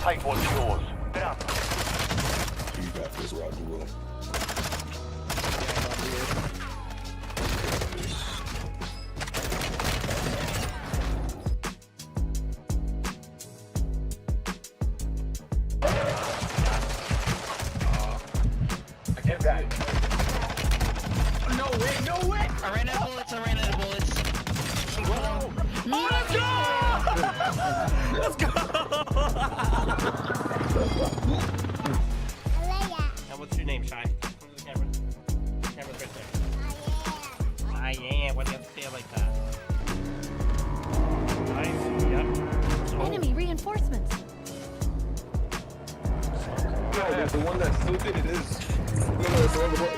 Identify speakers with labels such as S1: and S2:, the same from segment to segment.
S1: take what's yours.
S2: You got this, rock and roll.
S1: Get that.
S3: No way!
S4: I ran out of bullets.
S3: Whoa. Oh, let's go! Let's go!
S4: Now, what's your name, Shy? Come to the camera. The camera's right there. Ah, yeah. Why do you have to say it like that? Nice. Yep.
S5: Enemy reinforcements.
S2: No, there's the one that's stupid. It is. No, it's the other one.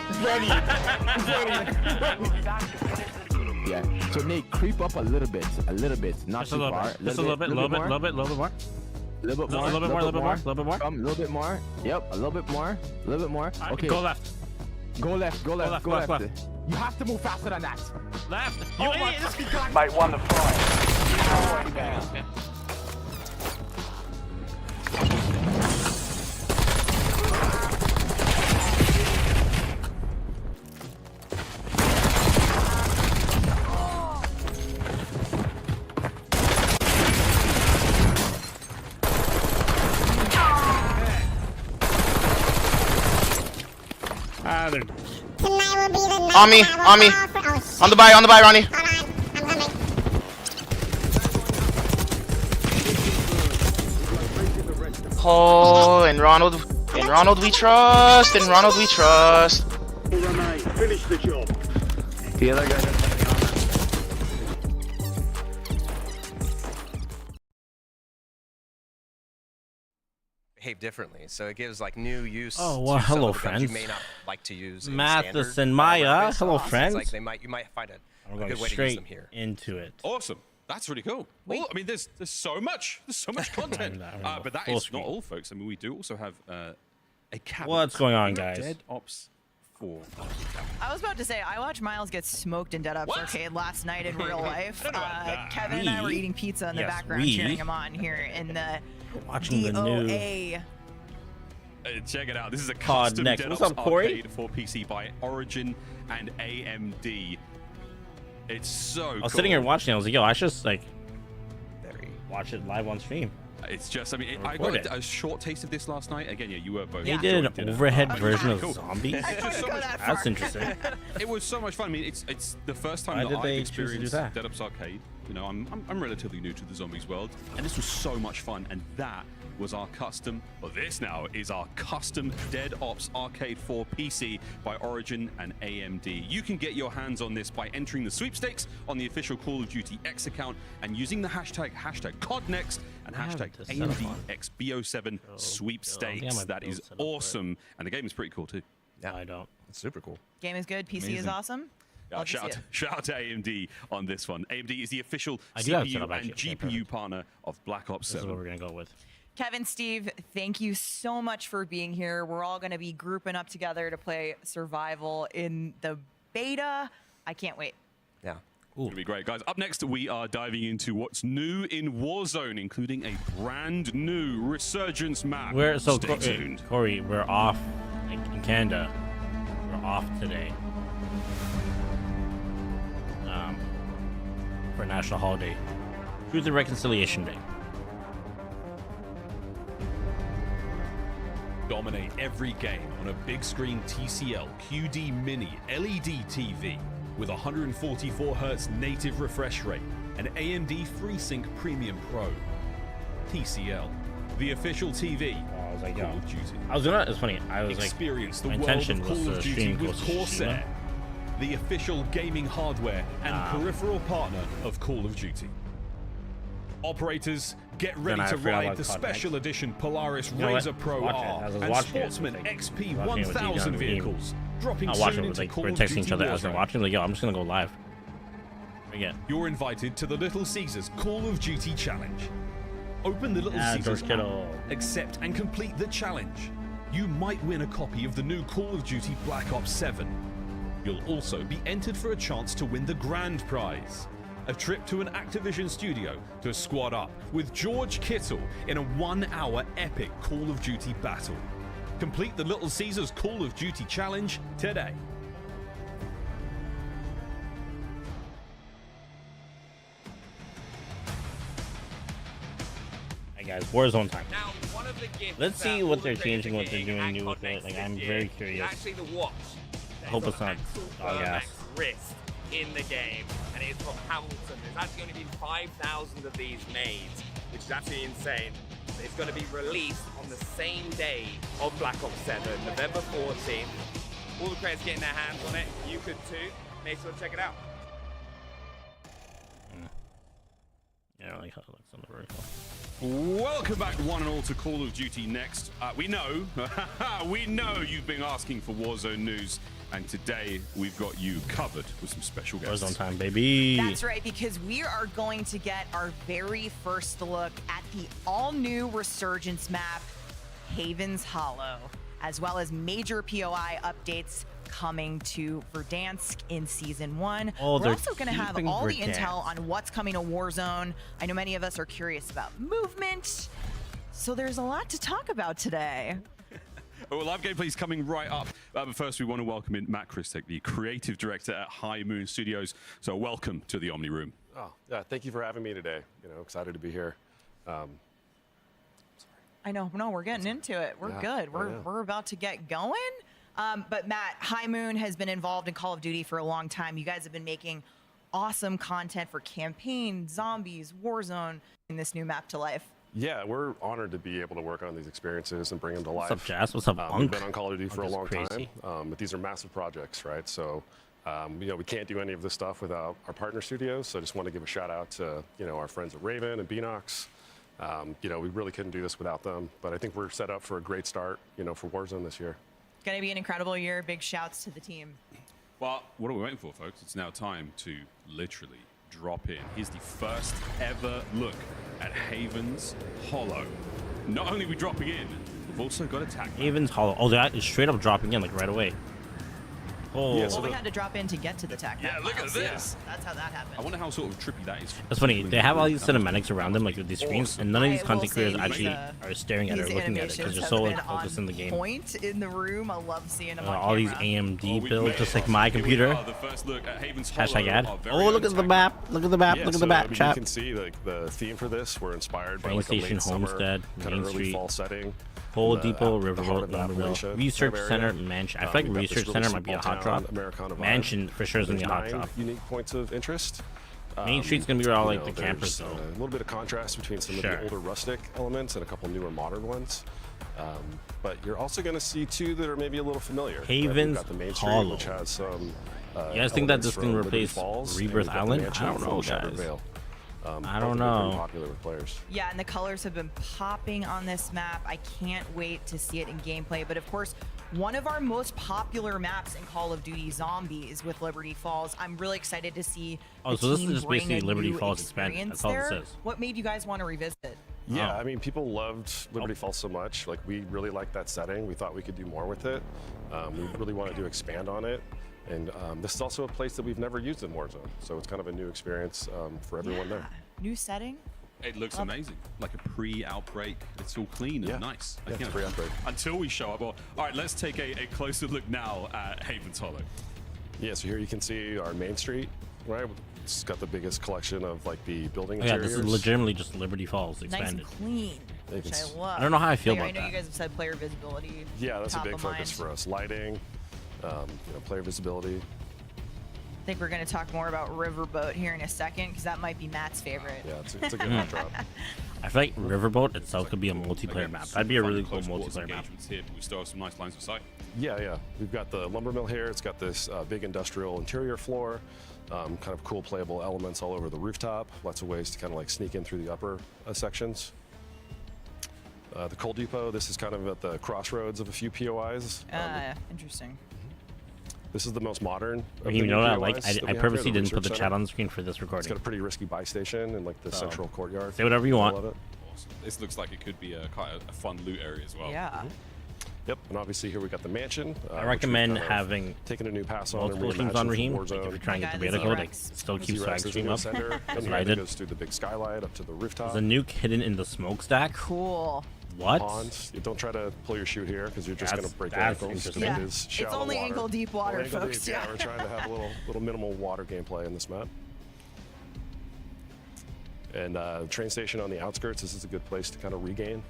S6: Yeah. So Nate, creep up a little bit, not
S4: Just a
S6: too
S4: little
S6: far.
S4: bit. Just a little bit more.
S6: A little bit more.
S4: A little bit more.
S6: A little bit more. Yep, a little bit more. Okay.
S4: Go left.
S6: Go left.
S4: Go left.
S6: You have to move faster than that.
S4: Left. You idiot. This guy.
S1: Mate, won the fight.
S4: Okay.
S7: On me. On the buy, Ronnie.
S8: Hold on, I'm coming.
S7: Oh, and Ronald we trust.
S1: Finish the job.
S6: The other guy.
S9: Behave differently, so it gives like new use.
S4: Oh, well,
S9: to some
S4: hello,
S9: of the guns you
S4: friends.
S9: may not like to use. in
S4: Mathis
S9: standard
S4: and Maya.
S9: weapons.
S4: Hello,
S9: It's
S4: friends.
S9: Like you might find a
S4: I'm
S9: good
S4: going
S9: way to use
S4: straight
S9: them here.
S4: into it.
S3: Awesome. That's really cool. Well, I mean, there's so much content. But that is not all, folks. I mean, we do also have a cabinet.
S4: What's going on, guys?
S3: Dead Ops 4.
S10: I was about to say, I watched Miles get smoked in Dead Ops Arcade last night in real life. Kevin and I were eating pizza in the background, cheering him on here in the
S4: Watching the new
S10: DOA.
S3: Check it out. This is a
S4: COD
S3: custom
S4: next.
S3: Dead
S4: What's
S3: Ops
S4: up, Corey?
S3: Arcade for PC by Origin and AMD. It's so cool.
S4: I was sitting here watching. I was like, yo, I should just like watch it live on stream.
S3: It's just, I mean, I got a short taste of this last night. Again, yeah, you were both.
S4: They did an overhead version of
S3: Cool.
S4: zombies.
S3: It's just so much fun.
S4: That's interesting.
S3: It was so much fun. I mean, it's the first time
S4: Why
S3: that
S4: did
S3: I've
S4: they choose to do
S3: experienced
S4: that?
S3: Dead Ops Arcade. You know, I'm relatively new to the zombies world, and this was so much fun. And that was our custom. Well, this now is our custom Dead Ops Arcade 4 PC by Origin and AMD. You can get your hands on this by entering the sweepstakes on the official Call of Duty X account and using the hashtag CODNEXT and hashtag AMDXBO7 sweepstakes. That is awesome, and the game is pretty cool too.
S9: Yeah,
S4: I don't.
S9: It's super cool.
S10: Game is good. PC is awesome.
S3: Shout out to AMD on this one. AMD is the official
S4: I do have it set
S3: CPU
S4: up,
S3: and
S4: actually.
S3: GPU partner of Black Ops 7.
S4: This is what we're gonna go with.
S10: Kevin, Steve, thank you so much for being here. We're all going to be grouping up together to play Survival in the beta. I can't wait.
S9: Yeah.
S3: It's going to be great. Guys, up next, we are diving into what's new in Warzone, including a brand new Resurgence map. Stay tuned.
S4: Corey, we're off like, in Canada. We're off today for a national holiday. Truth and Reconciliation Day.
S11: Dominate every game on a big screen TCL QD Mini LED TV with 144Hz native refresh rate and AMD FreeSync Premium Pro. TCL, the official TV.
S4: I was like,
S11: Call
S4: yo.
S11: of Duty.
S4: I was gonna. It's funny. I was
S11: Experience
S4: like,
S11: the
S4: my
S11: world
S4: intention
S11: of
S4: was
S11: Call
S4: to
S11: of Duty
S4: stream
S11: with
S4: Ghost of Tsushima.
S11: Corsair, the official gaming hardware and peripheral partner of Call of Duty. Operators, get ready
S4: I
S11: to
S4: forgot
S11: ride
S4: about
S11: the
S4: COD
S11: special edition Polaris
S4: You know what?
S11: Razor Pro
S4: Watch it.
S11: R
S4: As I was
S11: and
S4: watching it,
S11: Sportsman
S4: like,
S11: XP
S4: watching it with
S11: 1000
S4: Dejan and
S11: vehicles, dropping
S4: Not
S11: soon
S4: watching it.
S11: into
S4: Like
S11: Call
S4: we're
S11: of
S4: texting
S11: Duty
S4: each other as we're
S11: Warzone.
S4: watching. Like, yo, I'm just gonna go live. Again.
S11: You're invited to the Little Caesars Call of Duty Challenge. Open the Little Caesars
S4: George
S11: app,
S4: Kittle.
S11: accept and complete the challenge. You might win a copy of the new Call of Duty Black Ops 7. You'll also be entered for a chance to win the grand prize, a trip to an Activision studio to squad up with George Kittle in a 1-hour epic Call of Duty battle. Complete the Little Caesars Call of Duty challenge today.
S5: Hey guys, Warzone time.
S8: Now, one of the gifts
S5: Let's see
S8: that
S5: what
S8: all
S5: they're
S8: the
S5: changing, what they're
S8: creators
S5: doing
S8: are
S5: new
S8: getting
S5: with
S8: at
S5: it. Like,
S8: Codnext
S5: I'm
S8: this
S5: very
S8: year
S5: curious.
S8: is actually the watch.
S5: I hope it's not dog ass.
S8: Wrist in the game, and it's from Hamilton. There's actually only been 5,000 of these made, which is absolutely insane. It's going to be released on the same day of Black Ops 7, November 14th. All the creators getting their hands on it. You could too. Make sure to check it out.
S5: Yeah, I like how it looks on the vertical.
S3: Welcome back, one and all, to Call of Duty Next. We know, we know you've been asking for Warzone news, and today we've got you covered with some special guests.
S5: Warzone time, baby.
S10: That's right, because we are going to get our very first look at the all-new Resurgence map, Haven's Hollow, as well as major POI updates coming to Verdansk in Season 1.
S5: Oh,
S10: we're also going to have
S5: keeping
S10: all the
S5: Verdansk.
S10: intel on what's coming to Warzone. I know many of us are curious about movement, so there's a lot to talk about today.
S3: Well, live gameplay is coming right up. But first, we want to welcome in Matt Christek, the creative director at High Moon Studios. So welcome to the Omni Room.
S2: Oh, yeah, thank you for having me today. You know, excited to be here.
S10: I know, no, we're getting into it. We're good. We're about to get going. But Matt, High Moon has been involved in Call of Duty for a long time. You guys have been making awesome content for campaign, zombies, Warzone, in this new map to life.
S2: Yeah, we're honored to be able to work on these experiences and bring them to life.
S5: What's up, Jazz? What's up,
S2: We've
S5: Unk?
S2: been on Call of Duty for a long
S5: crazy.
S2: time, but these are massive projects, right? So, you know, we can't do any of this stuff without our partner studios. So I just want to give a shout out to, you know, our friends at Raven and Beanox. You know, we really couldn't do this without them, but I think we're set up for a great start, you know, for Warzone this year.
S10: Going to be an incredible year. Big shouts to the team.
S3: Well, what are we waiting for, folks? It's now time to literally drop in. Here's the first ever look at Haven's Hollow. Not only are we dropping in, we've also got attack.
S5: Haven's Hollow. Oh, that is straight up dropping in, like, right away. Oh,
S2: Yeah,
S10: Well,
S2: so
S10: we had to drop in to get to the tech.
S3: Yeah, look at this.
S10: That's how that
S3: I
S10: happened.
S3: wonder how sort of trippy that is.
S5: that's funny. They have all these cinematics around them, like with these screens,
S3: Awesome.
S5: and none of these
S10: I will
S5: content creators
S10: say
S5: actually
S10: these,
S5: are staring at it or
S10: These
S5: looking at it because
S10: animations
S5: they're
S10: have
S5: so
S10: been
S5: like focused
S10: on
S5: in the game.
S10: point in the room. I love seeing them on
S5: All these
S10: camera.
S5: AMD
S3: we've
S5: builds,
S3: made
S5: just
S3: it.
S5: like my
S3: Here we
S5: computer.
S3: are, the first look at Haven's Hollow,
S5: Hashtag ad.
S3: our very
S5: Oh, look
S3: own
S5: at the
S3: tag.
S5: map. Look at the map.
S2: Yeah,
S5: Look at
S2: so,
S5: the map,
S2: I mean,
S5: chat.
S2: you can see like the theme for this. We're inspired by
S5: Train
S2: like a
S5: station,
S2: late summer,
S5: Homestead,
S2: kind
S5: Main
S2: of early
S5: Street,
S2: fall setting.
S5: Whole
S2: in the
S5: Depot,
S2: the heart
S5: Riverboat,
S2: of
S5: Lumberville,
S2: Appalachia
S5: Research
S2: kind of
S5: Center,
S2: area.
S5: Mansion. I feel like
S2: We've got this
S5: Research
S2: really
S5: Center might be a
S2: small
S5: hot
S2: town,
S5: drop.
S2: Americana vibe.
S5: Mansion for sure is gonna be a
S2: There's
S5: hot
S2: 9
S5: drop.
S2: unique points of interest.
S5: Main Street's gonna be where all
S2: you
S5: like
S2: know,
S5: the campers
S2: there's,
S5: go.
S2: a little bit of contrast between some of
S5: Sure.
S2: the older rustic elements and a couple newer modern ones. But you're also going to see two that are maybe a little familiar.
S5: Haven's
S2: We've got the Main Street,
S5: Hollow.
S2: which has some.
S5: You guys think that
S2: elements
S5: this can
S2: from Liberty
S5: replace
S2: Falls, and
S5: Rebirth
S2: we've got the
S5: Island?
S2: mansion
S5: I don't
S2: from
S5: know,
S2: Shattered
S5: guys.
S2: Vale.
S5: I don't
S2: Both of them are
S5: know.
S2: pretty popular with players.
S10: Yeah, and the colors have been popping on this map. I can't wait to see it in gameplay. But of course, one of our most popular maps in Call of Duty Zombies with Liberty Falls. I'm really excited to see
S5: Oh,
S10: the
S5: so this is
S10: team
S5: just
S10: bring
S5: basically
S10: a
S5: Liberty
S10: new
S5: Falls expanded.
S10: experience
S5: That's all this
S10: there.
S5: is.
S10: What made you guys want to revisit?
S2: Yeah,
S5: Oh.
S2: I mean, people loved Liberty Falls so much. Like, we really liked that setting. We thought we could do more with it. We really wanted to expand on it. And this is also a place that we've never used in Warzone. So it's kind of a new experience for everyone there.
S10: New setting.
S3: It looks amazing, like a pre-outbreak. It's all clean and nice.
S2: Yeah, it's pre-outbreak.
S3: Until we show up. Well, all right, let's take a closer look now at Haven's Hollow.
S2: Yeah, so here you can see our Main Street, right? It's got the biggest collection of like the building
S5: Oh, yeah,
S2: interiors.
S5: this is legitimately just Liberty Falls
S10: Nice
S5: expanded.
S10: and clean, which I
S2: It's-
S10: love.
S5: I don't know how I feel
S10: Like,
S5: about
S10: I know
S5: that.
S10: you guys have said player visibility.
S2: Yeah, that's a
S10: top
S2: big
S10: of
S2: focus
S10: mind.
S2: for us. Lighting, you know, player visibility.
S10: I think we're going to talk more about Riverboat here in a second because that might be Matt's favorite.
S2: Yeah, it's a good hot drop.
S5: I feel like Riverboat itself could be a multiplayer
S3: Again,
S5: map.
S3: some
S5: That'd be a
S3: fun
S5: really
S3: and
S5: cool
S3: close quarters
S5: multiplayer map.
S3: engagements here, but we still have some nice lines of sight.
S2: Yeah. We've got the lumber mill here. It's got this big industrial interior floor, kind of cool playable elements all over the rooftop. Lots of ways to kind of like sneak in through the upper sections. The coal depot, this is kind of at the crossroads of a few POIs.
S10: Interesting.
S2: This is the most modern. Of
S5: You
S2: the
S5: know
S2: new
S5: what I
S2: POIs
S5: like?
S2: that
S5: I
S2: we have here,
S5: purposely didn't put
S2: research
S5: the
S2: center.
S5: chat on the screen for this
S2: It's
S5: recording.
S2: got a pretty risky buy station in like the central courtyard.
S5: Say whatever you
S2: I
S5: want.
S2: love it.
S3: Awesome. This looks like it could be quite a fun loot area as well.
S10: Yeah.
S2: Yep, and obviously here we got the mansion.
S5: I recommend having
S2: taking a new pass on and
S5: multiple streams on Raheem.
S2: Warzone.
S5: Like if you're trying to get the beta code, like still keep swag stream up. That's what I did.
S2: Goes through the big skylight up to the rooftop.
S5: There's a nuke hidden in the smokestack.
S10: Cool.
S5: What?
S2: Ponds. You don't try to pull your chute here because you're just going to break your
S5: that's
S2: ankles.
S5: interesting.
S10: Yeah.
S2: It is
S10: It's
S2: shallow
S10: only
S2: water.
S10: ankle deep water,
S2: Ankle
S10: folks.
S2: deep, yeah, we're trying to have a little minimal water gameplay in this map. And train station on the outskirts. This is a good place to kind of regain.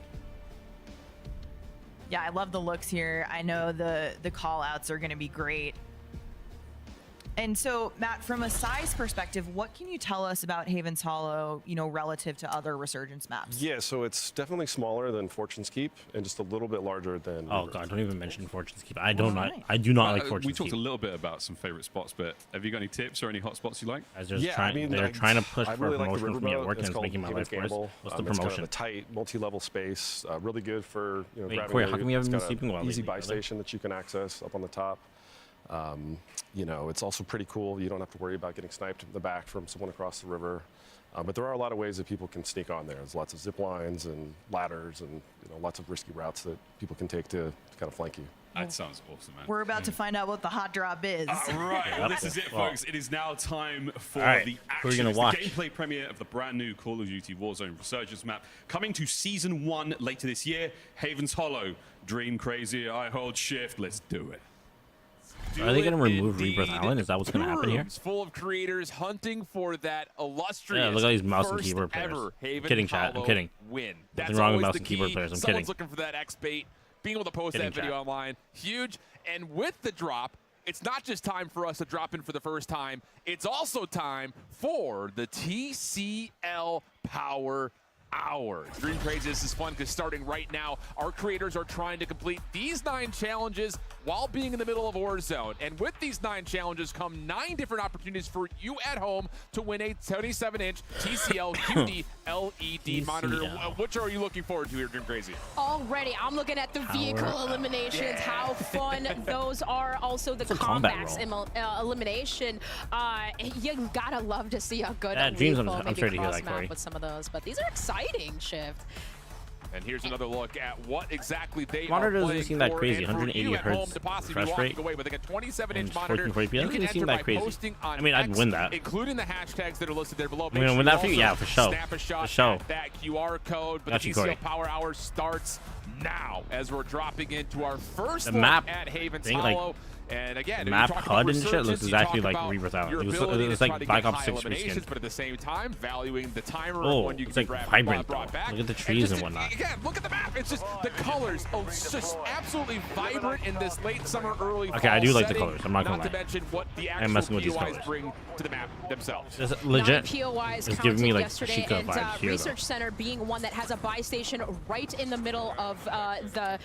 S10: Yeah, I love the looks here. I know the call outs are going to be great. And so, Matt, from a size perspective, what can you tell us about Haven's Hollow, you know, relative to other Resurgence maps?
S2: Yeah, so it's definitely smaller than Fortune's Keep and just a little bit larger than.
S5: Oh God, don't even mention Fortune's Keep. I do not like Fortune's
S3: We talked
S5: Keep.
S3: a little bit about some favorite spots, but have you got any tips or any hot spots you like?
S2: Yeah,
S5: They're trying to push
S2: I
S5: for
S2: really
S5: a
S2: like the
S5: promotion for me at
S2: riverboat.
S5: work, and it's
S2: called
S5: making my life
S2: Haven's
S5: worse.
S2: Gamble.
S5: What's the
S2: It's kind of
S5: promotion?
S2: a tight, multi-level space. Really good for
S5: Wait,
S2: grabbing
S5: Corey,
S2: loot.
S5: how come you haven't
S2: It's
S5: been
S2: got
S5: sleeping
S2: an
S5: well
S2: easy
S5: lately,
S2: buy
S5: brother?
S2: station that you can access up on the top. You know, it's also pretty cool. You don't have to worry about getting sniped in the back from someone across the river. But there are a lot of ways that people can sneak on there. There's lots of zip lines and ladders and lots of risky routes that people can take to kind of flank you.
S3: That sounds awesome, man.
S10: We're about to find out what the hot drop is.
S3: All right, well, this is it, folks. It is now time for
S5: All right,
S3: the
S5: who are you
S3: action.
S5: gonna
S3: It's
S5: watch?
S3: the gameplay premiere of the brand new Call of Duty Warzone Resurgence map, coming to Season 1 later this year. Haven's Hollow. Dream crazy, I hold shift. Let's do it.
S5: Are they going to remove Rebirth Island? Is that what's going to happen here?
S12: Full of creators hunting for that illustrious
S5: Yeah, look at these mouse and
S12: first
S5: keyboard players.
S12: ever Haven
S5: Kidding, chat. I'm
S12: Hollow
S5: kidding.
S12: Win.
S5: Nothing
S12: That's
S5: wrong with
S12: always
S5: mouse
S12: the
S5: and keyboard
S12: key.
S5: players. I'm
S12: Someone's
S5: kidding.
S12: looking for that X bait. Being able to post
S5: Kidding,
S12: that video
S5: chat.
S12: online, huge. And with the drop, it's not just time for us to drop in for the first time. It's also time for the TCL Power Hour. Dream Crazy, this is fun because starting right now, our creators are trying to complete these 9 challenges while being in the middle of Warzone. And with these 9 challenges come 9 different opportunities for you at home to win a 77-inch TCL QD LED monitor. Which are you looking forward to here, Dream Crazy?
S13: Already, I'm looking at the vehicle eliminations, how fun those are. Also, the combat elimination. You gotta love to see a good
S5: Dreams,
S13: lethal,
S5: I'm
S13: maybe
S5: sorry to hear that,
S13: cross-map
S5: Corey.
S13: with some of those. But these are exciting, Shift.
S12: And here's another look at what exactly they
S5: Monitor
S12: are
S5: doesn't
S12: playing
S5: seem that
S12: for,
S5: crazy.
S12: and for
S5: 180
S12: you at home
S5: hertz
S12: to possibly
S5: refresh
S12: walking
S5: rate.
S12: away with like a 27-inch
S5: And
S12: monitor.
S5: 1440p. That
S12: You
S5: doesn't
S12: can
S5: seem
S12: enter
S5: that
S12: by
S5: crazy.
S12: posting on
S5: I mean, I'd
S12: X,
S5: win that.
S12: including the hashtags that are listed there below.
S5: I'm gonna win that for you? Yeah, for sure.
S12: Snap a shot
S5: For sure.
S12: at that QR code. But
S5: Got
S12: the
S5: you,
S12: TCL
S5: Corey.
S12: Power Hour starts now as we're dropping into our first
S5: The
S12: look
S5: map
S12: at Haven's
S5: thing, like,
S12: Hollow. And again,
S5: the
S12: when you
S5: map
S12: talk about
S5: HUD and shit looks
S12: resurgence, you
S5: exactly
S12: talk
S5: like
S12: about
S5: Rebirth Island.
S12: your
S5: It was
S12: ability to
S5: like
S12: try to
S5: Black
S12: get
S5: Ops
S12: high
S5: 6
S12: eliminations,
S5: reskin.
S12: but at the same time, valuing the timer
S5: Oh,
S12: of when you
S5: it's
S12: can
S5: like
S12: grab
S5: vibrant,
S12: brought
S5: though.
S12: back.
S5: Look at the
S12: And
S5: trees
S12: just
S5: and whatnot.
S12: Again, look at the map. It's just the colors. Oh, it's just absolutely vibrant in this late summer, early
S5: Okay, I
S12: fall
S5: do like the
S12: setting,
S5: colors. I'm not gonna
S12: Not to
S5: lie.
S12: mention what the
S5: I'm messing
S12: actual
S5: with these
S12: POIs
S5: colors.
S12: bring to the map themselves.
S5: It's legit.
S13: POIs
S5: It's giving me
S13: counted
S5: like
S13: yesterday,
S5: Sheikah
S13: and
S5: vibes here,
S13: Research
S5: though.
S13: Center being one that has a buy station right in the middle of the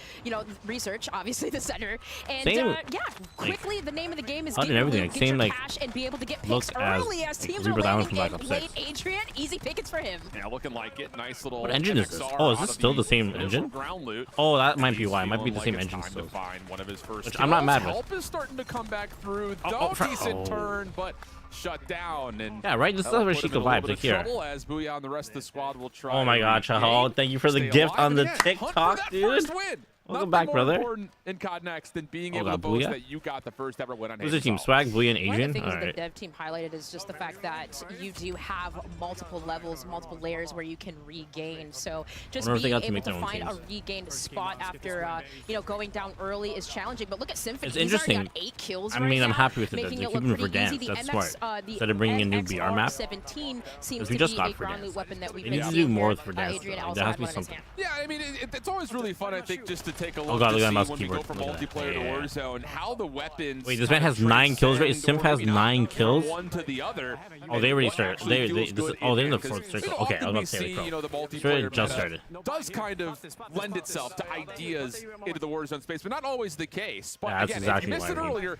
S13: research, obviously the center. And
S5: Same,
S13: yeah, quickly the name of the game is
S5: HUD and
S13: get,
S5: everything,
S13: loot,
S5: like,
S13: get
S5: same,
S13: your
S5: like,
S13: cash and be able to get
S5: look
S13: picks
S5: as,
S13: early as
S5: like,
S13: teams are
S5: Rebirth Island
S13: landing
S5: from
S13: in
S5: Black Ops
S13: late.
S5: 6.
S13: Adrian, easy pickets for him.
S12: Yeah, looking like it. Nice little
S5: What engine is this?
S12: MXR
S5: Oh, is
S12: out
S5: this
S12: of
S5: still the same
S12: initial
S5: engine?
S12: ground loot.
S5: Oh, that might be why. It
S12: Feeling
S5: might be the
S12: like
S5: same
S12: it's
S5: engine
S12: time
S5: still.
S12: to find one of his first
S5: Which I'm not
S12: kills.
S5: mad with.
S12: Help is starting to come back through. Decent turn, but shut down. And
S5: Yeah, right? This is
S12: that'll
S5: where
S12: put him
S5: Sheikah
S12: in a little
S5: vibes,
S12: bit
S5: like
S12: of
S5: here.
S12: trouble as Booyah and the rest of the squad will try.
S5: Oh my god,
S12: to
S5: Chahal, thank you for the
S12: stay
S5: gift
S12: alive.
S5: on
S12: And
S5: the
S12: again, hunt for
S5: TikTok,
S12: that
S5: dude.
S12: first win.
S5: Welcome
S12: Nothing
S5: back,
S12: more
S5: brother.
S12: important in COD Next than being
S5: Oh,
S12: able to
S5: God,
S12: boast
S5: Booyah?
S12: that you got the first ever win on
S5: Who's the
S12: Haven's
S5: team?
S12: Hollow.
S5: Swag, Booyah, and
S13: One of the
S5: Adrian?
S13: things the
S5: Alright.
S13: dev team highlighted is just the fact that you do have multiple levels, multiple layers where you can regain. So just
S5: Wonder if they
S13: being
S5: got to
S13: able
S5: make
S13: to
S5: their own
S13: find a
S5: teams.
S13: regained spot after going down early is challenging. But look at Symphony.
S5: It's
S13: He's already
S5: interesting.
S13: got 8 kills
S5: I
S13: right
S5: mean, I'm
S13: now,
S5: happy with it.
S13: making
S5: They're
S13: it
S5: keeping
S13: look
S5: it for
S13: pretty easy.
S5: dance.
S13: The
S5: That's smart. Instead of bringing a new BR map,
S13: XR17 seems
S5: because
S13: to
S5: we just
S13: be
S5: got
S13: a
S5: it for
S13: ground
S5: dance.
S13: loot weapon that we've
S5: They
S13: been
S5: need to
S13: seeing
S5: do more
S13: here.
S5: for dance,
S13: Adrian
S5: though.
S13: also
S5: There has
S13: had
S5: to be
S13: one in his
S5: something.
S13: hand.
S12: Yeah, I mean, it's always really fun, I think, just to take a look
S5: God,
S12: to
S5: look at that
S12: see
S5: mouse
S12: when we go
S5: keyboard.
S12: from
S5: Look at that.
S12: multiplayer to
S5: Yeah.
S12: Warzone, how the weapons.
S5: Wait, this man has 9 kills, right? Simp has 9 kills?
S12: One to the other.
S5: Oh, they already
S12: What
S5: started.
S12: actually
S5: They,
S12: feels
S5: this,
S12: good
S5: oh, they're in the
S12: because
S5: fourth circle.
S12: we
S5: Okay, I was
S12: often
S5: about
S12: we
S5: to say
S12: see,
S5: the
S12: you know, the
S5: pro. Sure,
S12: multiplayer
S5: it just
S12: meta
S5: started.
S12: does kind of lend itself to ideas into the Warzone space, but not always the case. But
S5: Yeah, that's
S12: again,
S5: exactly
S12: if you missed
S5: what
S12: it
S5: I mean.
S12: earlier,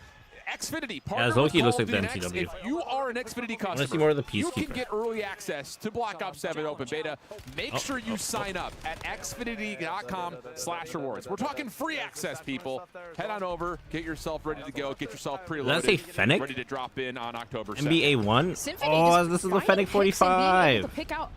S12: Xfinity,
S5: Yeah,
S12: partner
S5: Loki
S12: with
S5: looks
S12: Call
S5: like
S12: of
S5: the
S12: Duty
S5: NCW.
S12: Next. If you are an Xfinity
S5: I want to see
S12: customer,
S5: more of the
S12: you can
S5: Peacekeeper.
S12: get early access to Black Ops 7 Open Beta. Make sure you sign up at xfinity.com/rewards. We're talking free access, people. Head on over, get yourself ready to go, get yourself preloaded.
S5: Did that say Fennec?
S12: Ready to drop in on October 7th.
S5: NBA 1?
S13: Symphony
S5: Oh,
S13: just
S5: this is the
S13: finding
S5: Fennec
S13: picks and being able
S5: 45.
S13: to pick out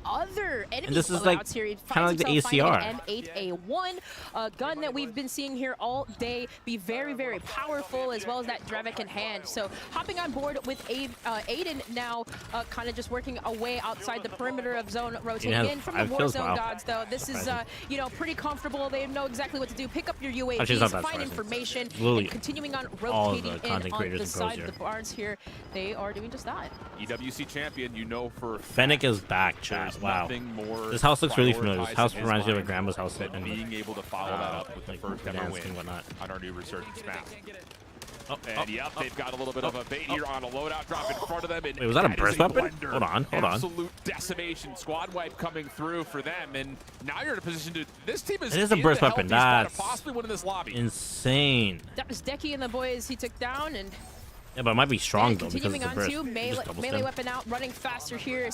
S13: other enemy
S5: this is like
S13: loadouts here. He
S5: kinda
S13: finds
S5: like the
S13: himself finding
S5: ACR.
S13: an M8A1, a gun that we've been seeing here all day, be very, very powerful, as well as that Drevik in hand. So hopping on board with Aiden now, kind of just working away outside the perimeter of zone, rotating in from the Warzone gods, though. This is, you know, pretty comfortable. They know exactly what to do. Pick up your UAVs, find information, and continuing on rotating in on the side of the barns here. They are doing just that.
S12: EWC champion, you know for
S5: Fennec is back, chat. Wow. This house looks really familiar. This house reminds me of my grandma's house.
S12: And being able to follow that up with the first ever win
S5: and whatnot.
S12: on our new Resurgence map. And yep, they've got a little bit of a bait here on a loadout drop in front of them. And
S5: wait, was that a burst weapon? Hold on.
S12: Absolute decimation. Squad wipe coming through for them. And now you're in a position to... This team is...
S5: It is a burst weapon. That's
S12: possibly winning this lobby.
S5: insane.
S13: That was Decky and the boys he took down, and
S5: Yeah, but it might be strong though because
S13: continuing
S5: it's a
S13: on
S5: burst.
S13: to melee weapon out, running faster here.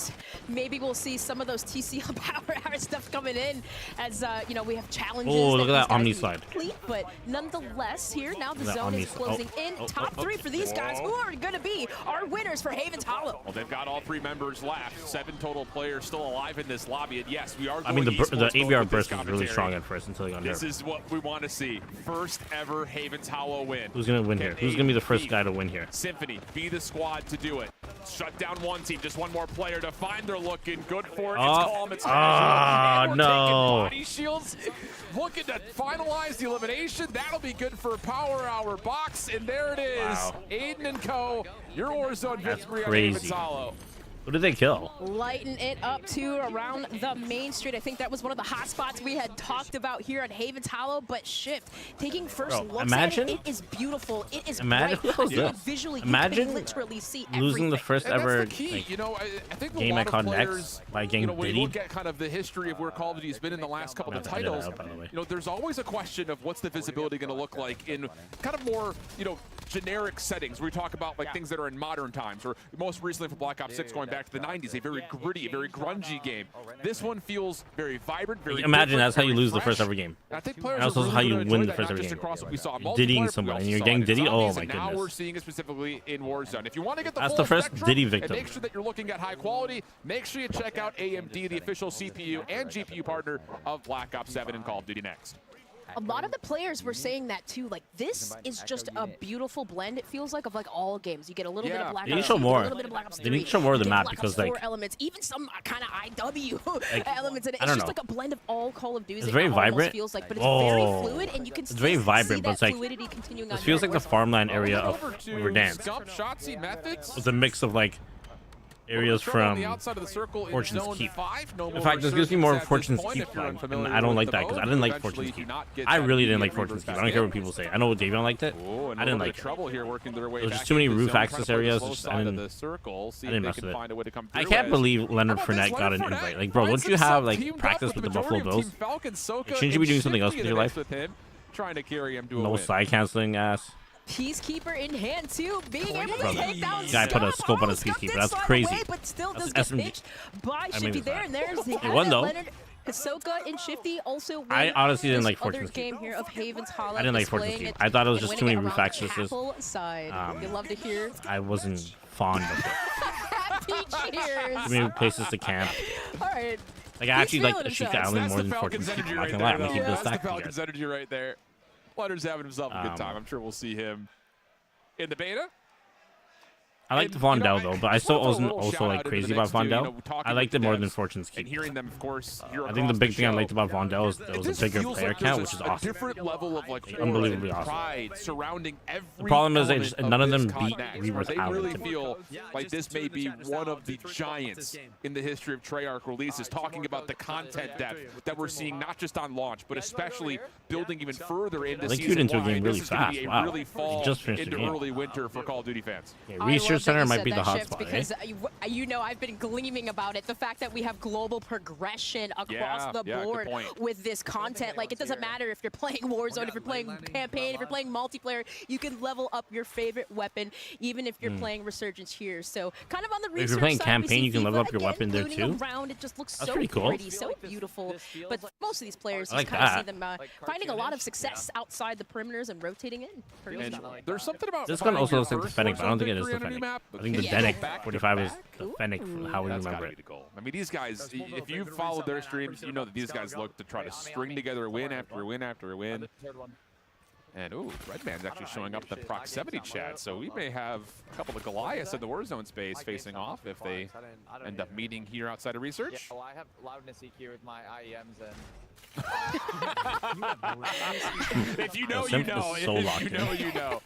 S13: Maybe we'll see some of those TCL power hour stuff coming in as you know, we have challenges.
S5: Oh, look at that
S13: these guys
S5: Omni
S13: need to
S5: slide.
S13: complete, but nonetheless, here now the
S5: That
S13: zone
S5: Omni
S13: is closing in. Top three for these guys, who are going to be our winners for Havens Hollow.
S12: Well, they've got all 3 members left. 7 total players still alive in this lobby. And yes, we are.
S5: I mean, the AVR burst was really
S12: commentary.
S5: strong at first until he got nerfed.
S12: This is what we want to see. First ever Havens Hollow win.
S5: Who's gonna win here? Who's gonna be the first guy to win here?
S12: Symphony, be the squad to do it. Shut down one team, just one more player to find. They're looking good for it. It's calm, it's casual.
S5: No.
S12: Body shields, looking to finalize the elimination. That'll be good for Power Hour Box, and there it is.
S5: Wow.
S12: Aiden and Co. Your Warzone victory on Havens Hollow.
S5: Who did they kill?
S13: Lighten it up to around the main street. I think that was one of the hot spots we had talked about here at Havens Hollow, but Shift taking first looks at it. It is beautiful. It is bright. Visually, you can literally see everything.
S5: Losing the first ever
S12: Like, you know, I think
S5: game I called next by getting
S12: when you
S5: biddied.
S12: look at kind of the history of where Call of Duty has been in the last couple of titles, you know, there's always a question of what's the visibility going to look like in kind of more, you know, generic settings where we talk about like things that are in modern times, or most recently for Black Ops 6 going back to the 90s, a very gritty, very grungy game. This one feels very vibrant, very
S5: Imagine that's how you lose the
S12: fresh.
S5: first ever game.
S12: I think players
S5: That's also how you win the first ever game. Diddying someone, and you're getting Diddy. Oh my
S12: Now we're
S5: goodness.
S12: seeing it specifically in Warzone. If you want to get the
S5: That's
S12: full
S5: the first
S12: spectrum
S5: Diddy
S12: and
S5: victim.
S12: make sure that you're looking at high quality, make sure you check out AMD, the official CPU and GPU partner of Black Ops 7 and Call of Duty Next.
S13: A lot of the players were saying that too. Like, this is just a beautiful blend. It feels like of like all games. You get a little bit of Black Ops.
S5: They need to show more.
S13: A little bit of Black Ops 3.
S5: They need to show more of the map because like
S13: elements, even some kind of IW elements in it.
S5: I
S13: It's
S5: don't
S13: just
S5: know.
S13: like a blend of all Call of Duty.
S5: It's very vibrant.
S13: Feels like, but it's very fluid, and you can
S5: it's very vibrant, but it's like
S13: fluidity continuing
S5: this
S13: on
S5: feels
S13: there.
S5: like the farmland area of Verdansk. It's a mix of like areas from Fortune's Keep. In fact, this gives me more Fortune's Keep vibe, and I don't like that because I didn't like Fortune's Keep. I really didn't like Fortune's Keep. I don't care what people say. I know Davion liked it. I didn't like it. There's just too many roof access areas. I didn't mess with it. I can't believe Leonard Fournette got an invite. Like, bro, don't you have like practice with the Buffalo Bills? Like, shouldn't you be doing something else with your life?
S12: Trying to carry him to
S5: No side canceling ass.
S13: Peacekeeper in hand too, being able to take down.
S5: Guy put a scope on his Peacekeeper. That's crazy.
S13: But still does
S5: That's
S13: get pitched by Shifty there, and there's the
S5: won though.
S13: Leonard Hisoka and Shifty also win.
S5: I honestly didn't like
S13: Fortune's
S5: Fortune's Keep.
S13: game here of Havens Hollow.
S5: I didn't like Fortune's Keep. I thought it was just too many roof accesses.
S13: You love to hear.
S5: I wasn't fond of it.
S13: Happy cheers.
S5: Too many places to camp.
S13: All right.
S5: Like, I actually like Ashika Island more than Fortune's Keep. I'm not gonna lie. I'm gonna keep this
S12: That's the
S5: stack
S12: Falcons energy right there. Leonard's having himself a good time. I'm sure we'll see him in the beta.
S5: I liked Vondel though, but I still wasn't also like crazy about Vondel. I liked it more than Fortune's Keep.
S12: And hearing them, of course,
S5: I think the big thing I liked about Vondel is there was a bigger player count, which is awesome.
S12: Different level of like
S5: Unbelievably awesome.
S12: pride surrounding every
S5: The problem is
S12: element
S5: none of them
S12: this
S5: beat
S12: COD Next,
S5: Rebirth
S12: they
S5: Island
S12: really
S5: to me.
S12: feel like this may be one of the giants in the history of Treyarch releases, talking about the content depth that we're seeing not just on launch, but especially building even further into
S5: They
S12: season
S5: queued into a
S12: wide.
S5: game really
S12: This is gonna
S5: fast.
S12: be a
S5: Wow.
S12: really fall
S5: Just finished the
S12: into
S5: game.
S12: early winter for Call of Duty fans.
S5: Yeah, research research center might be the hotspot,
S13: because you know I've been gleaming about it. The fact that we have global progression across the board with this content. Like, it doesn't matter if you're playing Warzone, if you're playing campaign, if you're playing multiplayer, you can level up your favorite weapon, even if you're playing Resurgence here. So kind of on the research
S5: if you're playing
S13: side,
S5: campaign, you can level up your
S13: again,
S5: weapon there too.
S13: Around, it just looks
S5: That's
S13: so
S5: pretty cool.
S13: pretty, so beautiful. But most of these players, you
S5: like
S13: kind of see
S5: that.
S13: them finding a lot of success outside the perimeters and rotating in.
S12: And there's something about
S5: this one also looks like the Fennec, but I don't think it is the Fennec. I think the Denic 45 is the Fennec, how we remember it.
S12: I mean, these guys, if you've followed their streams, you know that these guys look to try to string together a win after a win after a win. And, ooh, Redman's actually showing up in the proximity chat, so we may have a couple of Goliaths in the Warzone space facing off if they end up meeting here outside of research.
S14: Yeah, well, I have loudness EQ with my IEMs and...
S12: If you know, you know.
S5: So
S12: if you know, you know.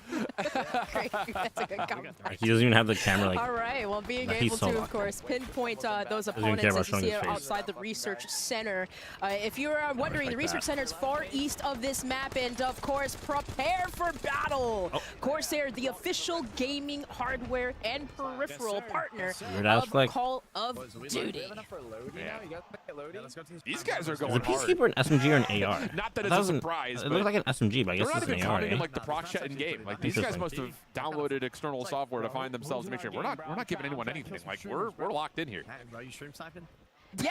S13: Great. That's a good comment.
S5: He doesn't even have the camera like.
S13: All right, well, being
S5: Like,
S13: able
S5: so
S13: to, of course, pinpoint those opponents as you see outside the research center. If you're wondering, the research center is far east of this map, and of course, prepare for battle. Corsair, the official gaming hardware and peripheral partner of Call of Duty.
S12: These guys are
S5: Is
S12: going
S5: a Peacekeeper an SMG or an AR?
S12: Not that it's a surprise.
S5: It looks like an SMG, but I guess
S12: they're
S5: it's
S12: not
S5: an
S12: even
S5: AR.
S12: counting like the proc chat in game. Like, these guys must have downloaded external software to find themselves to make sure we're not giving anyone anything. Like, we're locked in here.
S14: Bro, you stream sniping?
S13: Yeah.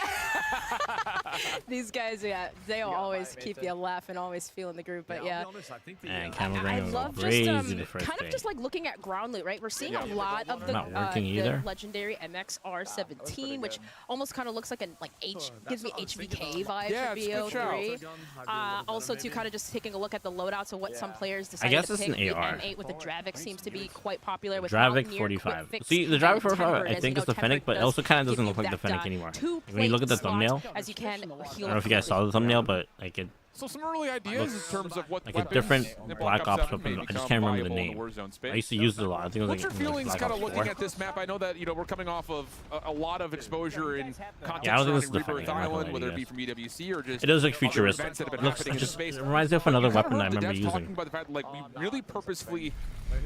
S13: These guys, yeah, they always keep you laughing, always feeling the group. But yeah,
S5: and Camel
S13: I
S5: Grain
S13: love
S5: crazy
S13: just
S5: the first
S13: kind
S5: day.
S13: of just like looking at ground loot, right? We're seeing a lot of the legendary MXR-17, which almost kind of looks like gives me HVK vibes for BO3. Also, to kind of just taking a look at the loadouts of what some players decided to pick. The M8 with the Dravik seems to be quite popular with
S5: Dravik 45. See, the Dravik 45 I think is the Fennec, but it also kind of doesn't look like the Fennec anymore. When you look at the thumbnail,
S13: as you can
S5: I don't know if you guys saw the thumbnail, but like it.
S12: So some early ideas in terms of what
S5: like a different Black Ops weapon. I just can't remember the name. I used to use it a lot. I think it was
S12: What's your feelings
S5: like
S12: kind of looking
S5: 4.
S12: at this map? I know that we're coming off of a lot of exposure in context
S5: I don't think this is the
S12: Rebirth
S5: Fennec,
S12: Island, whether it be from EWC or just
S5: it is like futuristic. It reminds me of another weapon I remember using.
S12: Talking about the fact like we really purposefully,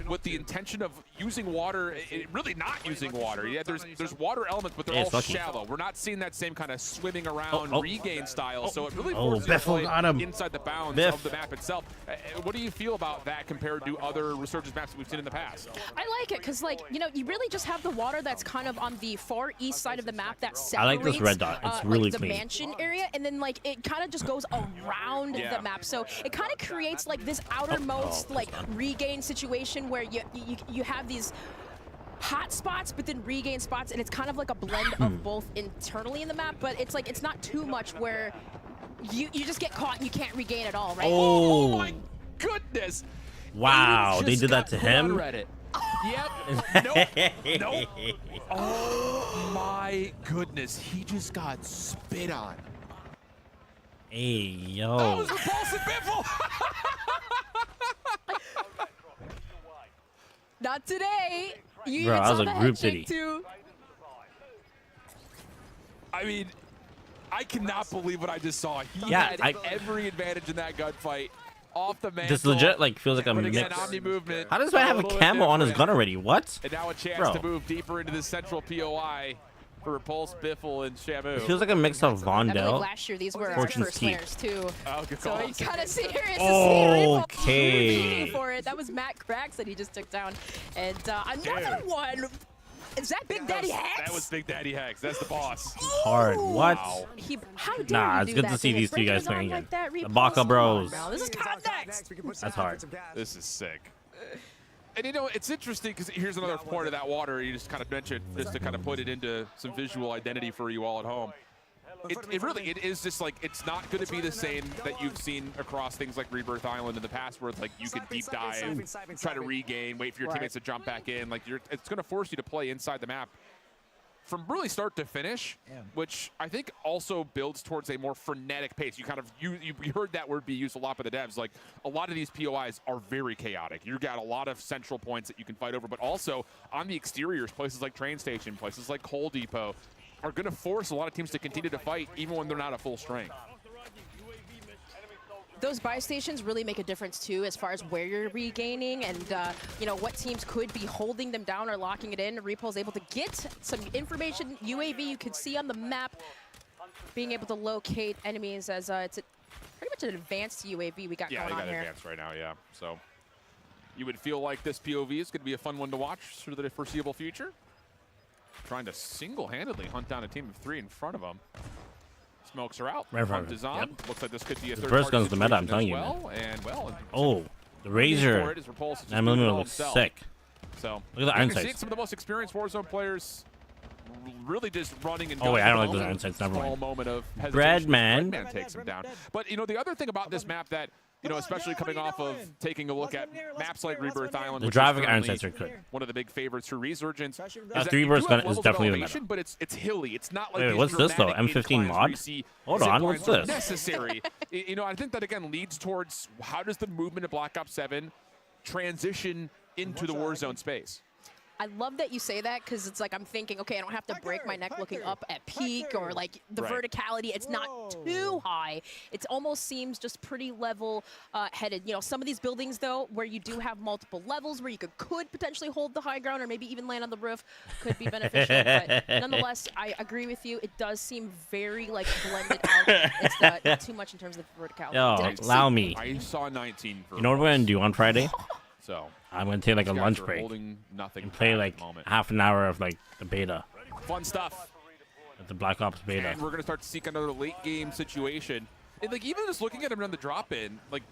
S12: with the intention of using water, really not using water. Yeah, there's water elements, but they're all shallow. We're not seeing that same kind of swimming around regain style. So it really forces you to play inside the bounds of the map itself. What do you feel about that compared to other Resurgence maps that we've seen in the past?
S13: I like it because, like, you really just have the water that's kind of on the far east side of the map that separates.
S5: I like this red dot. It's really
S13: the
S5: clean.
S13: mansion area, and then like it kind of just goes around the map. So it kind of creates like this outermost like regain situation where you have these hot spots but then regain spots, and it's kind of like a blend of both internally in the map, but it's like it's not too much where you just get caught and you can't regain at all, right?
S12: Oh my goodness!
S5: Wow, they did that to him?
S12: Yep. Nope. Oh my goodness, he just got spit on.
S5: Hey, yo.
S12: That was repulsive biffle.
S13: Not today. You
S5: Bro,
S13: even
S5: that was
S13: saw
S5: a
S13: the
S5: group
S13: head
S5: titty.
S13: shake too.
S12: I mean, I cannot believe what I just saw. He
S5: Yeah,
S12: had every advantage in that gunfight. Off the mantle.
S5: This legit like feels like a mix. How does man have a camo on his gun already? What?
S12: And now a chance to move deeper into the central POI for Repulse, Biffle, and Shamu.
S5: It feels like a mix of Vondel.
S13: Last year, these were our
S5: Fortune's
S13: first
S5: Keep.
S13: winners too.
S12: Oh, good
S13: so
S12: call.
S13: you kind of serious.
S5: Okay.
S13: For it. That was Matt Cracks that he just took down, and another one. Is that Big Daddy Hex?
S12: That was Big Daddy Hex. That's the boss.
S5: Hard. What?
S12: Wow.
S13: How dare
S5: Nah,
S13: you
S5: it's
S13: do
S5: good
S13: that
S5: to see these two guys playing again. The Baka Bros.
S13: This is context.
S5: That's hard.
S12: This is sick. And you know, it's interesting because here's another point of that water you just kind of mentioned, just to kind of put it into some visual identity for you all at home. It is just like, it's not going to be the same that you've seen across things like Rebirth Island in the past, where it's like you can deep dive, try to regain, wait for your teammates to jump back in. Like it's going to force you to play inside the map from really start to finish, which I think also builds towards a more frenetic pace. You kind of you heard that word be used a lot by the devs. Like a lot of these POIs are very chaotic. You've got a lot of central points that you can fight over, but also on the exteriors, places like train station, places like coal depot, are going to force a lot of teams to continue to fight even when they're not at full strength.
S13: Those buy stations really make a difference too, as far as where you're regaining and you know, what teams could be holding them down or locking it in. Repul's able to get some information. UAV you can see on the map, being able to locate enemies as it's pretty much an advanced UAV we got going on here.
S12: Yeah, they got advanced right now, yeah. So you would feel like this POV is going to be a fun one to watch through the foreseeable future. Trying to single-handedly hunt down a team of 3 in front of them. Smokes are out. Hunt is on.
S5: Yep.
S12: Looks like this could be a
S5: The
S12: third
S5: first gun's the meta, I'm
S12: situation
S5: telling
S12: as
S5: you,
S12: well.
S5: man.
S12: And well,
S5: Oh, the Razor. 9mm looks sick.
S12: So
S5: look at the iron
S12: you're seeing
S5: sights.
S12: some of the most experienced Warzone players really just running and
S5: Oh wait,
S12: gunning
S5: I don't
S12: the
S5: like those
S12: moment.
S5: iron sights. Never
S12: Small
S5: mind.
S12: moment of hesitation.
S5: Breadman.
S12: Breadman takes him down. But you know, the other thing about this map that, you know, especially coming off of taking a look at maps like Rebirth Island,
S5: The
S12: which
S5: driving
S12: is
S5: iron
S12: currently
S5: sights are good.
S12: one of the big favorites for Resurgence. Is
S5: That
S12: that
S5: 3
S12: you
S5: burst
S12: do have
S5: gun is
S12: levels of
S5: definitely the
S12: elevation,
S5: meta.
S12: but it's hilly. It's not like
S5: Wait,
S12: these
S5: what's this though?
S12: dramatic
S5: M15
S12: inclines where
S5: mod?
S12: you see
S5: Hold
S12: zip
S5: on,
S12: lines
S5: what's
S12: are
S5: this?
S12: necessary. You know, I think that again leads towards how does the movement of Black Ops 7 transition into the Warzone space?
S13: I love that you say that, because it's like I'm thinking, okay, I don't have to break my neck looking up at peak, or like the verticality. It's not too high. It almost seems just pretty level headed. You know, some of these buildings though, where you do have multiple levels, where you could potentially hold the high ground or maybe even land on the roof, could be beneficial. But nonetheless, I agree with you. It does seem very like blended out. It's not too much in terms of verticality.
S5: Yo, allow me.
S12: I saw 19.
S5: You know what we're gonna do on Friday?
S12: So
S5: I'm gonna take like a
S12: these guys
S5: lunch
S12: are
S5: break
S12: holding nothing
S5: and play
S12: back
S5: like
S12: at the moment.
S5: half an hour of like the beta,
S12: Fun stuff.
S5: the Black Ops beta.
S12: And we're gonna start to seek another late game situation. And like even just looking at him on the drop in, like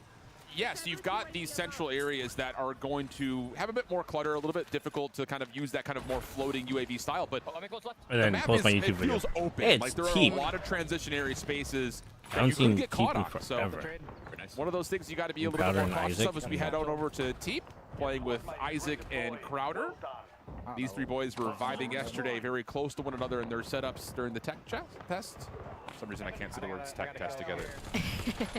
S12: yes, you've got these central areas that are going to have a bit more clutter, a little bit difficult to kind of use that kind of more floating UAV style. But
S5: And then
S12: the map
S5: post my
S12: is,
S5: YouTube
S12: it
S5: video.
S12: feels open.
S5: It's
S12: like there
S5: cheap.
S12: are a lot of transitionary spaces
S5: I
S12: that
S5: haven't
S12: you could
S5: seen
S12: get
S5: Teep
S12: caught
S5: in
S12: on. So
S5: forever.
S12: one of those things you got to be a little
S5: Crowder
S12: bit more
S5: and
S12: cautious
S5: Isaac.
S12: of as we head on over to Teep, playing with Isaac and Crowder. These 3 boys were vibing yesterday, very close to one another in their setups during the tech test. For some reason, I can't say the words tech test together.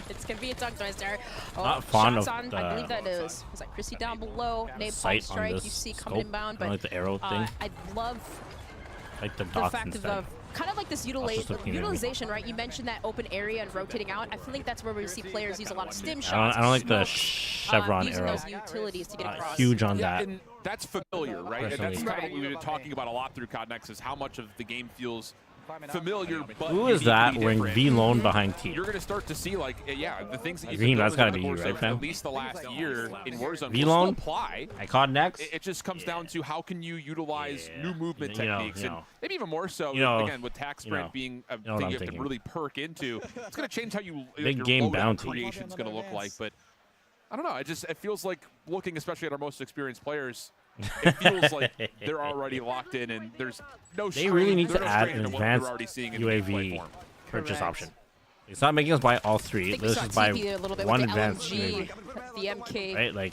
S13: It's gonna be a tongue twister. Oh,
S5: Not fond
S13: shots
S5: of
S13: on,
S5: the
S13: I believe that is. Was that Chrissy down below? Napalm
S5: sight on
S13: strike.
S5: this
S13: You see coming
S5: scope.
S13: inbound,
S5: I
S13: but
S5: like the arrow thing.
S13: I love
S5: Like the
S13: the
S5: dots
S13: fact
S5: instead.
S13: of kind of like this
S5: just looking at me.
S13: utilization, right? You mentioned that open area and rotating out. I feel like that's where we see players use a lot of stim shots.
S5: I don't like the
S13: smokes,
S5: chevron
S13: using
S5: arrow.
S13: those utilities to get across.
S5: Huge on
S12: Yeah,
S5: that.
S12: and that's familiar, right? And that's
S5: Personally.
S12: kind of what we've been talking about a lot through COD Next is how much of the game feels familiar, but
S5: Who is that
S12: uniquely
S5: wearing
S12: different.
S5: V lone behind T?
S12: You're going to start to see, like, yeah, the things that you've
S5: Green,
S12: been
S5: that's
S12: doing
S5: gotta
S12: over
S5: be
S12: the
S5: you,
S12: course
S5: right,
S12: of
S5: fam?
S12: at least the last year in Warzone.
S5: V
S12: will
S5: lone?
S12: still apply.
S5: I caught next.
S12: It just comes down to how can you utilize new movement
S5: You know,
S12: techniques,
S5: you know.
S12: and maybe even more so,
S5: You know,
S12: again, with tax
S5: you
S12: spread
S5: know.
S12: being a
S5: You know what
S12: thing
S5: I'm
S12: you have
S5: thinking.
S12: to really perk into. It's going to change how you
S5: Big
S12: your
S5: game
S12: loadout
S5: bounty.
S12: creation's going to look like, but I don't know. It feels like looking, especially at our most experienced players, it feels like they're already locked in, and there's no.
S5: They really need
S12: there's
S5: to
S12: no
S5: add
S12: strain
S5: an
S12: to what we're
S5: advanced
S12: already seeing in the gameplay
S5: UAV
S12: form.
S5: purchase option. It's not making us buy all 3.
S13: think we
S5: Let's
S13: saw
S5: just buy
S13: TP a little bit
S5: one
S13: with the
S5: advanced
S13: LMG,
S5: maybe.
S13: the MK.
S5: Right, like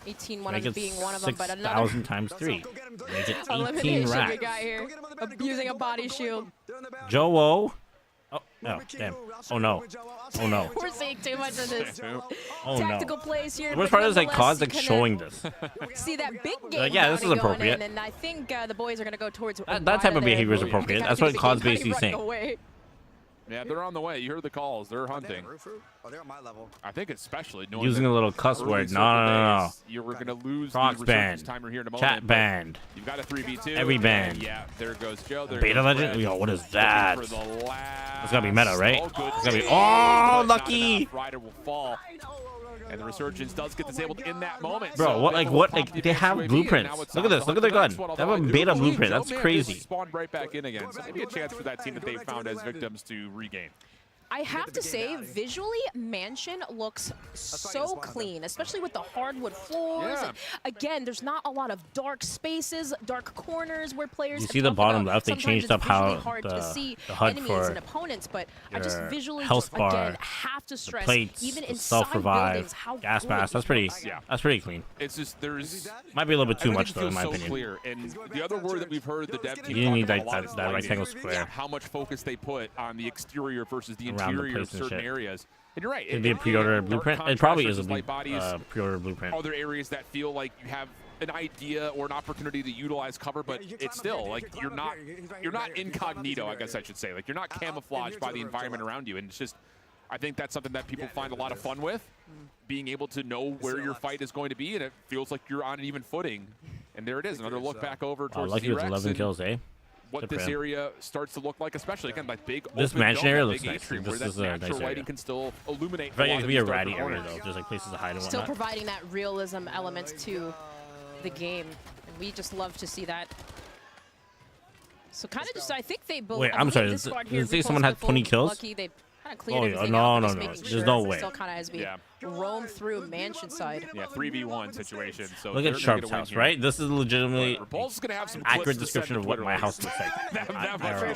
S13: 18, one
S5: make
S13: of
S5: it
S13: being one of them, but another
S5: 6,000 times 3. Make it 18
S13: elimination we
S5: racks.
S13: got here. Abusing a body shield.
S5: Joe-O. Oh, damn. Oh no. Oh no.
S13: We're seeing too much of this.
S5: Oh
S13: Tactical
S5: no.
S13: plays here.
S5: The worst
S13: but
S5: part is like
S13: nonetheless,
S5: COD's like
S13: you kinda
S5: showing this.
S13: See that big game
S5: yeah, this is
S13: bounty going
S5: appropriate.
S13: in, and I think the boys are going to go towards
S5: That type of behavior is appropriate. That's what COD's basically saying.
S12: Yeah, they're on the way. You heard the calls. They're hunting.
S1: Oh, they're on my level.
S12: I think especially knowing
S5: Using
S12: that
S5: a little cuss
S12: early
S5: word.
S12: circle
S5: No.
S12: days, you were going to lose
S5: Prox
S12: the
S5: banned.
S12: resurgence timer here in a moment.
S5: Chat
S12: but
S5: banned.
S12: You've got a 3v2.
S5: Every band.
S12: And yeah, there goes Joe. There
S5: Beta
S12: goes
S5: legend?
S12: Brad.
S5: Yo, what is
S12: Looking
S5: that?
S12: for the last
S5: It's gotta be meta, right?
S12: all good
S5: It's gotta be.
S12: save,
S5: Oh,
S12: but not
S5: lucky!
S12: enough. Ryder will fall. And the resurgence does get disabled in that moment.
S5: Bro,
S12: So
S5: what?
S12: they
S5: Like
S12: will
S5: what?
S12: pop
S5: Like
S12: the
S5: they have
S12: UAV, and
S5: blueprints.
S12: now it's
S5: Look at
S12: on
S5: this.
S12: to
S5: Look at their
S12: the next
S5: gun.
S12: one,
S5: They have
S12: although
S5: a
S12: I do
S5: beta
S12: believe
S5: blueprint.
S12: Joe
S5: That's
S12: may have
S5: crazy.
S12: just spawned right back in again. So maybe a chance for that team that they found as victims to regain.
S13: I have to say, visually, Mansion looks so clean, especially with the hardwood floors.
S12: Yeah.
S13: And again, there's not a lot of dark spaces, dark corners where players.
S5: You
S13: have
S5: see the
S13: talked
S5: bottom
S13: about
S5: left, they
S13: sometimes
S5: changed
S13: it's
S5: up how
S13: visually hard to see
S5: the HUD
S13: enemies
S5: for
S13: and opponents, but I just
S5: your
S13: visually
S5: health
S13: just, again,
S5: bar,
S13: have to stress,
S5: plates,
S13: even
S5: the
S13: inside
S5: self-revive,
S13: buildings, how
S5: gas
S13: good
S5: mask. That's pretty.
S12: Yeah.
S5: That's pretty clean.
S12: It's just there's
S5: Might be a little bit too much
S12: everything
S5: though, in my
S12: feels so
S5: opinion.
S12: clear. And the other word that we've heard the dev team
S5: You didn't need
S12: talk
S5: that-
S12: about a lot
S5: that
S12: is
S5: rectangle
S12: lighting.
S5: square.
S12: How much focus they put on the exterior versus the
S5: Around the
S12: interior of
S5: place and
S12: certain
S5: shit.
S12: areas. And you're right.
S5: It'd be a pre-order blueprint. It probably is a pre-order blueprint.
S12: Other areas that feel like you have an idea or an opportunity to utilize cover, but it's still like you're not incognito, I guess I should say. Like you're not camouflaged by the environment around you, and it's just I think that's something that people find a lot of fun with, being able to know where your fight is going to be, and it feels like you're on an even footing. And there it is, another look back over towards
S5: lucky with
S12: Z-Rex
S5: 11 kills, eh?
S12: what this area starts to look like, especially again like big
S5: this
S12: open
S5: mansion
S12: dome,
S5: area
S12: that
S5: looks
S12: big
S5: nice.
S12: atrium
S5: This
S12: where
S5: is
S12: that
S5: a
S12: natural
S5: nice area.
S12: lighting can still illuminate.
S5: I feel like
S12: a
S5: it
S12: lot
S5: could
S12: of
S5: be a
S12: these darker
S5: ratty area
S12: corners.
S5: though. There's like places to hide and
S13: Still
S5: whatnot.
S13: providing that realism element to the game, and we just love to see that. So kind of just, I think they both.
S5: Wait, I'm sorry. Did it say someone had 20 kills?
S13: Lucky, they kind of cleared
S5: Oh,
S13: everything
S5: no,
S13: out,
S5: no,
S13: just
S5: no.
S13: making
S5: There's
S13: sure
S5: no
S13: it's
S5: way.
S13: Still kind of as we roam through mansion side.
S12: Yeah, 3v1 situation. So
S5: Look at Sharp's house, right? This is legitimately
S12: Repulse is gonna have some
S5: accurate
S12: clips to
S5: description
S12: send
S5: of what
S12: to
S5: my
S12: Twitter
S5: house looks like.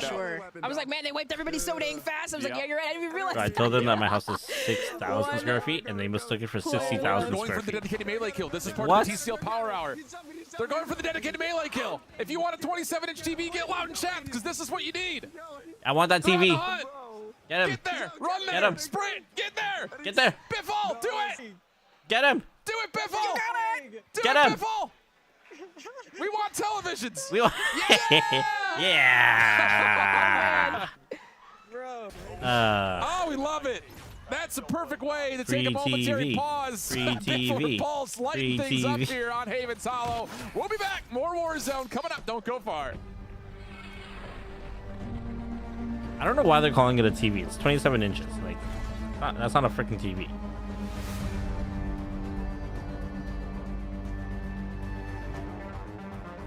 S13: For sure. I was like, man, they wiped everybody so dang fast. I was like, yeah, you're right. I didn't even realize.
S5: So I told them that my house is 6,000 square feet, and they mistook it for 60,000
S12: going
S5: square
S12: for the
S5: feet.
S12: dedicated melee kill. This is part
S5: What?
S12: of the TCL Power Hour. They're going for the dedicated melee kill. If you want a 27-inch TV, get loud in chat, because this is what you need.
S5: I want that TV. Get him.
S12: Get there. Run there.
S5: Get him.
S12: Sprint. Get there.
S5: Get there.
S12: Biffle. Do it.
S5: Get him.
S12: Do it, Biffle. Do
S5: Get
S12: it,
S5: him.
S12: Biffle. We want televisions.
S5: We want yeah.
S12: Oh, we love it. That's a perfect way to take a momentary pause.
S5: Free
S12: Biffle
S5: TV.
S12: Repulse lighting
S5: Free
S12: things up
S5: TV.
S12: here on Havens Hollow. We'll be back. More Warzone coming up. Don't go far.
S5: I don't know why they're calling it a TV. It's 27 inches. Like, that's not a freaking TV.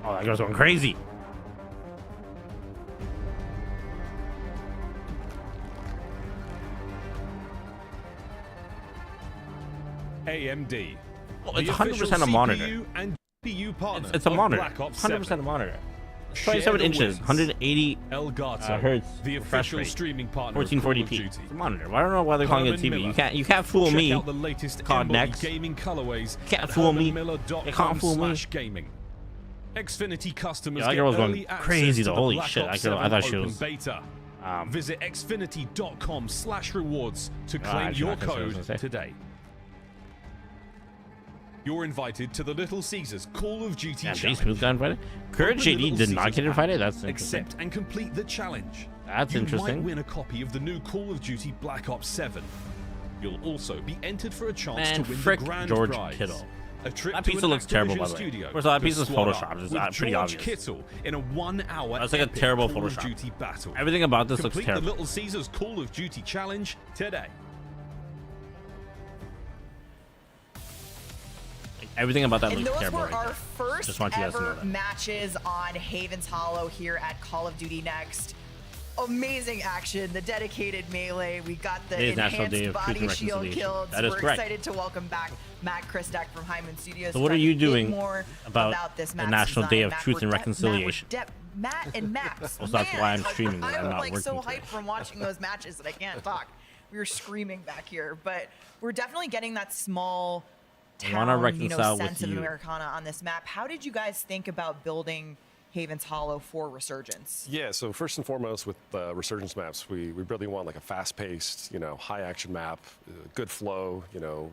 S5: Oh, that girl's going crazy.
S11: AMD.
S5: Oh, it's
S11: the
S5: 100% a monitor.
S11: CPU and GPU partner
S5: It's a
S11: of
S5: monitor.
S11: Black Ops
S5: 100%
S11: 7.
S5: a monitor.
S11: Share
S5: 27
S11: the
S5: inches,
S11: wins.
S5: 180
S11: Elgato,
S5: hertz,
S11: the
S5: refresh
S11: official
S5: rate,
S11: streaming partner of Call of
S5: 1440p.
S11: Duty.
S5: It's a monitor. I don't know why they're calling it a
S11: Herman
S5: TV.
S11: Miller.
S5: You can't fool
S11: Check
S5: me.
S11: out the latest
S5: COD
S11: embodied
S5: next.
S11: gaming colorways
S5: Can't
S11: at
S5: fool me. You can't fool me.
S11: hermanmiller.com/gaming. Xfinity customers
S5: Yeah, that
S11: get
S5: girl was going
S11: early access
S5: crazy,
S11: to
S5: though.
S11: the
S5: Holy
S11: Black
S5: shit,
S11: Ops
S5: that girl- I
S11: 7
S5: thought she
S11: open
S5: was,
S11: beta. Visit xfinity.com/rewards to
S5: Oh,
S11: claim
S5: actually,
S11: your
S5: not considered, I was
S11: code
S5: gonna say.
S11: today. You're invited to the Little Caesars Call of Duty
S5: Yeah,
S11: Challenge.
S5: Jay Smooth got invited. Kurt
S11: Open the
S5: JD
S11: Little
S5: did not
S11: Caesars
S5: get invited. That's
S11: pack,
S5: interesting.
S11: Accept and complete the challenge.
S5: That's
S11: you
S5: interesting.
S11: might win a copy of the new Call of Duty Black Ops 7. You'll also be entered for a chance
S5: Man,
S11: to win
S5: frick
S11: the grand
S5: George
S11: prize.
S5: Kittle.
S11: A trip
S5: That
S11: to
S5: pizza
S11: an
S5: looks terrible, by
S11: Activision
S5: the way.
S11: studio
S5: First of all, that
S11: to
S5: pizza's
S11: squad
S5: photoshopped.
S11: up
S5: It's
S11: with
S5: pretty
S11: George
S5: obvious.
S11: Kittle in a 1-hour
S5: That's like a
S11: epic
S5: terrible
S11: Call of
S5: Photoshop.
S11: Duty battle.
S5: Everything about this looks
S11: Complete
S5: terrible.
S11: the Little Caesars Call of Duty challenge today.
S5: Everything about that
S10: And
S5: looks
S10: those
S5: terrible.
S10: were
S5: right
S10: our
S5: there.
S10: first
S5: Just want you guys to know
S10: ever
S5: that.
S10: matches on Havens Hollow here at Call of Duty Next. Amazing action, the dedicated melee. We got the
S5: It is National Day
S10: enhanced
S5: of Truth
S10: body
S5: and
S10: shield
S5: Reconciliation.
S10: kills.
S5: That is
S10: We're
S5: correct.
S10: excited to welcome back Matt Christek from Hyman Studios.
S5: So
S10: to
S5: what are
S10: talk
S5: you
S10: a bit
S5: doing
S10: more
S5: about
S10: this
S5: the
S10: map's
S5: National Day
S10: design.
S5: of
S10: Matt,
S5: Truth
S10: we're
S5: and
S10: Matt,
S5: Reconciliation?
S10: Matt and Maps.
S5: Well, so that's
S10: Man,
S5: why I'm streaming.
S10: I'm
S5: I'm not
S10: like so
S5: working today.
S10: hyped from watching those matches that I can't talk. We were screaming back here, but we're definitely getting that small
S5: I wanna
S10: town,
S5: reconcile with
S10: sense of
S5: you.
S10: Americana on this map. How did you guys think about building Havens Hollow for Resurgence?
S2: Yeah, so first and foremost with Resurgence maps, we really want like a fast-paced, high action map, good flow,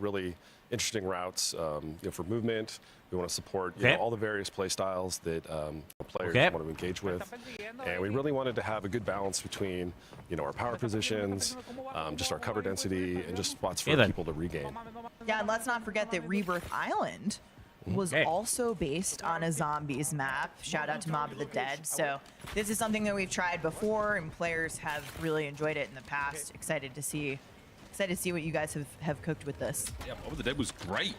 S2: really interesting routes, for movement. We want to support all the various play styles that players want to engage with, and we really wanted to have a good balance between, our power positions, just our cover density, and just spots for people to regain.
S10: Yeah, and let's not forget that Rebirth Island was also based on a zombies map. Shout out to Mob of the Dead. So this is something that we've tried before, and players have really enjoyed it in the past. Excited to see what you guys have cooked with this.
S3: Yeah, Mob of the Dead was great.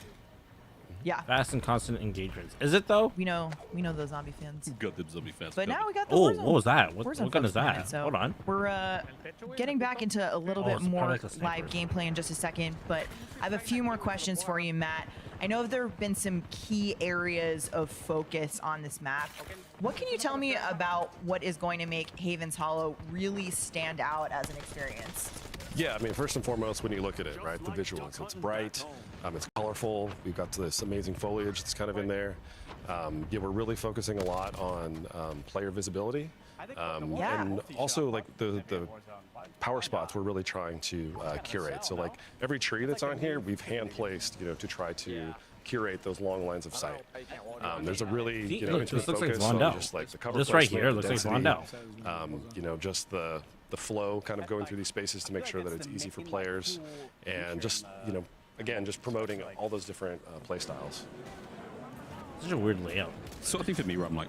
S10: Yeah.
S5: Fast and constant engagements. Is it though?
S10: We know those zombie fans.
S3: Got them zombie fans.
S10: But now we got the
S5: Oh,
S10: Warzone.
S5: what was that? What
S10: Warzone
S5: gun is
S10: folks playing
S5: that?
S10: it, so
S5: Hold on.
S10: We're getting back into a little bit
S5: it's probably
S10: more
S5: like a sniper.
S10: live gameplay in just a second, but I have a few more questions for you, Matt. I know there have been some key areas of focus on this map. What can you tell me about what is going to make Havens Hollow really stand out as an experience?
S2: Yeah, I mean, first and foremost, when you look at it, right, the visuals, it's bright, it's colorful. We've got this amazing foliage that's kind of in there. Yeah, we're really focusing a lot on player visibility. And also, like, the power spots we're really trying to curate. So, like, every tree that's on here, we've hand-placed, to try to curate those long lines of sight. There's a really
S5: Look, this looks like
S2: focus on
S5: Blondell.
S2: just like the cover
S5: This right
S2: placement,
S5: here
S2: the
S5: looks like
S2: density,
S5: Blondell.
S2: just the flow kind of going through these spaces to make sure that it's easy for players, and just again, just promoting all those different play styles.
S5: Such a weird layout.
S3: So I think for me, where I'm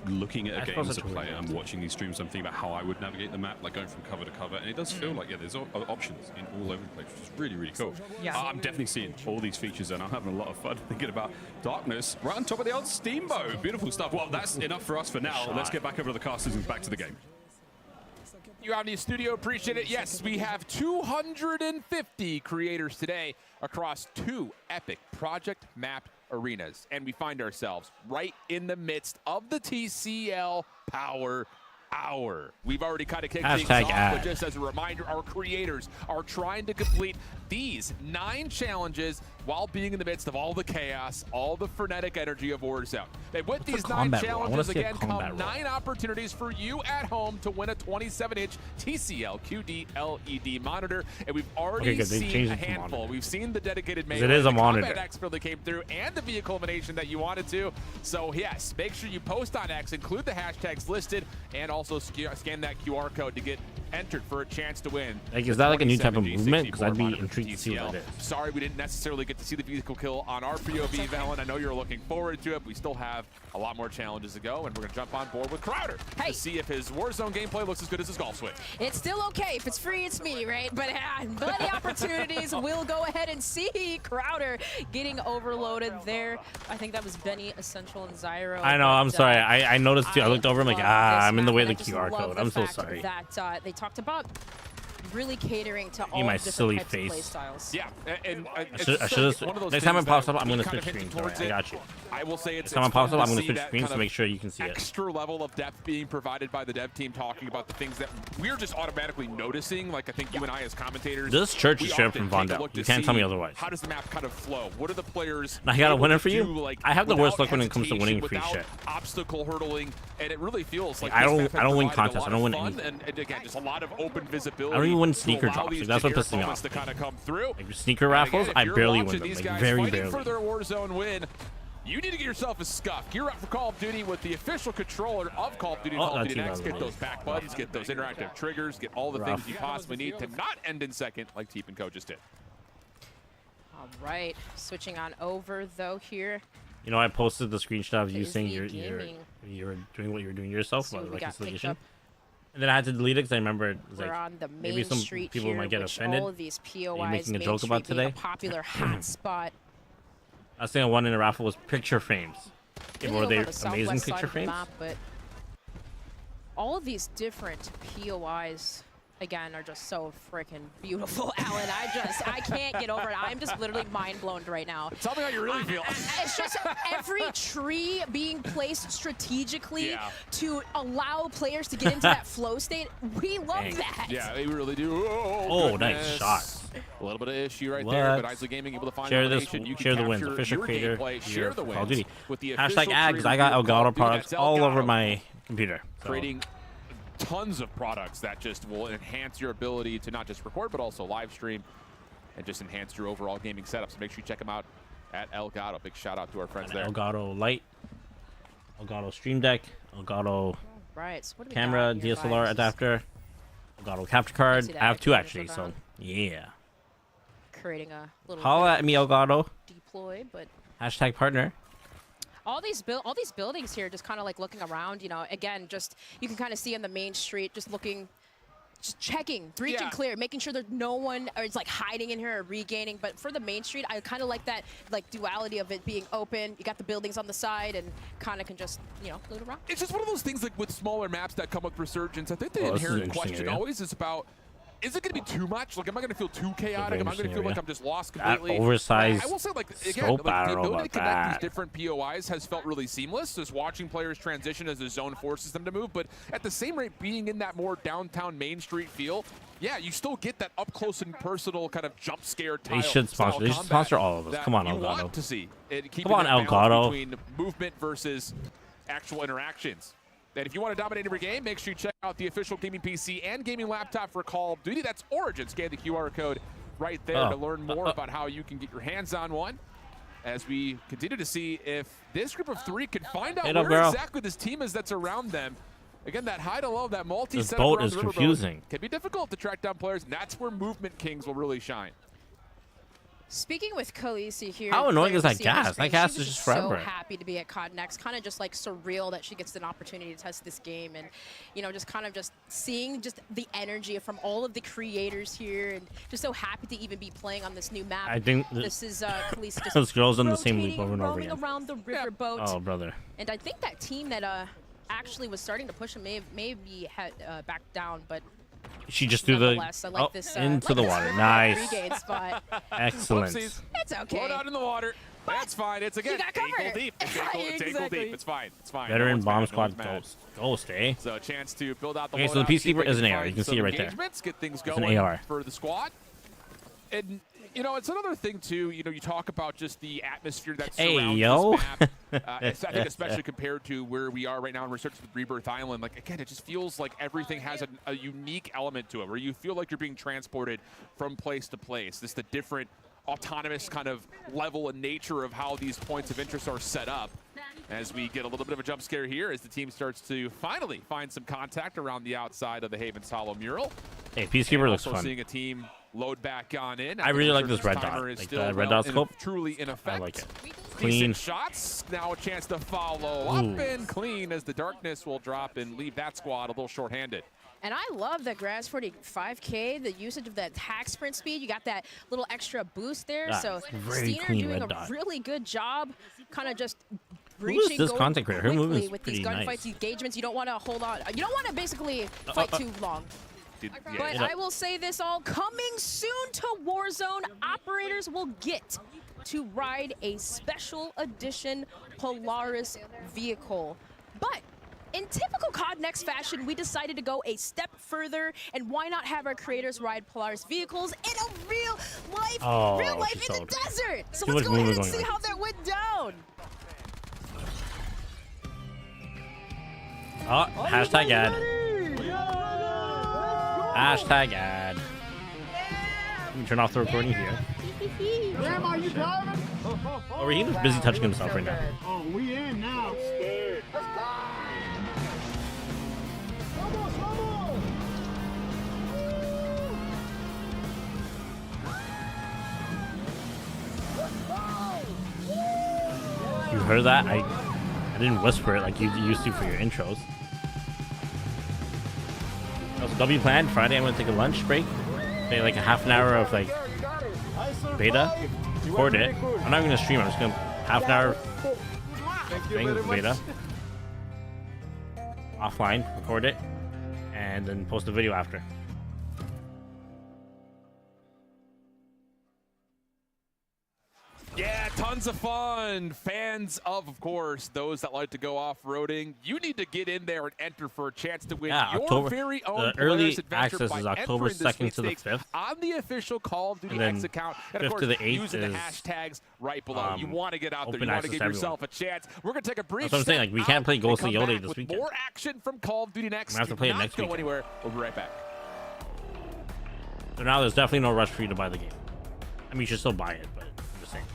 S3: looking at a game as a
S5: weird
S3: player, I'm watching these streams, I'm thinking about how I would navigate the map, like going from cover to cover, and it does feel like, there's options in all over the place, which is really, really cool.
S10: Yeah.
S3: I'm definitely seeing all these features, and I'm having a lot of fun thinking about Darkness right on top of the old Steamboat. Beautiful stuff. Well, that's enough for us for now. Let's get back over to the casters and back to the game.
S12: You out in the studio, appreciate it. Yes, we have 250 creators today across 2 epic project map arenas, and we find ourselves right in the midst of the TCL Power Hour. We've already kind of kicked things off, but just as a reminder, our creators are trying to complete these 9 challenges while being in the midst of all the chaos, all the frenetic energy of Warzone. And with these 9 challenges, again, come 9 opportunities for you at home to win a 27-inch TCL QD LED monitor. And we've already seen a handful. We've seen the dedicated melee.
S5: It is a monitor.
S12: Combat X really came through, and the vehicle elimination that you wanted to. So yes, make sure you post on X, include the hashtags listed, and also scan that QR code to get entered for a chance to win.
S5: Like, is that like a new type of movement? Because I'd be intrigued to see what it is.
S12: Sorry, we didn't necessarily get to see the vehicle kill on our POV, Valen. I know you're looking forward to it. We still have a lot more challenges to go, and we're going to jump on board with Crowder to see if his Warzone gameplay looks as good as his golf swing.
S13: It's still okay. If it's free, it's me, right? But bloody opportunities, we'll go ahead and see Crowder getting overloaded there. I think that was Benny, Essential, and Zyro.
S5: I know, I'm sorry. I noticed too. I looked over, I'm like, I'm in the way of the QR code. I'm so sorry.
S13: That they talked about really catering to all
S5: my
S13: different
S5: silly
S13: types
S5: face.
S13: of play styles.
S12: Yeah, and
S5: I should next time it pops up, I'm going to switch screens. I got you.
S12: I will say
S5: next time it pops up, I'm going to switch screens to make sure you can see it.
S12: Extra level of depth being provided by the dev team, talking about the things that we're just automatically noticing. Like I think you and I as commentators,
S5: this church is straight from Vondell. You can't tell me otherwise.
S12: How does the map kind of flow? What are the players?
S5: I got a winner for you.
S12: Like,
S5: I have the worst luck when it comes to winning free shit.
S12: Obstacle hurdling, and it really feels like
S5: I don't win contests. I don't win anything.
S12: And again, just a lot of open visibility.
S5: I don't even win sneaker drops. Like, that's what pisses me off.
S12: To kind of come through.
S5: Like sneaker raffles, I barely win them.
S12: These
S5: like
S12: guys
S5: very
S12: fighting
S5: barely.
S12: for their Warzone win. You need to get yourself a scuff. Gear up for Call of Duty with the official controller of Call of Duty. Call of Duty Next. Get those back buttons, get those interactive triggers, get all the things you possibly need to not end in second like Teep and Co just did.
S13: All right, switching on over though here.
S5: You know, I posted the screenshot of you saying you're doing what you're doing yourself about reconciliation. And then I had to delete it because I remember it was like,
S13: on the main
S5: maybe some
S13: street
S5: people
S13: here,
S5: might get offended.
S13: All of these POIs,
S5: Are you making a
S13: main
S5: joke about
S13: street being
S5: today?
S13: A popular hot spot.
S5: Last thing I won in a raffle was picture frames. Were they amazing picture frames?
S13: Map, but all of these different POIs, again, are just so freaking beautiful, Alan. I can't get over it. I'm just literally mind blown right now.
S12: Tell me how you really feel.
S13: It's just every tree being placed strategically to allow players to get into that flow state. We love that.
S12: Yeah, they really do.
S5: Oh, nice shot.
S12: A little bit of issue right there, but Isley Gaming able to find
S5: share this,
S12: you
S5: share the
S12: can
S5: wins.
S12: capture
S5: Official
S12: your
S5: creator,
S12: gameplay, share the
S5: Call of
S12: wins
S5: Duty.
S12: with the
S5: Hashtag
S12: official
S5: ad because I got
S12: creator of
S5: Elgato products
S12: That's
S5: all over
S12: Elgato.
S5: my computer. So.
S12: Creating tons of products that just will enhance your ability to not just record, but also live stream and just enhance your overall gaming setup. So make sure you check them out at Elgato. Big shout out to our friends there.
S5: Elgato Lite, Elgato Stream Deck, Elgato
S13: so what do we
S5: camera,
S13: got here,
S5: DSLR
S13: guys?
S5: adapter, Elgato capture card. I have 2 actually, so yeah.
S13: Creating a little
S5: Holla at me, Elgato.
S13: deploy, but
S5: Hashtag partner.
S13: all these buildings here, just kind of like looking around, you know, again, just you can kind of see on the main street, just looking, just checking, breach and clear, making sure there's no one or it's like hiding in here or regaining. But for the main street, I kind of like that like duality of it being open. You got the buildings on the side and kind of can just, you know, loot around.
S12: It's just one of those things like with smaller maps that come with Resurgence. I think the inherent question always is about, is it going to be too much? Like, am I going to feel too chaotic? Am I going to feel like I'm just lost completely?
S5: That oversized
S12: I will say, like, again, like, the ability to connect these different POIs has felt really seamless. Just watching players transition as the zone forces them to move. But at the same rate, being in that more downtown Main Street feel, yeah, you still get that up close and personal kind of jump scare
S5: They should sponsor all of us. Come on, Elgato.
S12: Want to see.
S5: Come on, Elgato.
S12: Between movement versus actual interactions. And if you want to dominate every game, make sure you check out the official gaming PC and gaming laptop for Call of Duty. That's Origin. Scan the QR code right there to learn more about how you can get your hands on one. as we continue to see if this group of 3 can find out
S5: Hey,
S12: where
S5: girl.
S12: exactly this team is that's around them. Again, that high to low, that multi
S5: This
S12: setup
S5: boat
S12: around
S5: is
S12: the riverboat
S5: confusing.
S12: can be difficult to track down players, and that's where Movement Kings will really shine.
S13: Speaking with Khaleesi here.
S5: How annoying is that
S13: playing with
S5: gas?
S13: CM
S5: That gas
S13: she
S5: is
S13: was
S5: just forever.
S13: So happy to be at COD Next, kind of just like surreal that she gets an opportunity to test this game, and you know, just kind of just seeing just the energy from all of the creators here, and just so happy to even be playing on this new map.
S5: I think
S13: this is Khaleesi just
S5: those girls in the same league
S13: rotating,
S5: over and over
S13: roaming
S5: again.
S13: around the riverboat.
S5: Oh, brother.
S13: And I think that team that actually was starting to push him maybe had backed down, but
S5: She just threw the
S13: nonetheless, I like this,
S5: into
S13: like
S5: the
S13: this
S5: water.
S13: river
S5: Nice.
S13: regain spot.
S5: Excellent.
S12: Whoopsies.
S13: It's okay.
S12: Float out in the water. That's fine. It's again
S13: got
S12: ankle
S13: covered.
S12: deep. It's ankle
S13: Exactly.
S12: deep. It's fine. It's fine.
S5: Veteran
S12: No
S5: bomb
S12: one's
S5: squad
S12: mad.
S5: ghost, eh?
S12: So a chance to build out the
S5: Okay, so the
S12: loadout, see if
S5: Peacekeeper
S12: they
S5: is an
S12: can
S5: AR.
S12: find
S5: You can see
S12: some
S5: it right there.
S12: engagements, get things
S5: It's an
S12: going
S5: AR.
S12: for the squad. And you know, it's another thing too. You know, you talk about just the atmosphere that
S5: Hey,
S12: surrounds
S5: yo.
S12: this map. I think especially compared to where we are right now in Research with Rebirth Island. Like again, it just feels like everything has a unique element to it, where you feel like you're being transported from place to place. This the different autonomous kind of level and nature of how these points of interest are set up. As we get a little bit of a jump scare here, as the team starts to finally find some contact around the outside of the Havens Hollow mural.
S5: Hey, Peacekeeper looks
S12: Also
S5: fun.
S12: seeing a team load back on in.
S5: I really like this
S12: Resurgence
S5: red dot.
S12: timer is
S5: Like
S12: still
S5: the red dot scope.
S12: truly in effect.
S5: I like it.
S12: Clean
S5: Clean.
S12: shots. Now a chance to follow up and clean as the darkness will drop and leave that squad a little shorthanded.
S13: And I love that Grass 45K, the usage of that hack sprint speed. You got that little extra boost there.
S5: Yeah,
S13: so
S5: very
S13: Steiner
S5: clean
S13: doing
S5: red
S13: a
S5: dot.
S13: really good job, kind of just
S5: Who is
S13: reaching
S5: this
S13: going
S5: content creator? Her movement
S13: quickly
S5: is
S13: with these
S5: pretty
S13: gunfights,
S5: nice.
S13: engagements. You don't want to hold on. You don't want to basically fight too long. But I will say this all, coming soon to Warzone, operators will get to ride a special edition Polaris vehicle. But in typical COD Next fashion, we decided to go a step further, and why not have our creators ride Polaris vehicles in a real life in the desert? So
S5: Too
S13: let's
S5: much
S13: go ahead
S5: movement
S13: and
S5: going
S13: see
S5: on.
S13: how that went down.
S5: Oh, hashtag ad. Hashtag ad. Let me turn off the recording here.
S1: Grandma, you driving?
S5: Oh, he's just busy touching himself right now.
S1: Oh, we in now. Scared.
S5: You heard that? I didn't whisper it like you used to for your intros. Also, W planned Friday. I'm gonna take a lunch break. Take like a half an hour of like beta. Record it. I'm not gonna stream. I'm just gonna half an hour thing beta. Offline, record it, and then post the video after.
S12: Yeah, tons of fun. Fans of course, those that like to go off-roading. You need to get in there and enter for a chance to win
S5: Yeah,
S12: your
S5: October-
S12: very own
S5: the early
S12: Polaris adventure
S5: access
S12: by
S5: is October
S12: entering the
S5: 2nd to the
S12: sweepstakes
S5: 5th.
S12: on the official Call of Duty
S5: And then
S12: X account. And of
S5: 5th
S12: course,
S5: to the 8th
S12: using the
S5: is,
S12: hashtags right below. You want to get out there.
S5: open
S12: You want to
S5: access
S12: give
S5: to
S12: yourself a chance. We're going to take a brief
S5: That's what I'm saying,
S12: step
S5: like, we can't play
S12: out
S5: Ghost
S12: and
S5: of
S12: come
S5: Yode
S12: back
S5: this
S12: with
S5: weekend.
S12: more action from Call of Duty Next.
S5: I'm gonna have to
S12: Do
S5: play it
S12: not
S5: next
S12: go
S5: weekend.
S12: anywhere. We'll be right back.
S5: So now there's definitely no rush for you to buy the game. I mean, you should still buy it, but I'm just saying.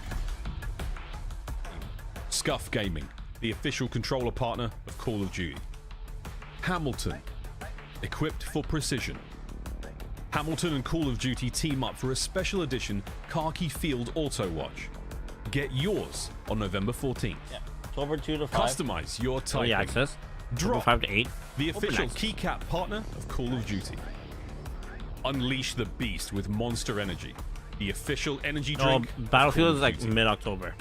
S11: Scuff Gaming, the official controller partner of Call of Duty. Hamilton, equipped for precision. Hamilton and Call of Duty team up for a special edition Khaki Field Auto Watch. Get yours on November 14th.
S5: Yeah. October 2 to 5.
S11: Customize your type.
S5: Early access.
S11: Drop
S5: 5 to 8.
S11: the
S5: Open
S11: official
S5: access.
S11: keycap partner of Call of Duty. Unleash the beast with Monster Energy, the official energy
S5: No,
S11: drink. of
S5: Battlefield
S11: Call
S5: is
S11: of
S5: like
S11: Duty.
S5: mid-October.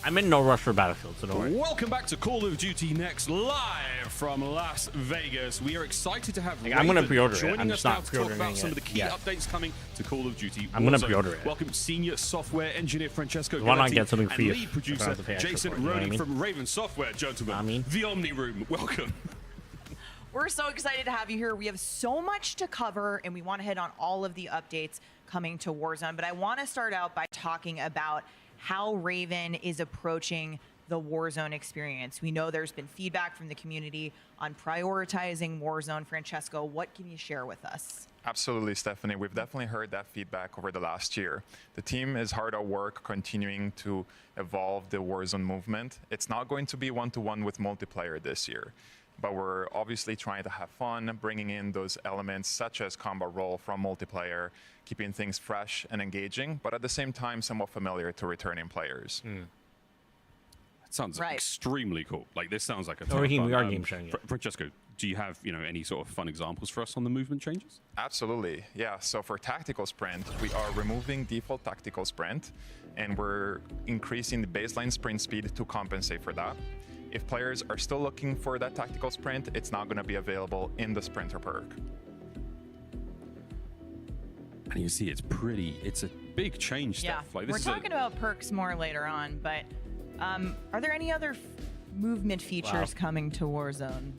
S5: I'm in no rush for Battlefield, so don't worry.
S11: Welcome back to Call of Duty Next, live from Las Vegas. We are excited to have
S5: Like, I'm gonna
S11: Raven
S5: pre-order it.
S11: joining
S5: I'm
S11: us
S5: just
S11: now
S5: not
S11: to talk about
S5: pre-ordering
S11: some
S5: it
S11: of the key
S5: yet.
S11: updates coming to Call of Duty.
S5: I'm gonna
S11: Warzone.
S5: pre-order it.
S11: Welcome senior software engineer Francesco
S5: Why not
S11: Galletti
S5: get something
S11: and
S5: free if
S11: lead
S5: I don't
S11: producer
S5: have to pay extra
S11: Jason
S5: for it, you know what I
S11: Roney
S5: mean?
S11: from Raven Software, gentlemen. The Omni Room, welcome.
S10: We're so excited to have you here. We have so much to cover, and we want to hit on all of the updates coming to Warzone. But I want to start out by talking about how Raven is approaching the Warzone experience? We know there's been feedback from the community on prioritizing Warzone. Francesco, what can you share with us?
S15: Absolutely, Stephanie. We've definitely heard that feedback over the last year. The team is hard at work continuing to evolve the Warzone movement. It's not going to be one-to-one with multiplayer this year, but we're obviously trying to have fun, bringing in those elements such as combat role from multiplayer, keeping things fresh and engaging, but at the same time somewhat familiar to returning players.
S3: That sounds extremely cool. Like, this sounds like a ton
S5: Or
S3: of fun.
S5: we are game sharing it.
S3: Francesco, do you have any sort of fun examples for us on the movement changes?
S15: Absolutely, yeah. So for tactical sprint, we are removing default tactical sprint, and we're increasing the baseline sprint speed to compensate for that. If players are still looking for that tactical sprint, it's not going to be available in the sprinter perk.
S3: And you see, it's a big change,
S10: Yeah,
S3: Steph. Like,
S10: we're
S3: this
S10: talking about perks more later on, but are there any other movement features coming to Warzone?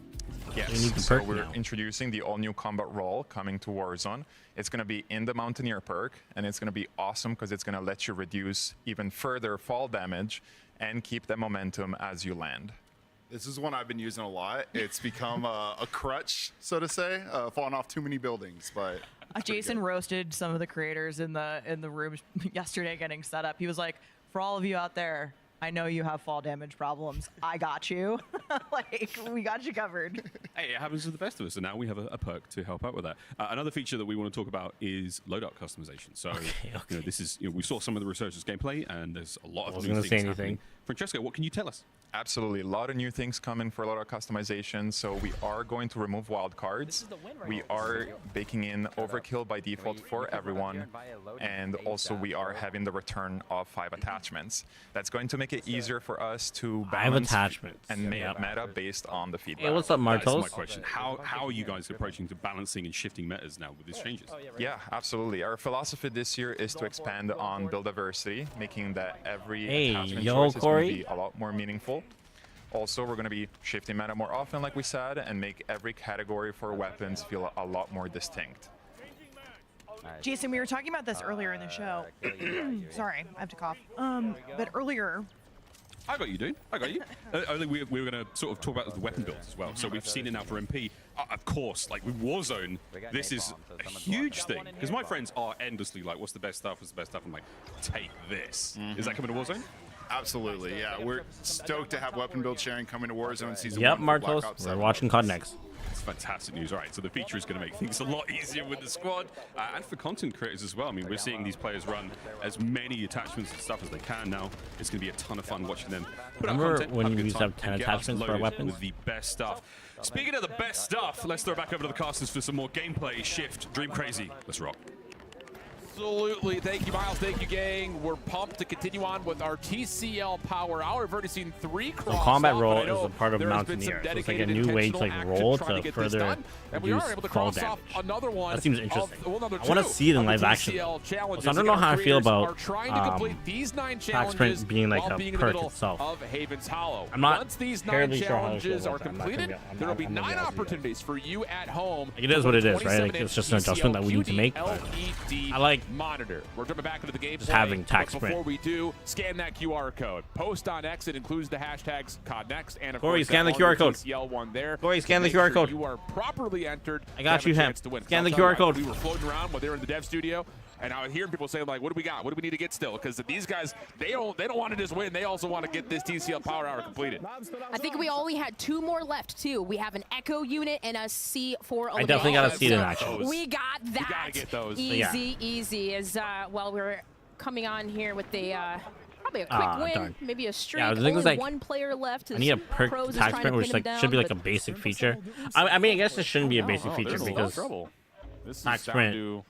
S15: Yes, so we're introducing the all-new combat role coming to Warzone. It's going to be in the Mountaineer perk, and it's going to be awesome because it's going to let you reduce even further fall damage and keep the momentum as you land.
S1: This is one I've been using a lot. It's become a crutch, so to say, falling off too many buildings. But
S10: Jason roasted some of the creators in the room yesterday getting set up. He was like, "For all of you out there, I know you have fall damage problems. I got you. Like, we got you covered."
S3: Hey, it happens to the best of us, and now we have a perk to help out with that. Another feature that we want to talk about is loadout customization. So, this is we saw some of the Resurgence gameplay, and there's a lot of new things happening. Francesco, what can you tell us?
S15: Absolutely, a lot of new things coming for loadout customization. So we are going to remove wildcards. We are baking in overkill by default for everyone, and also we are having the return of 5 attachments. That's going to make it easier for us to balance and make meta based on the feedback.
S5: Hey, what's up, Martos?
S3: That's my question. How are you guys approaching to balancing and shifting metas now with these changes?
S15: Yeah, absolutely. Our philosophy this year is to expand on build diversity, making that every attachment choice is going to be a lot more meaningful. Also, we're going to be shifting meta more often, like we said, and make every category for weapons feel a lot more distinct.
S10: Jason, we were talking about this earlier in the show. Sorry, I have to cough. But earlier...
S3: I got you, dude. I got you. I think we were going to sort of talk about the weapon builds as well. So we've seen it now for MP. Of course, like with Warzone, this is a huge thing. Because my friends are endlessly like, what's the best stuff? What's the best stuff? I'm like, take this. Is that coming to Warzone?
S1: Absolutely, yeah. We're stoked to have weapon build sharing coming to Warzone Season 1.
S5: Yep, Martos, we're watching COD next.
S3: It's fantastic news. All right, so the feature is going to make things a lot easier with the squad and for content creators as well. I mean, we're seeing these players run as many attachments and stuff as they can now. It's going to be a ton of fun watching them put out
S5: Remember
S3: content,
S5: when
S3: have a
S5: you
S3: good
S5: used to
S3: time,
S5: have 10
S3: and get us
S5: attachments for
S3: loaded
S5: weapons?
S3: with the best stuff. Speaking of the best stuff, let's throw back over to the casters for some more gameplay. Shift, Dream Crazy. Let's rock.
S12: Absolutely. Thank you, Miles. Thank you, gang. We're pumped to continue on with our TCL Power Hour. We've already seen 3 cross.
S5: So combat roll is a part of Mountaineer. So it's like a new way to like roll to further reduce fall damage. That seems interesting. I want to see it in live action. So I don't know how I feel about Pack Sprint being like a perk itself. I'm not
S12: Once these 9
S5: terribly sure how I feel
S12: challenges
S5: about
S12: are
S5: that.
S12: completed, there will be 9 opportunities for you at home.
S5: Like, it is what it is, right? Like, it's just an adjustment that we need to make. But I like
S12: monitor. We're jumping back into the game.
S5: just having tax
S12: But
S5: sprint.
S12: before we do, scan that QR code. Post on X. It includes the hashtags CODNext and of
S5: Corey,
S12: course
S5: scan
S12: that
S5: the QR code.
S12: TCL one there.
S5: Corey, scan the
S12: Make
S5: QR
S12: sure
S5: code.
S12: You are properly entered.
S5: I got
S12: to
S5: you,
S12: have a
S5: Hemp.
S12: chance to win.
S5: Scan the
S12: I'll tell
S5: QR
S12: you,
S5: code.
S12: We were floating around when they were in the dev studio, and I was hearing people saying like, "What do we got? What do we need to get still?" Because these guys, they don't want to just win. They also want to get this TCL Power Hour completed.
S13: I think we only had 2 more left too. We have an Echo unit and a C4.
S5: I definitely got to see it in action.
S13: We got that.
S12: You gotta get those.
S13: Easy. As well, we're coming on here with the probably a quick win,
S5: darn.
S13: maybe a streak.
S5: Yeah, I think it was
S13: Only
S5: like
S13: 1 player left.
S5: I need a perk tax sprint, which like should be like a basic feature. I mean, I guess this shouldn't be a basic feature because
S12: This
S5: tax
S12: is down
S5: sprint.
S12: to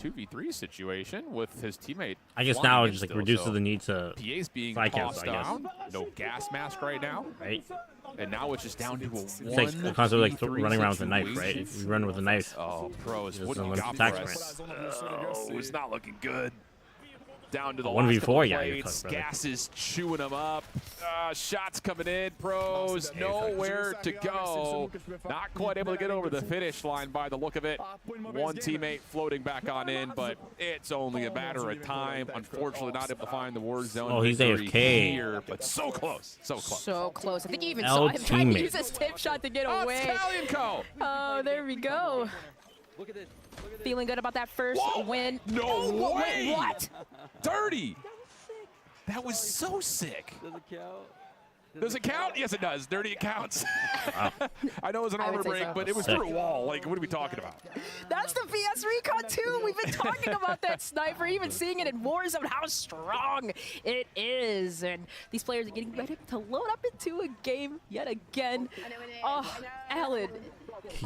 S12: 2v3 situation with his teammate.
S5: I guess
S12: flying
S5: now
S12: in
S5: it just like
S12: still,
S5: reduces
S12: so
S5: the need to
S12: PA's being
S5: fly cancel,
S12: tossed
S5: I guess.
S12: down. No gas mask right now.
S5: Right.
S12: And now it's just down to a
S5: It's like the concept of like running around with a knife, right? If you run with a knife,
S12: oh, pros,
S5: it's
S12: what do you
S5: unlimited
S12: got
S5: tax
S12: for us?
S5: sprint.
S12: Oh, it's not looking good. Down to the
S5: 1v4, yeah, you're
S12: plates.
S5: cooked, brother.
S12: Gas is chewing them up. Shots coming in. Pros nowhere to go. Not quite able to get over the finish line by the look of it. One teammate floating back on in, but it's only a matter of time. Unfortunately, not able to find the Warzone.
S5: Oh, he's
S12: victory
S5: AFK.
S12: here, but so close. So close.
S13: So close. I think you even saw him trying to
S5: teammate.
S13: use his tip shot to get away.
S12: Italian Co.
S13: Oh, there we go.
S14: Look at this.
S13: Feeling good about that first win.
S12: No way.
S13: Wait, what?
S12: Dirty. That was so sick.
S14: Does it count?
S12: Does it count? Yes, it does. Dirty, it counts. I know it was an
S13: I would
S12: armor
S13: say
S12: break,
S13: so.
S12: but it was
S5: Sick.
S12: through a wall. Like, what are we talking about?
S13: That's the VS Recon too. We've been talking about that sniper, even seeing it in Warzone, how strong it is. And these players are getting ready to load up into a game yet again. Oh, Alan.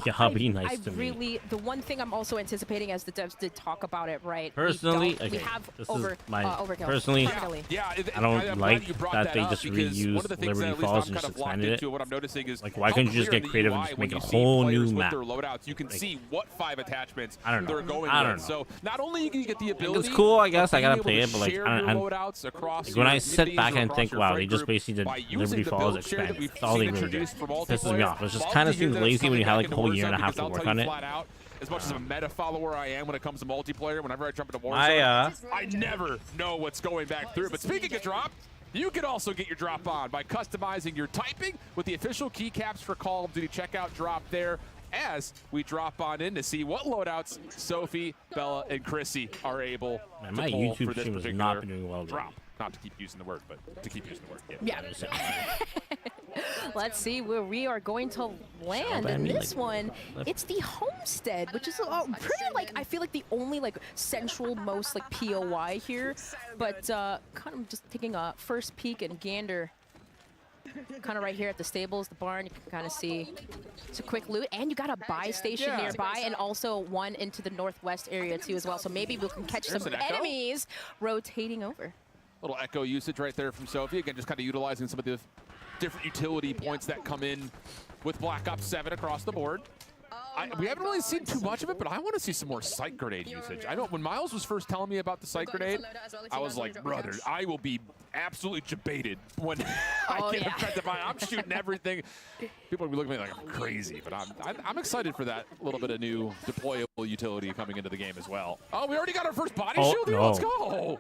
S5: Yeah, be nice to me.
S13: Really, the one thing I'm also anticipating, as the devs did talk about it, right?
S5: Personally,
S13: we
S5: okay,
S13: have
S5: this
S13: overkill.
S5: is personally,
S12: I'm
S5: I don't
S12: glad
S5: like
S12: you brought
S5: that they
S12: up
S5: just
S12: because
S5: reused
S12: one of the things
S5: Liberty
S12: that at least
S5: Falls
S12: I'm
S5: and
S12: kind
S5: just
S12: of locked
S5: expanded
S12: into,
S5: it.
S12: what I'm noticing is
S5: Like, why
S12: how
S5: couldn't you just
S12: clear
S5: get
S12: in
S5: creative
S12: the
S5: and just
S12: UI
S5: make
S12: when
S5: a
S12: you see
S5: whole new
S12: players with
S5: map?
S12: their loadouts, you can see what 5 attachments
S5: I don't know.
S12: they're going
S5: I don't
S12: with.
S5: know.
S12: So not only can you get the ability,
S5: It's cool, I guess. I gotta
S12: but
S5: play
S12: being
S5: it, but
S12: able
S5: like,
S12: to share
S5: I
S12: your
S5: don't.
S12: loadouts across
S5: Like, when I
S12: your
S5: sit
S12: communities
S5: back
S12: or
S5: and
S12: across
S5: think,
S12: your
S5: wow,
S12: friend
S5: they just
S12: group
S5: basically
S12: by
S5: did
S12: using
S5: Liberty
S12: the
S5: Falls
S12: build share that
S5: expanded.
S12: we've
S5: That's all
S12: seen
S5: they really did.
S12: introduced for
S5: Pisses me
S12: multiplayer.
S5: off. It just
S12: Love
S5: kind
S12: to
S5: of
S12: hear
S5: seems
S12: that it's
S5: lazy when
S12: coming
S5: you have
S12: back
S5: like a
S12: into
S5: whole year and a
S12: Warzone,
S5: half to
S12: because
S5: work
S12: I'll
S5: on
S12: tell
S5: it.
S12: you flat out, as much as a meta follower I am when it comes to multiplayer, whenever I jump into Warzone, I never know what's going back through. But speaking of drop, you can also get your drop on by customizing your typing with the official keycaps for Call of Duty. Check out drop there as we drop on in to see what loadouts Sophie, Bella, and Chrissy are able
S5: Man,
S12: to
S5: my
S12: pull
S5: YouTube
S12: for this
S5: stream has
S12: particular
S5: not been doing well.
S12: drop. Not to keep using the word, but to keep using the word.
S13: Yeah. Let's see where we are going to land in this one. It's the Homestead, which is pretty, like, I feel like the only like central most like POI here, but kind of just taking a first peek and gander. Kind of right here at the stables, the barn, you can kind of see it's a quick loot, and you got a buy station nearby, and also one into the northwest area too as well. So maybe we can catch some enemies rotating over.
S12: Little echo usage right there from Sophie. Again, just kind of utilizing some of the different utility points that come in with Black Ops 7 across the board. We haven't really seen too much of it, but I want to see some more sight grenade usage. I know when Miles was first telling me about the sight grenade, I was like, brother, I will be absolutely debated when I get a to buy. I'm shooting everything. People will be looking at me like I'm crazy, but I'm excited for that little bit of new deployable utility coming into the game as well. Oh, we already got our first body shield here. Let's go.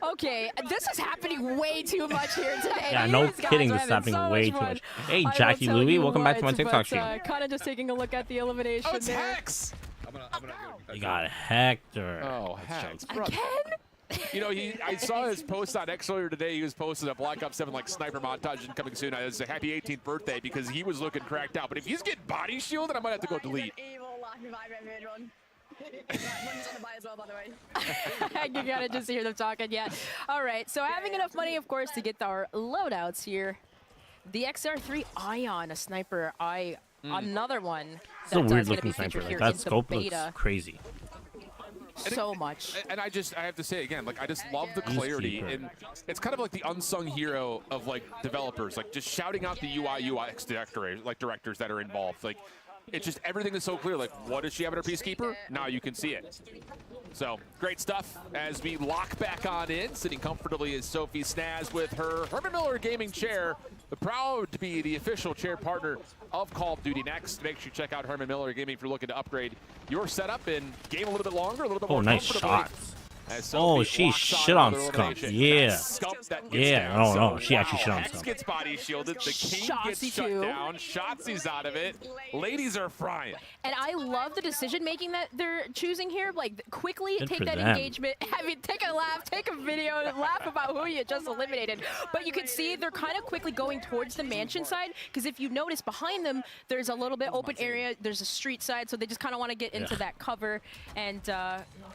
S13: Okay, this is happening way too much here today.
S5: Yeah, no kidding, this is happening way too much. Hey, Jackie Louie, welcome back to my TikTok stream.
S13: Kind of just taking a look at the elimination.
S12: Oh, it's
S13: there.
S12: Hex.
S5: You got Hector.
S12: Oh, Hex.
S13: Again?
S12: You know, I saw his post on X earlier today. He was posting a Black Ops 7 like sniper montage and coming soon. It's a happy 18th birthday because he was looking cracked out. But if he's getting body shielded, I might have to go delete.
S13: You gotta just hear them talking, yeah. All right, so having enough money, of course, to get our loadouts here. The XR3 Ion, a sniper, another one.
S5: It's a weird looking sniper. Like, that scope looks crazy.
S13: So much.
S12: And I have to say again, like I just love the clarity, and it's kind of like the unsung hero of like developers, like just shouting out the UI UX directors that are involved. Like it's just everything is so clear. Like what does she have in her Peacekeeper? Now you can see it. So great stuff as we lock back on in, sitting comfortably is Sophie Snaz with her Herman Miller gaming chair. Proud to be the official chair partner of Call of Duty Next. Make sure you check out Herman Miller Gaming if you're looking to upgrade your setup and game a little bit longer, a little bit more
S5: nice
S12: comfortably.
S5: shots. Oh, she shit on Scump. Yeah. Yeah, no, she actually shit on
S12: Hex
S5: Scump.
S12: gets body shielded. The King gets shut down. Shotzi's out of it. Ladies are frying.
S13: And I love the decision making that they're choosing here. Like, quickly
S5: Good
S13: take
S5: for
S13: that
S5: them.
S13: engagement, take a laugh, take a video, and laugh about who you just eliminated. But you can see they're kind of quickly going towards the mansion side, because if you notice behind them, there's a little bit open area. There's a street side, so they just kind of want to get into that cover. And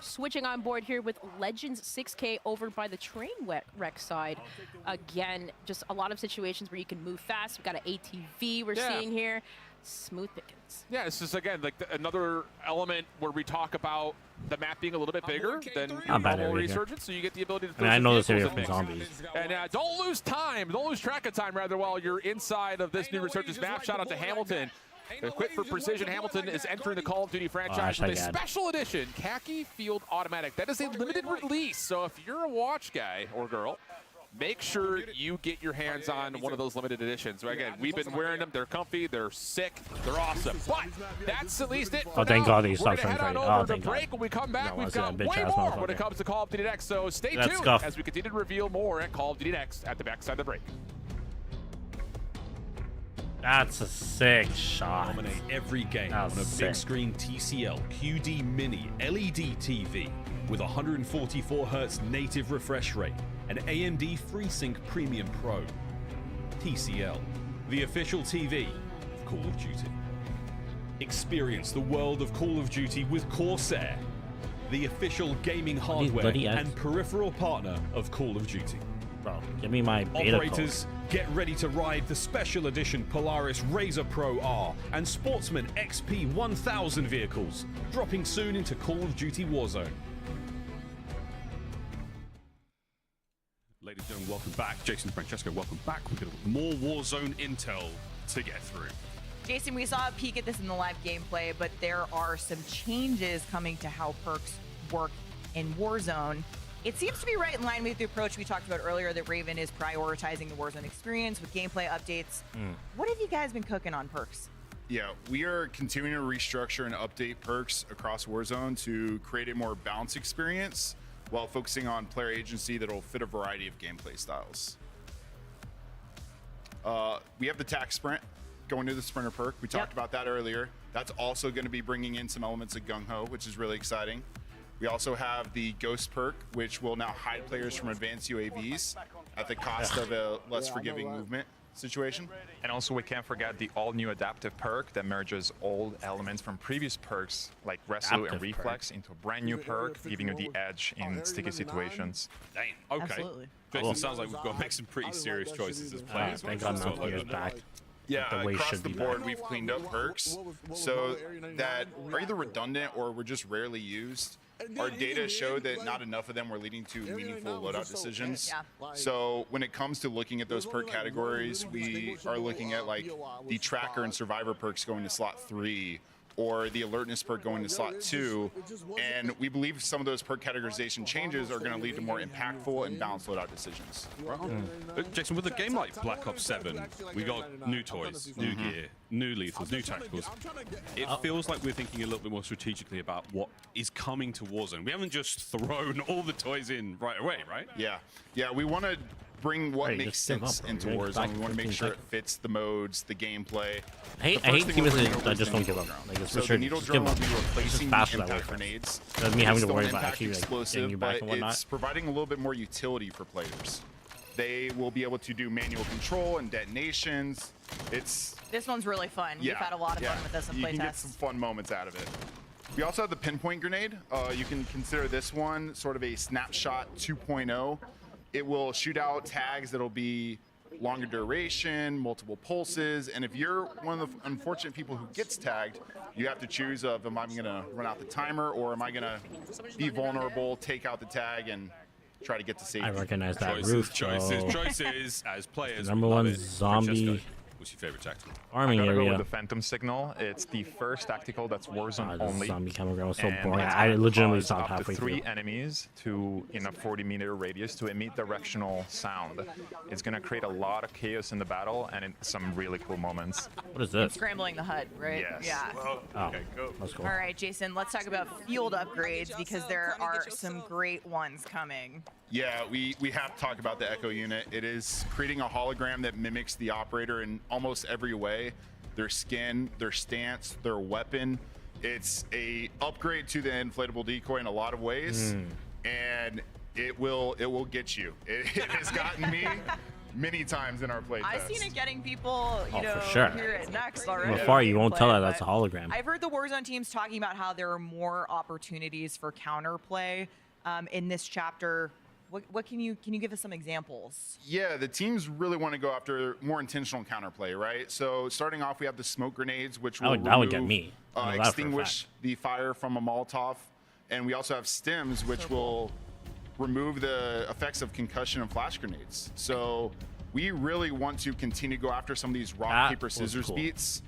S13: switching on board here with Legends 6K over by the train wreck side. Again, just a lot of situations where you can move fast. We've got an ATV we're seeing here. Smooth pickings.
S12: Yeah, it's just, again, like another element where we talk about the map being a little bit bigger than normal Resurgence, so you get the ability to
S5: I know this area from zombies.
S12: And don't lose time. Don't lose track of time, rather, while you're inside of this new Resurgence map. Shout out to Hamilton Equipped for precision, Hamilton is entering the Call of Duty franchise with a special edition khaki field automatic. That is a limited release, so if you're a watch guy or girl, make sure you get your hands on one of those limited editions. So again, we've been wearing them. They're comfy, they're sick, they're awesome. But that's at least it.
S5: Oh, thank God he stopped
S12: trying
S5: trying
S12: to
S5: to
S12: head on
S5: Oh,
S12: over to
S5: thank
S12: break.
S5: God.
S12: When we come back,
S5: No,
S12: we've
S5: let's see
S12: got
S5: that
S12: way
S5: bitch-ass
S12: more
S5: motherfucker.
S12: when it comes to Call of Duty Next. So stay
S5: That's
S12: tuned
S5: scuff.
S12: as we continue to reveal more at Call of Duty Next at the backside of the break.
S5: That's a sick shot.
S11: Dominate every game
S5: That
S11: on a
S5: was
S11: big
S5: sick.
S11: screen TCL QD Mini LED TV with 144 Hz native refresh rate and AMD FreeSync Premium Pro. TCL, the official TV of Call of Duty. Experience the world of Call of Duty with Corsair, the official gaming hardware
S5: bloody ads.
S11: and peripheral partner of Call of Duty.
S5: Bro, give me my beta
S11: Operators, get ready to ride the special edition Polaris Razor Pro R and Sportsman XP 1000 vehicles, dropping soon into Call of Duty Warzone.
S3: Ladies and gentlemen, welcome back. Jason Francesco, welcome back. We've got more Warzone intel to get through.
S10: Jason, we saw a peek at this in the live gameplay, but there are some changes coming to how perks work in Warzone. It seems to be right in line with the approach we talked about earlier that Raven is prioritizing the Warzone experience with gameplay updates. What have you guys been cooking on perks?
S1: Yeah, we are continuing to restructure and update perks across Warzone to create a more balanced experience while focusing on player agency that'll fit a variety of gameplay styles. We have the tack sprint going to the sprinter perk. We talked about that earlier. That's also going to be bringing in some elements of gung ho, which is really exciting. We also have the ghost perk, which will now hide players from advanced UAVs at the cost of a less forgiving movement situation.
S15: And also we can't forget the all-new adaptive perk that merges old elements from previous perks like Resolute and
S5: Adaptive
S15: Reflex into a brand new perk, giving you the edge in sticky situations.
S3: Dang. Okay.
S10: Absolutely.
S3: Jason, sounds like we've got to make some pretty serious choices as players.
S5: Thank God Mountain is back.
S1: Yeah,
S5: The way
S1: across
S5: should
S1: the
S5: be
S1: board,
S5: back.
S1: we've cleaned up perks so that are either redundant or were just rarely used. Our data showed that not enough of them were leading to meaningful loadout decisions. So when it comes to looking at those perk categories, we are looking at like the tracker and survivor perks going to slot 3 or the alertness perk going to slot 2. And we believe some of those perk categorization changes are going to lead to more impactful and balanced loadout decisions.
S3: Jason, with a game like Black Ops 7, we got new toys, new gear, new lethals, new tacticals. It feels like we're thinking a little bit more strategically about what is coming to Warzone. We haven't just thrown all the toys in right away, right?
S1: Yeah, we want to bring what
S5: Hey,
S1: makes
S5: just give
S1: sense
S5: up, bro.
S1: into
S5: You're
S1: Warzone.
S5: back
S1: We want to make
S5: 15
S1: sure it
S5: seconds.
S1: fits the modes, the gameplay.
S5: I hate
S1: The first thing we're
S5: teams
S1: bringing
S5: that
S1: over is
S5: just
S1: the
S5: don't give
S1: needle
S5: up.
S1: drone.
S5: Like, it's
S1: So the
S5: frustrating.
S1: needle
S5: Just
S1: drone
S5: give
S1: will be
S5: up. It's just
S1: replacing
S5: faster
S1: the
S5: that way.
S1: impact grenades.
S5: Doesn't mean having to
S1: It's
S5: worry
S1: still an
S5: about actually
S1: impact
S5: like getting
S1: explosive,
S5: you back
S1: but
S5: and whatnot.
S1: it's providing a little bit more utility for players. They will be able to do manual control and detonations. It's
S10: This one's really fun. We've had a lot of fun with this in
S1: You can get
S10: playtests.
S1: some fun moments out of it. We also have the pinpoint grenade. You can consider this one sort of a snapshot 2.0. It will shoot out tags that'll be longer duration, multiple pulses, and if you're one of the unfortunate people who gets tagged, you have to choose of am I going to run out the timer or am I going to be vulnerable, take out the tag, and try to get to safety.
S5: I recognize that
S3: Choices,
S5: roof,
S3: choices as players.
S5: Number
S3: love
S5: one
S3: it.
S5: zombie
S3: Francesco, what's your favorite tactical?
S5: farming
S15: I gotta go
S5: area.
S15: with the Phantom Signal. It's the first tactical that's Warzone
S5: The
S15: only.
S5: zombie camera was so
S15: and
S5: boring.
S15: it's
S5: I
S15: gonna
S5: legitimately
S15: cause
S5: stopped
S15: up to
S5: halfway
S15: 3
S5: through.
S15: enemies in a 40-meter radius to emit directional sound. It's gonna create a lot of chaos in the battle and some really cool moments.
S5: What is this?
S10: Scrambling the HUD, right?
S15: Yes.
S10: Yeah.
S5: Oh, that's cool.
S10: All right, Jason, let's talk about field upgrades because there are some great ones coming.
S1: Yeah, we have to talk about the Echo unit. It is creating a hologram that mimics the operator in almost every way. Their skin, their stance, their weapon. It's a upgrade to the inflatable decoy in a lot of ways, and it will get you. It has gotten me many times in our playtest.
S10: I've seen it getting people, you know,
S5: for sure.
S10: here at Next already.
S5: From afar, you won't tell that
S10: But
S5: that's a hologram.
S10: I've heard the Warzone teams talking about how there are more opportunities for counterplay in this chapter. What can you give us some examples?
S1: Yeah, the teams really want to go after more intentional counterplay, right? So starting off, we have the smoke grenades, which will
S5: That would get me. I know that for a
S1: extinguish the fire from a Molotov, and we also have stems, which will remove the effects of concussion and flash grenades. So we really want to continue to go after some of these rock,
S5: That
S1: paper,
S5: was
S1: scissors
S5: cool.
S1: beats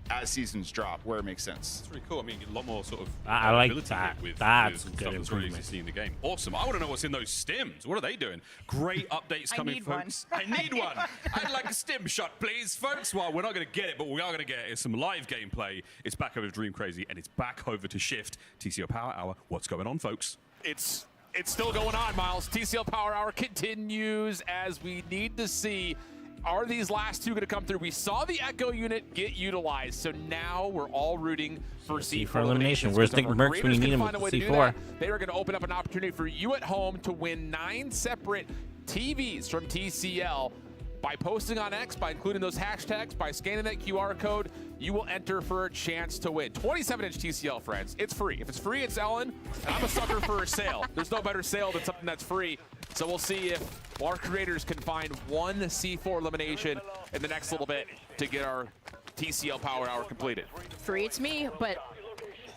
S1: as seasons drop, where it makes sense.
S3: It's really cool. I mean, a lot more sort of
S5: I like
S3: ability
S5: that.
S3: with
S5: That's
S3: stuff
S5: good
S3: that's really
S5: improvement.
S3: easy to see in the game. Awesome. I want to know what's in those stims. What are they doing? Great updates coming, folks. I need one. I'd like a stim shot, please, folks. Well, we're not going to get it, but we are going to get some live gameplay. It's back over to Dream Crazy, and it's back over to Shift. TCL Power Hour. What's going on, folks?
S12: It's still going on, Miles. TCL Power Hour continues as we need to see, are these last two going to come through? We saw the Echo unit get utilized, so now we're all rooting for C4 elimination.
S5: Where's the Mercs when you need him with C4?
S12: They are going to open up an opportunity for you at home to win 9 separate TVs from TCL. By posting on X, by including those hashtags, by scanning that QR code, you will enter for a chance to win. 27-inch TCL, friends. It's free. If it's free, it's Ellen. And I'm a sucker for a sale. There's no better sale than something that's free. So we'll see if our creators can find one C4 elimination in the next little bit to get our TCL Power Hour completed.
S13: Free, it's me, but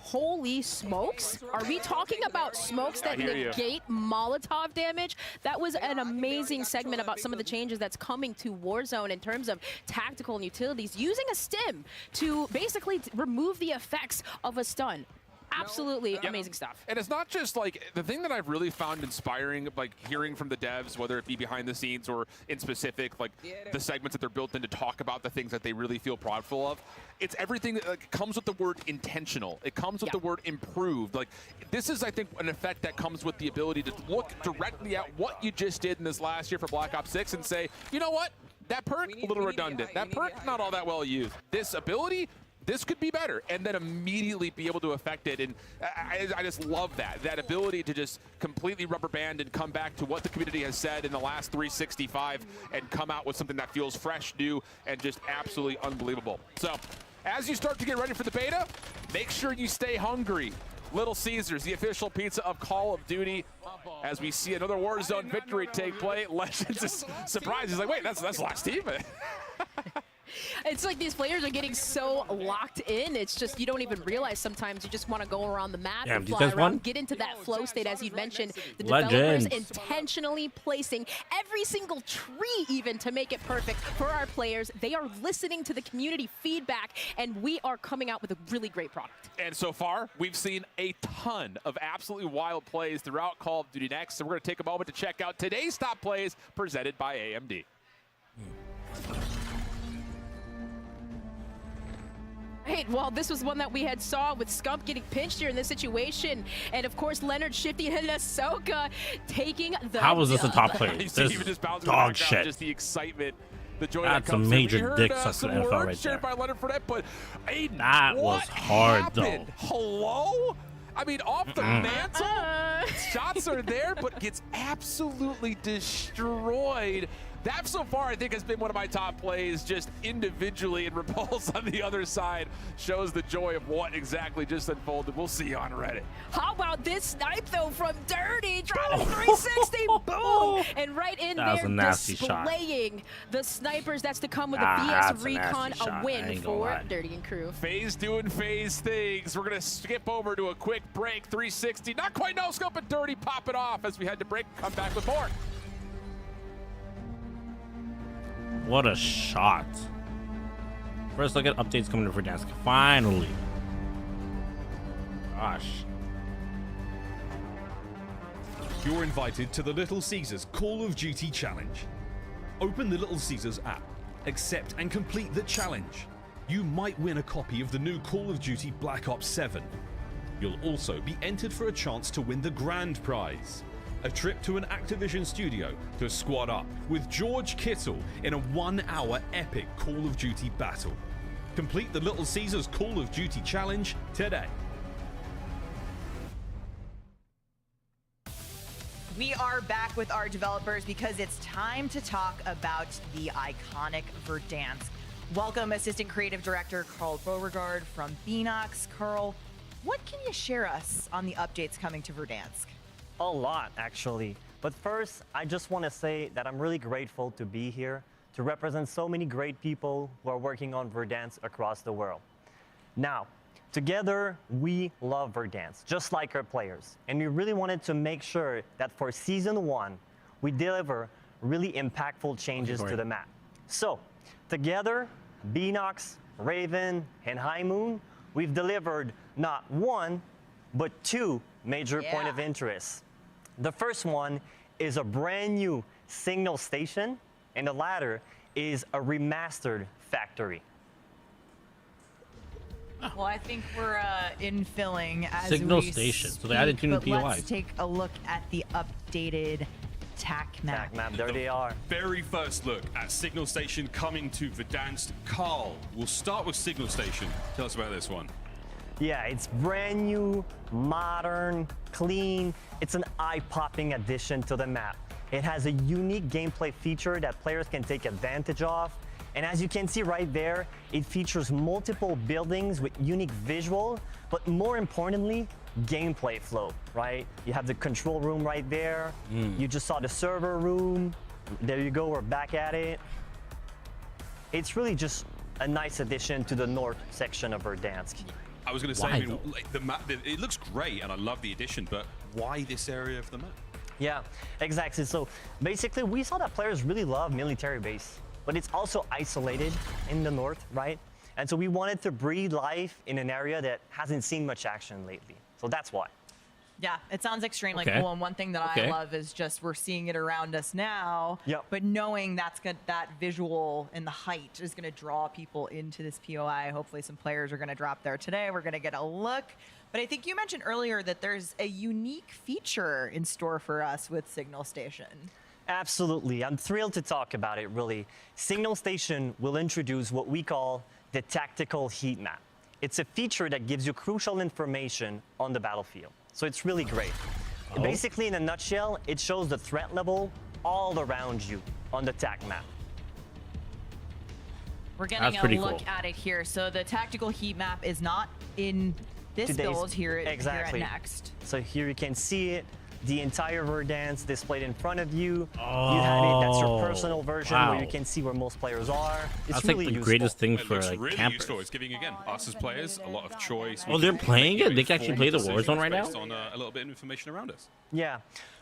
S13: holy smokes. Are we talking about smokes that negate Molotov damage? That was an amazing segment about some of the changes that's coming to Warzone in terms of tactical and utilities, using a stim to basically remove the effects of a stun. Absolutely amazing stuff.
S12: And it's not just like, the thing that I've really found inspiring, like hearing from the devs, whether it be behind the scenes or in specific, like the segments that they're built in to talk about the things that they really feel proudful of. It's everything that comes with the word intentional. It comes with the word improved. Like, this is, I think, an effect that comes with the ability to look directly at what you just did in this last year for Black Ops 6 and say, you know what? That perk, a little redundant. That perk, not all that well used. This ability, this could be better, and then immediately be able to affect it. And I just love that ability to just completely rubber band and come back to what the community has said in the last 365 and come out with something that feels fresh, new, and just absolutely unbelievable. So as you start to get ready for the beta, make sure you stay hungry. Little Caesars, the official pizza of Call of Duty, as we see another Warzone victory take place. Legends is surprised. He's like, wait, that's last team.
S13: It's like these players are getting so locked in. It's just, you don't even realize sometimes. You just want to go around the map and fly around, get into that flow state, as you mentioned. The developers intentionally placing every single tree even to make it perfect for our players. They are listening to the community feedback, and we are coming out with a really great product.
S12: And so far, we've seen a ton of absolutely wild plays throughout Call of Duty Next. So we're going to take a moment to check out today's top plays presented by AMD.
S13: Right, well, this was one that we had saw with Scump getting pinched here in this situation. And of course, Leonard shifting and Ahsoka taking the
S5: How was this a top player?
S12: This
S5: This dog shit.
S12: Just the excitement, the joy
S5: That's
S12: that comes
S5: a major dick sucker
S12: some
S5: info
S12: words
S5: right
S12: shared
S5: there.
S12: by Leonard Fournette, but Aiden,
S5: That was hard,
S12: happened?
S5: though.
S12: Hello? I mean, off the mantle, shots are there, but gets absolutely destroyed. That so far, I think, has been one of my top plays, just individually, and Repulse on the other side shows the joy of what exactly just unfolded. We'll see you on Reddit.
S13: How about this snipe, though, from Dirty? Dropping 360, boom! And right in there, displaying the snipers. That's to come with a VS Recon, a win for Dirty and crew.
S12: FaZe doing FaZe things. We're going to skip over to a quick break. 360, not quite no scope, but Dirty pop it off as we head to break. Come back with more.
S5: What a shot. First look at updates coming to Verdansk. Finally. Gosh.
S11: You're invited to the Little Caesars Call of Duty Challenge. Open the Little Caesars app, accept and complete the challenge. You might win a copy of the new Call of Duty Black Ops 7. You'll also be entered for a chance to win the grand prize. A trip to an Activision studio to squad up with George Kittle in a 1-hour epic Call of Duty battle. Complete the Little Caesars Call of Duty Challenge today.
S10: We are back with our developers because it's time to talk about the iconic Verdansk. Welcome, Assistant Creative Director Carl Beauregard from bwosharp. Carl, what can you share us on the updates coming to Verdansk?
S16: A lot, actually. But first, I just want to say that I'm really grateful to be here to represent so many great people who are working on Verdansk across the world. Now, together, we love Verdansk, just like our players. And we really wanted to make sure that for Season 1, we deliver really impactful changes to the map. So, together, bwosharp, Raven, and High Moon, we've delivered not one, but two major point of interest. The first one is a brand new Signal Station, and the latter is a remastered factory.
S10: Well, I think we're infilling as
S5: Signal
S10: we
S5: Station.
S10: speak,
S5: So they added two new
S10: but
S5: POIs.
S10: let's take a look at the updated TAC map.
S16: TAC map, there they are.
S3: Very first look at Signal Station coming to Verdansk. Carl, we'll start with Signal Station. Tell us about this one.
S16: Yeah, it's brand new, modern, clean. It's an eye-popping addition to the map. It has a unique gameplay feature that players can take advantage of. And as you can see right there, it features multiple buildings with unique visual, but more importantly, gameplay flow, right? You have the control room right there. You just saw the server room. There you go, we're back at it. It's really just a nice addition to the north section of Verdansk.
S3: I was going to say, I mean, like, the map, it looks great, and I love the addition, but why this area of the map?
S16: Yeah, exactly. So basically, we saw that players really love military base, but it's also isolated in the north, right? And so we wanted to breathe life in an area that hasn't seen much action lately. So that's why.
S10: Yeah, it sounds extremely cool. And one thing that I love is just we're seeing it around us now.
S16: Yep.
S10: But knowing that's good, that visual and the height is going to draw people into this POI. Hopefully, some players are going to drop there today. We're going to get a look. But I think you mentioned earlier that there's a unique feature in store for us with Signal Station.
S16: Absolutely. I'm thrilled to talk about it, really. Signal Station will introduce what we call the tactical heat map. It's a feature that gives you crucial information on the battlefield. So it's really great. Basically, in a nutshell, it shows the threat level all around you on the TAC map.
S10: We're getting a look at it here. So the tactical heat map is not in this build here at Next.
S16: So here you can see it, the entire Verdansk displayed in front of you. You have it, that's your personal version where you can see where most players are. It's
S5: That's
S16: really
S5: like the
S16: useful.
S5: greatest thing for
S3: It's
S5: like
S3: really
S5: campers.
S3: useful. It's giving, again, us as players a lot of choice.
S5: Oh, they're playing it? They can actually play the Warzone right now?
S3: Based on a little bit of information around us.
S16: Yeah.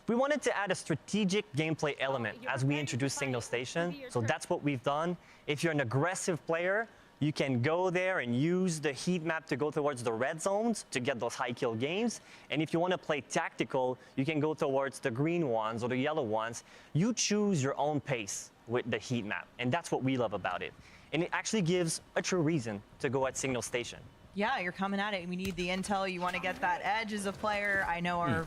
S16: We wanted to add a strategic gameplay element as we introduced Signal Station. So that's what we've done. If you're an aggressive player, you can go there and use the heat map to go towards the red zones to get those high kill games. And if you want to play tactical, you can go towards the green ones or the yellow ones. You choose your own pace with the heat map. And that's what we love about it. And it actually gives a true reason to go at Signal Station.
S10: Yeah, you're coming at it. We need the intel. You want to get that edge as a player. I know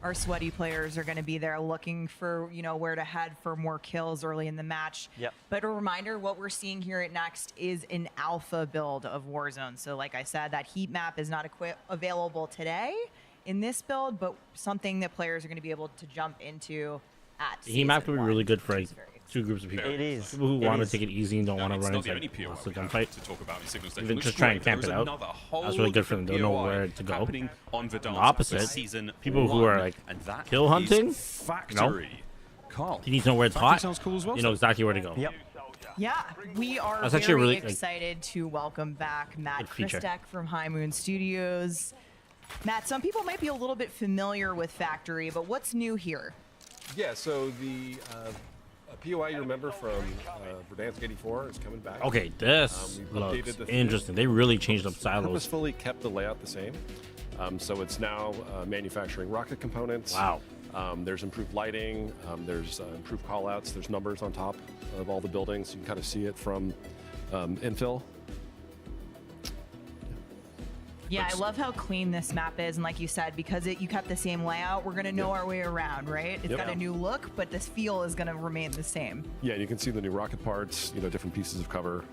S10: our sweaty players are going to be there looking for, you know, where to head for more kills early in the match.
S16: Yep.
S10: But a reminder, what we're seeing here at Next is an alpha build of Warzone. So like I said, that heat map is not available today in this build, but something that players are going to be able to jump into at
S5: The heat map could be really good for like two groups of people.
S16: It is.
S5: People who want to take it easy and don't want to run
S3: It's not
S5: into
S3: the only
S5: like,
S3: POI
S5: a
S3: we have
S5: gunfight.
S3: to talk about in Signal Station.
S5: Even
S3: Looks
S5: just try and
S3: great.
S5: camp it
S3: There is
S5: out.
S3: another whole
S5: That's really good for them. They'll know
S3: POI
S5: where to go.
S3: happening on
S5: The
S3: Verdansk for
S5: opposite,
S3: season
S5: people who are
S3: 1,
S5: like
S3: and that
S5: kill hunting,
S3: is Factory. Carl,
S5: you need to know where it's
S3: Factory
S5: hot.
S3: sounds cool as well.
S5: You know exactly where to go.
S16: Yep.
S10: Yeah, we are
S5: That's actually
S10: very
S5: really, like,
S10: excited to welcome back Matt
S5: good feature.
S10: Christek from High Moon Studios. Matt, some people might be a little bit familiar with Factory, but what's new here?
S2: Yeah, so the POI you remember from Verdansk 84 is coming back.
S5: Okay, this
S2: We've
S5: looks
S2: updated the
S5: interesting. They really changed up silos.
S2: Purposefully kept the layout the same. So it's now manufacturing rocket components.
S5: Wow.
S2: There's improved lighting. There's improved callouts. There's numbers on top of all the buildings. You can kind of see it from infill.
S10: Yeah, I love how clean this map is, and like you said, because you kept the same layout, we're gonna know our way around, right? It's got a new look, but this feel is gonna remain the same.
S2: Yeah, you can see the new rocket parts. You know, different pieces of cover.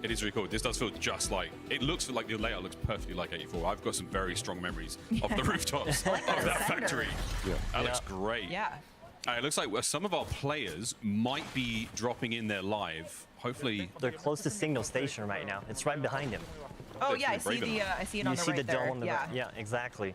S3: It is really cool. This does feel just like, it looks like the layout looks perfectly like 84. I've got some very strong memories of the rooftops of that factory.
S2: Yeah.
S3: That looks great.
S10: Yeah.
S3: It looks like some of our players might be dropping in there live. Hopefully.
S16: They're close to Signal Station right now. It's right behind him.
S10: Oh yeah, I see it on the right there.
S16: Dome on the right. Yeah, exactly.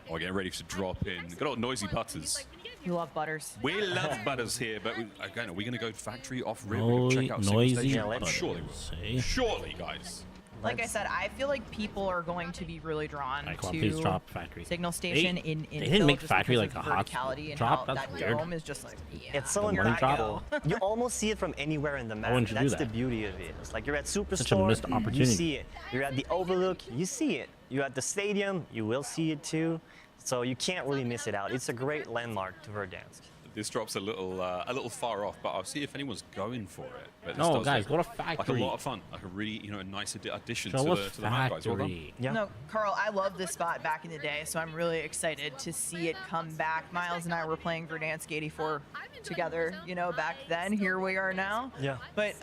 S3: Oh, getting ready to drop in. Good old noisy butters.
S10: You love butters.
S3: We love butters here, but again, are we going to go factory off rip?
S5: Noisy
S3: Check out Signal Station?
S5: butters,
S3: Surely,
S5: eh?
S3: surely, guys.
S10: Like I said, I feel like people are going to be really drawn
S5: Please
S10: to
S5: drop Factory.
S10: Signal Station in
S5: They didn't make
S10: just
S5: Factory
S10: because
S5: like
S10: of
S5: a hot
S10: verticality and
S5: drop.
S10: how
S5: That's
S10: that
S5: weird.
S10: dome is just like, yeah,
S16: It's so
S10: here I
S16: incredible.
S10: go.
S16: You almost see it from anywhere in the map.
S5: wouldn't you do
S16: That's the
S5: that?
S16: beauty of it. It's like you're at Superstore,
S5: Such a missed
S16: you
S5: opportunity.
S16: see it. You're at the Overlook, you see it. You're at the stadium, you will see it too. So you can't really miss it out. It's a great landmark to Verdansk.
S3: This drop's a little far off, but I'll see if anyone's going for it. But this
S5: No,
S3: does
S5: guys,
S3: look
S5: go to Factory.
S3: Like a lot of fun, like a really, a nice addition
S5: Show
S3: to
S5: us
S3: the map, guys. Well done.
S5: Factory.
S16: Yeah.
S10: No, Carl, I loved this spot back in the day, so I'm really excited to see it come back. Miles and I were playing Verdansk 84 together, back then. Here we are now.
S16: Yeah.
S10: But,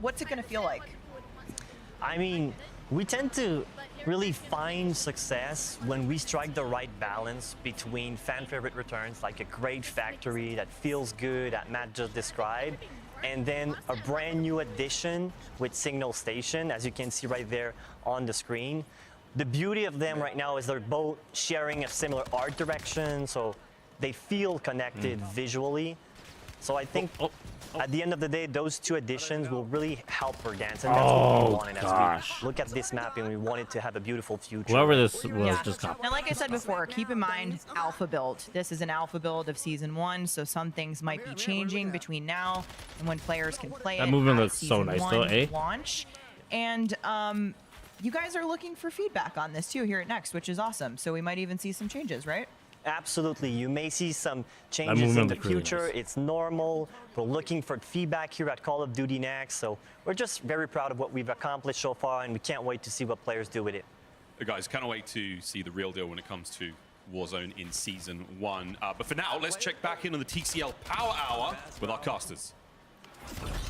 S10: what's it going to feel like?
S16: I mean, we tend to really find success when we strike the right balance between fan favorite returns, like a great factory that feels good, that Matt just described, and then a brand new addition with Signal Station, as you can see right there on the screen. The beauty of them right now is they're both sharing a similar art direction, so they feel connected visually. So I think at the end of the day, those two additions will really help Verdansk, and that's what we wanted as we look at this map and we wanted to have a beautiful future.
S5: Whoever this was just got.
S10: Now, like I said before, keep in mind alpha build. This is an alpha build of season 1, so some things might be changing between now and when players can play
S5: That
S10: it.
S5: movement
S10: at
S5: looks so
S10: season
S5: nice,
S10: 1
S5: though, eh?
S10: Launch, and you guys are looking for feedback on this too here at Next, which is awesome. So we might even see some changes, right?
S16: Absolutely. You may see some changes in the future.
S5: Nice.
S16: It's normal. We're looking for feedback here at Call of Duty Next. So we're just very proud of what we've accomplished so far, and we can't wait to see what players do with it.
S3: Guys, can't wait to see the real deal when it comes to Warzone in Season 1. But for now, let's check back in on the TCL Power Hour with our casters.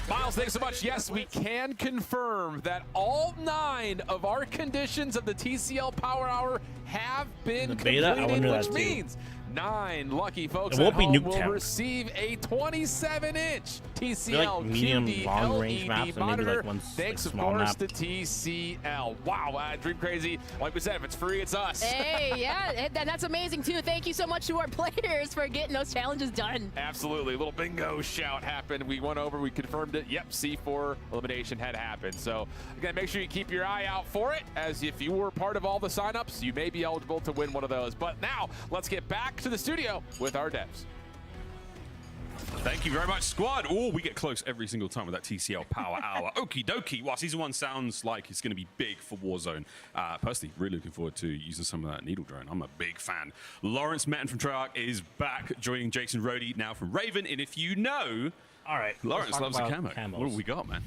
S12: Miles, thanks so much. Yes, we can confirm that all 9 of our conditions of the TCL Power Hour have been
S5: The beta? I
S12: completed,
S5: wonder
S12: which
S5: that too.
S12: means 9 lucky folks
S5: It won't
S12: at
S5: be
S12: home
S5: nuke
S12: will
S5: count.
S12: receive a 27-inch
S5: They're
S12: TCL
S5: like medium,
S12: QD
S5: long range
S12: LED
S5: maps, and maybe
S12: monitor.
S5: like one's
S12: Thanks,
S5: like
S12: of
S5: small
S12: course,
S5: map.
S12: to TCL. Wow, Dream Crazy. Like we said, if it's free, it's us.
S13: Hey, yeah, and that's amazing too. Thank you so much to our players for getting those challenges done.
S12: Absolutely. A little bingo shout happened. We went over, we confirmed it. Yep, C4 elimination had happened. So, again, make sure you keep your eye out for it, as if you were part of all the signups, you may be eligible to win one of those. But now, let's get back to the studio with our devs.
S3: Thank you very much, squad. Oh, we get close every single time with that TCL Power Hour. Okie dokie. Wow, Season 1 sounds like it's going to be big for Warzone. Personally, really looking forward to using some of that needle drone. I'm a big fan. Lawrence Metten from Treyarch is back, joining Jason Rhodey now from Raven. And if you know,
S5: all right,
S3: Lawrence loves a camo. What have we got, man?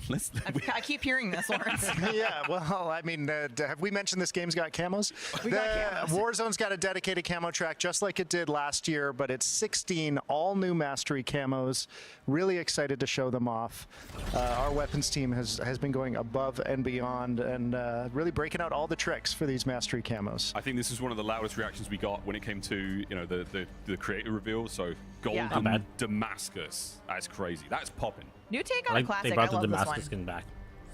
S10: I keep hearing this, Lawrence.
S17: Yeah, well, I mean, have we mentioned this game's got camos?
S10: We got camos.
S17: Warzone's got a dedicated camo track just like it did last year, but it's 16 all-new Mastery camos. Really excited to show them off. Our weapons team has been going above and beyond and really breaking out all the tricks for these Mastery camos.
S3: I think this is one of the loudest reactions we got when it came to, the creator reveal. So Golden Damascus. That's crazy. That's popping.
S10: New take on a classic.
S5: They brought
S10: I
S5: the
S10: love this
S5: Damascus
S10: one.
S5: skin back.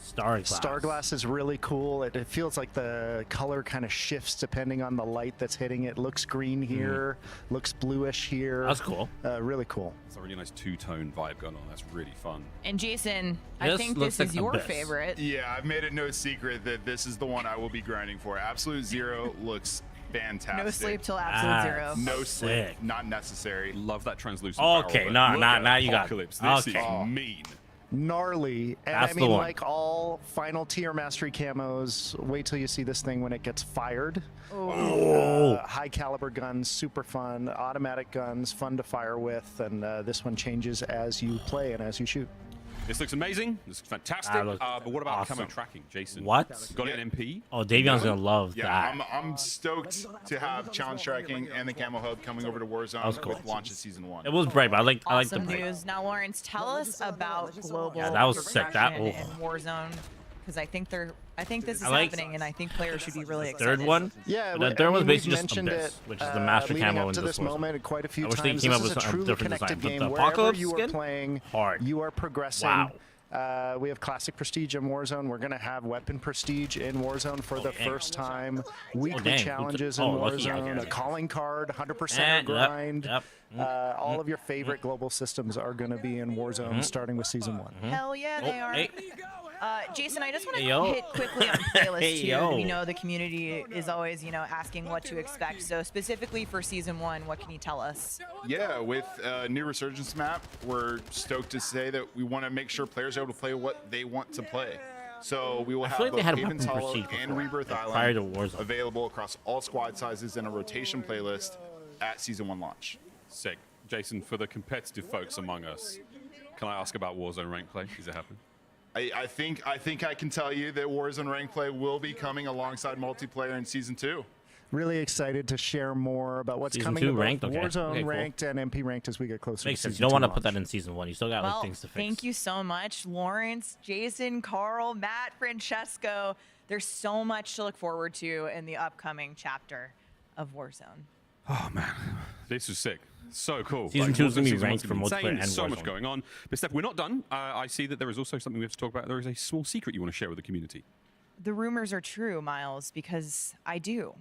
S5: Starglass.
S17: Starglass is really cool. It feels like the color kind of shifts depending on the light that's hitting it. Looks green here, looks bluish here.
S5: That's cool.
S17: Really cool.
S3: It's a really nice two-tone vibe going on. That's really fun.
S10: And Jason, I think this is your favorite.
S1: Yeah, I've made it no secret that this is the one I will be grinding for. Absolute Zero looks fantastic.
S10: No sleep till Absolute Zero.
S1: No sleep, not necessary.
S3: Love that translucent.
S5: Okay, now you got
S3: Apocalypse. This is
S5: okay.
S3: mean.
S17: Gnarly. And
S5: That's
S17: I mean,
S5: the one.
S17: like all final tier Mastery camos, wait till you see this thing when it gets fired. High caliber guns, super fun. Automatic guns, fun to fire with. And this one changes as you play and as you shoot.
S3: This looks amazing. This looks fantastic. But what about camo tracking, Jason?
S5: What?
S3: Got an MP?
S5: Oh, Davion's gonna love
S1: Yeah,
S5: that.
S1: I'm stoked to have challenge tracking and the camo hub coming over to Warzone with launch of Season 1.
S5: It was bright, but I like the
S10: Awesome
S5: bright.
S10: news. Now, Lawrence, tell us about global
S5: Yeah, that was sick. That-
S10: progression in Warzone, because I think this is
S5: I like
S10: happening, and I think players should be really excited.
S5: Third one?
S17: Yeah,
S5: the third one's
S17: we've
S5: basically just
S17: mentioned
S5: Abyss,
S17: it,
S5: which is the master
S17: leading
S5: camo
S17: up
S5: in
S17: to
S5: this
S17: this moment quite a few
S5: I wish
S17: times.
S5: they came up
S17: This
S5: with
S17: is a
S5: some
S17: truly
S5: different
S17: connected
S5: design.
S17: game.
S5: But the
S17: Wherever
S5: Apocalypse
S17: you are
S5: skin?
S17: playing,
S5: Hard.
S17: you are progressing.
S5: Wow.
S17: We have Classic Prestige in Warzone. We're going to have Weapon Prestige in Warzone for the
S5: dang.
S17: first time. Weekly
S5: dang.
S17: challenges in
S5: Lucky.
S17: Warzone.
S5: Okay.
S17: A calling card, 100% grind.
S5: Yep.
S17: All of your favorite global systems are going to be in Warzone starting with Season 1.
S10: Hell yeah, they are.
S5: Hey.
S10: Jason, I just want to
S5: Hey, yo.
S10: hit quickly on playlists
S5: Hey,
S10: too.
S5: yo.
S10: We know the community is always, asking what to expect. So specifically for season 1, what can you tell us?
S1: Yeah, with new Resurgence map, we're stoked to say that we want to make sure players are able to play what they want to play. So we will have
S5: feel like they
S1: both
S5: had
S1: Haven's
S5: Weapon
S1: Hollow
S5: Pursuit
S1: and
S5: before,
S1: Rebirth
S5: like prior to
S1: Island
S5: Warzone.
S1: available across all squad sizes in a rotation playlist at season 1 launch.
S3: Sick. Jason, for the competitive folks among us, can I ask about Warzone rank play? Is it happening?
S1: I think I can tell you that Warzone rank play will be coming alongside multiplayer in season 2.
S17: Really excited to share more about what's
S5: Season
S17: coming
S5: 2
S17: to both
S5: ranked? Okay.
S17: Warzone
S5: Okay, cool.
S17: ranked and MP ranked as we get closer
S5: Makes
S17: to
S5: sense.
S17: season
S5: You don't want to
S17: 2
S5: put that
S17: launch.
S5: in season 1. You still got
S10: Well,
S5: like things to fix.
S10: thank you so much, Lawrence, Jason, Carl, Matt, Francesco. There's so much to look forward to in the upcoming chapter of Warzone.
S3: Oh man, this was sick. So cool.
S5: Season 2 is going to be
S3: season
S5: ranked
S3: one's
S5: for
S3: gonna be
S5: multiplayer
S3: insane.
S5: and
S3: So much
S5: Warzone.
S3: going on. But Steph, we're not done. I see that there is also something we have to talk about. There is a small secret you want to share with the community.
S10: The rumors are true, Miles, because I do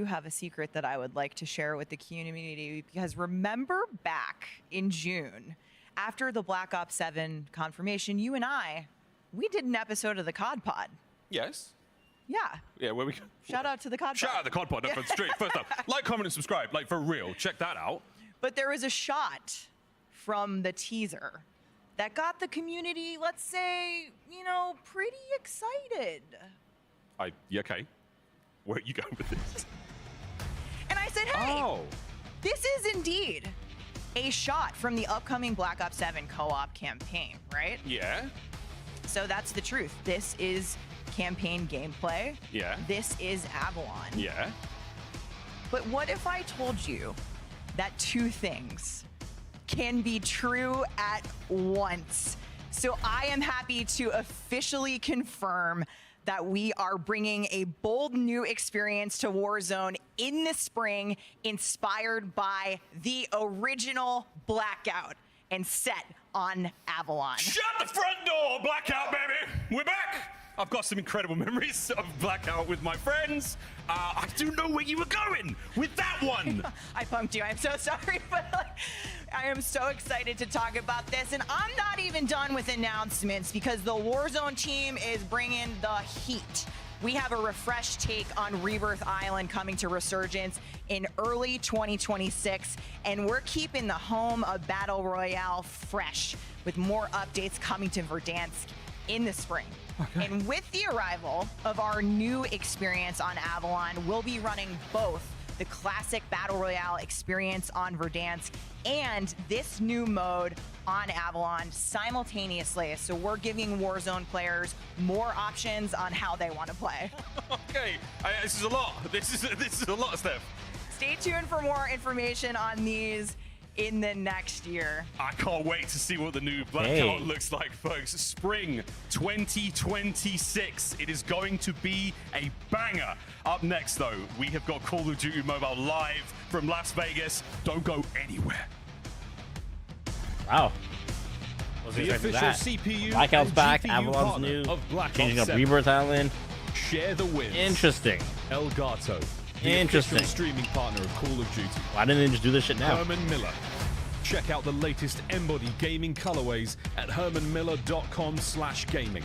S10: have a secret that I would like to share with the community. Because remember back in June, after the Black Ops 7 confirmation, you and we did an episode of the COD Pod.
S3: Yes.
S10: Yeah.
S3: Yeah, where we
S10: Shout out to the COD Pod.
S3: Shout out the COD Pod. Up straight. First up, like, comment, and subscribe. Like, for real. Check that out.
S10: But there was a shot from the teaser that got the community, let's say, pretty excited.
S3: Yeah, okay. Where are you going with this?
S10: And I said, hey, this is indeed a shot from the upcoming Black Ops 7 co-op campaign, right?
S3: Yeah.
S10: So that's the truth. This is campaign gameplay.
S3: Yeah.
S10: This is Avalon.
S3: Yeah.
S10: But what if I told you that 2 things can be true at once? So I am happy to officially confirm that we are bringing a bold new experience to Warzone in the spring, inspired by the original Blackout and set on Avalon.
S3: Shut the front door, Blackout, baby! We're back! I've got some incredible memories of Blackout with my friends. I do know where you were going with that one.
S10: I punked you. I'm so sorry, but I am so excited to talk about this. And I'm not even done with announcements because the Warzone team is bringing the heat. We have a refreshed take on Rebirth Island coming to Resurgence in early 2026, and we're keeping the home of Battle Royale fresh with more updates coming to Verdansk in the spring. Okay. And with the arrival of our new experience on Avalon, we'll be running both the classic Battle Royale experience on Verdansk and this new mode on Avalon simultaneously. So we're giving Warzone players more options on how they want to play.
S3: Okay, this is a lot. This is a lot, Steph.
S10: Stay tuned for more information on these in the next year.
S3: I can't wait to see what the new Blackout looks like, folks. Spring 2026. It is going to be a banger. Up next, though, we have got Call of Duty Mobile live from Las Vegas. Don't go anywhere.
S5: Wow.
S11: The official CPU
S5: Blackout's
S11: and
S5: back,
S11: GPU
S5: Avalon's
S11: partner
S5: new,
S11: of Black
S5: changing
S11: Ops
S5: up
S11: 7.
S5: Rebirth Island.
S11: Share the wins.
S5: Interesting.
S11: Elgato, the
S5: Interesting.
S11: official streaming partner of Call of Duty.
S5: Why didn't they just do this shit now?
S11: Herman Miller. Check out the latest Embody gaming colorways at hermanmiller.com/gaming.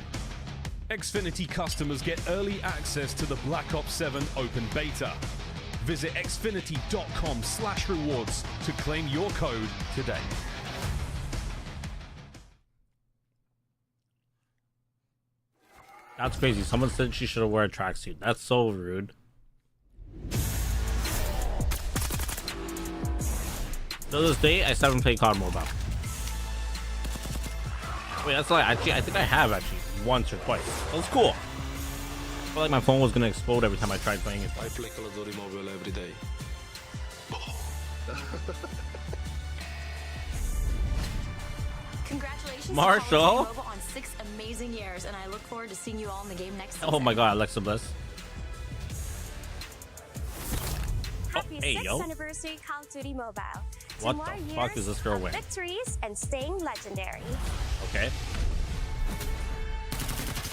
S11: Xfinity customers get early access to the Black Ops 7 open beta. Visit xfinity.com/rewards to claim your code today.
S5: That's crazy. Someone said she should have worn a tracksuit. That's so rude. To this day, I still haven't played COD Mobile. Wait, that's like actually, I think I have actually once or twice. That was cool. I felt like my phone was gonna explode every time I tried playing it.
S18: I play Call of Duty Mobile every day.
S19: Congratulations
S5: Marshall.
S19: to Call of Duty Mobile on 6 amazing years, and I look forward to seeing you all in the game next season.
S5: Oh my god, Alexa Bliss.
S19: Happy
S5: hey,
S19: 6th
S5: yo.
S19: anniversary Call of Duty Mobile.
S5: What
S19: More
S5: the fuck
S19: years
S5: is this girl
S19: of
S5: wearing?
S19: Victories and staying legendary.
S5: Okay.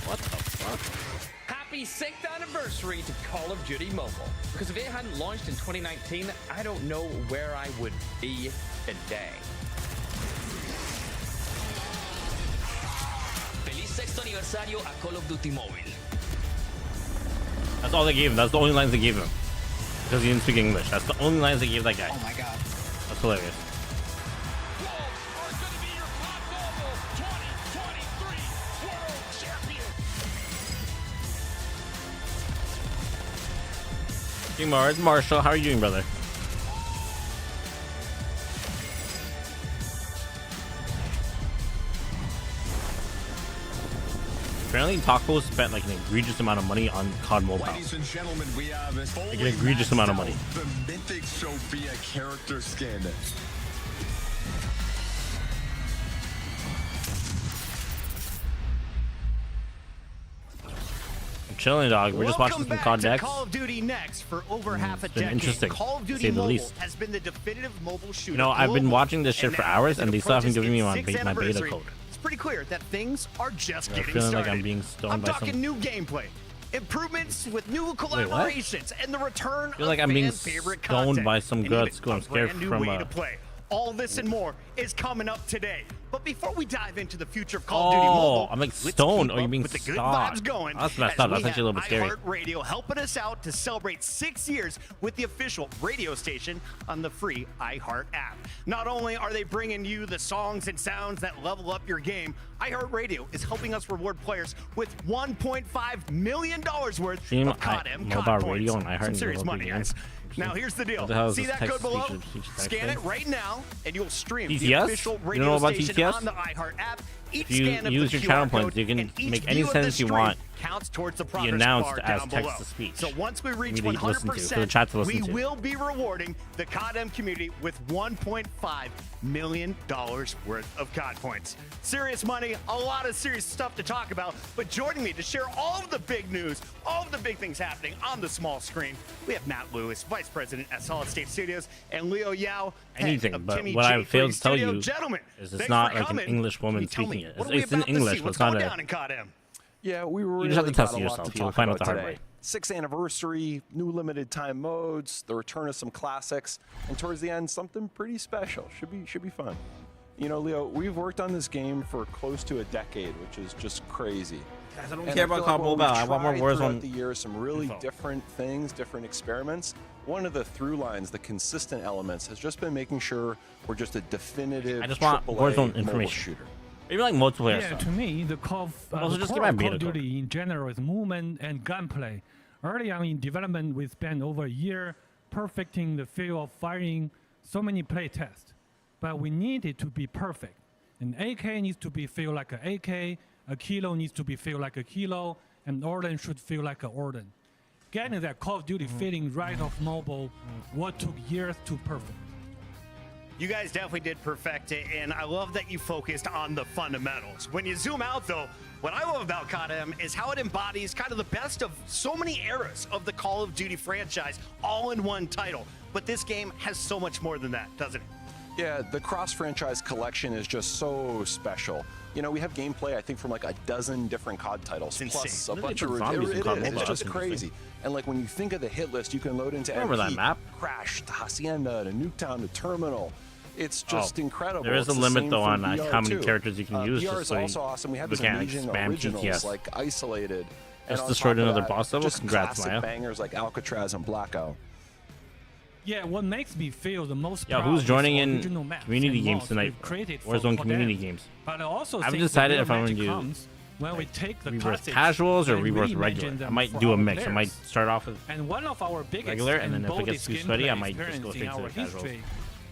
S5: What the fuck?
S20: Happy 6th anniversary to Call of Duty Mobile. Because if it hadn't launched in 2019, I don't know where I would be today.
S21: ¡Feliz sexto
S20: aniversario a Call of Duty Mobile.
S5: That's all they gave him. That's the only lines they gave him. Because he didn't speak English. That's the only lines they gave that guy.
S20: Oh my god.
S5: That's hilarious. Hey Mars, Marshall, how are you doing, brother? Apparently, Taco spent like an egregious amount of money on COD Mobile.
S21: Ladies and gentlemen, we have
S5: like an egregious amount of money.
S21: The Mythic Sophia character skin.
S5: I'm chilling, dog. We're just watching some COD decks.
S22: Call of Duty next for over half a
S5: It's been
S22: decade.
S5: interesting,
S22: Call of
S5: to
S22: Duty
S5: say the
S22: Mobile
S5: least.
S22: has been the definitive mobile shooter.
S5: You know, I've been
S22: globally.
S5: watching this shit for hours, and they still haven't given me my
S22: Sixth
S5: beta
S22: anniversary,
S5: code.
S22: It's pretty clear that things are just
S5: I'm
S22: getting
S5: feeling
S22: started.
S5: like I'm being stoned
S22: I'm
S5: by
S22: talking
S5: some...
S22: new gameplay, improvements with new
S5: what?
S22: collaborations, and the return
S5: I feel like I'm
S22: of
S5: being
S22: fan-favorite
S5: stoned
S22: content.
S5: by some
S22: And
S5: good
S22: even
S5: school. I'm
S22: a
S5: scared
S22: brand new
S5: from
S22: way to play. All this and more is coming up today. But before we dive into the future of Call of Duty Mobile,
S5: I'm like
S22: let's
S5: stoned.
S22: keep
S5: Are you
S22: up
S5: being
S22: with the good
S5: stoned?
S22: vibes going.
S5: That's messed
S22: as
S5: up.
S22: we
S5: That's actually a little bit scary.
S22: iHeartRadio helping us out to celebrate 6 years with the official radio station on the free iHeart app. Not only are they bringing you the songs and sounds that level up your game, iHeartRadio is helping us reward players with $1.5 million worth
S5: Stream
S22: of COD
S5: mobile
S22: points.
S5: radio on iHeart
S22: Some
S5: and
S22: serious
S5: develop
S22: money,
S5: your
S22: guys.
S5: game.
S22: Now here's the deal.
S5: What the hell is
S22: See
S5: this
S22: that
S5: text
S22: code below?
S5: speech
S22: Scan it
S5: thing?
S22: right now, and you'll stream
S5: TTS?
S22: the official
S5: You
S22: radio
S5: don't know about
S22: station
S5: TTS?
S22: on the iHeart app. Each
S5: If you
S22: scan of
S5: use
S22: the
S5: your channel
S22: QR
S5: points,
S22: code
S5: you can
S22: and each
S5: make
S22: view
S5: any
S22: of the
S5: sentence you
S22: stream
S5: want.
S22: Counts towards the
S5: Be
S22: progress
S5: announced
S22: bar
S5: as
S22: down
S5: text
S22: below.
S5: to speech.
S22: So once we reach
S5: For me to listen to, for the chat to listen
S22: we
S5: to.
S22: will be rewarding the CODM community with $1.5 million worth of COD points. Serious money, a lot of serious stuff to talk about. But joining me to share all of the big news, all of the big things happening on the small screen, we have Matt Lewis, Vice President at Solid State Studios, and Leo Yao,
S5: Anything,
S22: head of
S5: but
S22: Timmy
S5: what I
S22: J
S5: failed to tell
S22: Studio.
S5: you
S22: Gentlemen,
S5: is
S22: thanks
S5: it's not
S22: for
S5: like an
S22: coming.
S5: English woman
S22: Can you tell
S5: speaking
S22: me,
S5: it.
S22: what are we
S5: It's in
S22: about to see?
S5: English, but
S22: What's
S5: it's not
S22: going
S5: a...
S22: down in CODM?
S23: Yeah, we
S5: You
S23: really
S5: just have to test
S23: got
S5: it
S23: a lot
S5: yourself.
S23: to
S5: You'll
S23: talk
S5: find out
S23: about
S5: the hard
S23: today.
S5: way.
S23: 6th anniversary, new limited time modes, the return of some classics, and towards the end, something pretty special. Should be fun. You know, Leo, we've worked on this game for close to a decade, which is just crazy.
S5: Guys, I don't
S23: And
S5: care
S23: feel
S5: about
S23: like
S5: COD
S23: what
S5: Mobile.
S23: we've
S5: I want more
S23: tried
S5: Warzone
S23: throughout the years, some really
S5: info.
S23: different things, different experiments. One of the through lines, the consistent elements, has just been making sure we're just a definitive
S5: I just want
S23: AAA
S5: Warzone
S23: mobile
S5: information.
S23: shooter.
S5: Maybe like multiplayer
S24: Yeah,
S5: stuff.
S24: to me, the core
S5: Also,
S24: the
S5: just
S24: core
S5: give
S24: of
S5: my
S24: Call
S5: beta
S24: of
S5: code.
S24: Duty in general is movement and gunplay. Early on in development, we spent over a year perfecting the feel of firing so many play tests. But we need it to be perfect. An AK needs to be feel like an AK, a kilo needs to be feel like a kilo, and Orden should feel like an Orden. Getting that Call of Duty feeling right off mobile, what took years to perfect.
S22: You guys definitely did perfect it, and I love that you focused on the fundamentals. When you zoom out, though, what I love about CODM is how it embodies kind of the best of so many eras of the Call of Duty franchise, all in one title. But this game has so much more than that, doesn't it?
S23: Yeah, the cross-franchise collection is just so special. You know, we have gameplay, I think, from like a dozen different COD titles,
S22: It's
S23: plus
S22: insane.
S23: a bunch of...
S5: zombies in COD
S23: It's
S5: Mobile,
S23: just
S5: that's
S23: crazy.
S5: interesting.
S23: And like when you think of the hit list, you can load into
S5: Remember
S23: MP,
S5: that map?
S23: Crash, to Hacienda, to Nuketown, to Terminal. It's just incredible.
S5: There is
S23: It's
S5: a
S23: the
S5: limit,
S23: same
S5: though,
S23: for
S5: on
S23: VR
S5: how many
S23: too.
S5: characters you can use,
S23: VR
S5: just
S23: is
S5: so
S23: also awesome. We have
S5: we
S23: these
S5: can't
S23: amazing
S5: spam
S23: originals
S5: TTS.
S23: like Isolated. And
S5: Just
S23: on
S5: destroyed
S23: top of
S5: another
S23: that,
S5: boss level?
S23: Just
S5: Congrats,
S23: classic
S5: Maya.
S23: bangers like Alcatraz and Blackout.
S24: Yeah, what makes me feel the most
S5: Yeah,
S24: proud
S5: who's
S24: is
S5: joining
S24: the
S5: in
S24: original maps
S5: community
S24: and
S5: games
S24: mods
S5: tonight?
S24: we've created for
S5: Warzone
S24: them.
S5: community games.
S24: But I also
S5: I haven't
S24: think the
S5: decided
S24: real
S5: if I'm
S24: magic
S5: gonna do
S24: comes when we take the
S5: Rebirth
S24: classics
S5: casuals or
S24: and
S5: Rebirth
S24: reimagine
S5: regular. I
S24: them
S5: might
S24: for
S5: do a
S24: our
S5: mix. I
S24: players.
S5: might start off with
S24: And one of our biggest
S5: regular, and then if it
S24: boldest
S5: gets too sweaty, I
S24: gameplay
S5: might just go
S24: experience in
S5: straight to
S24: our
S5: the casuals.
S24: history,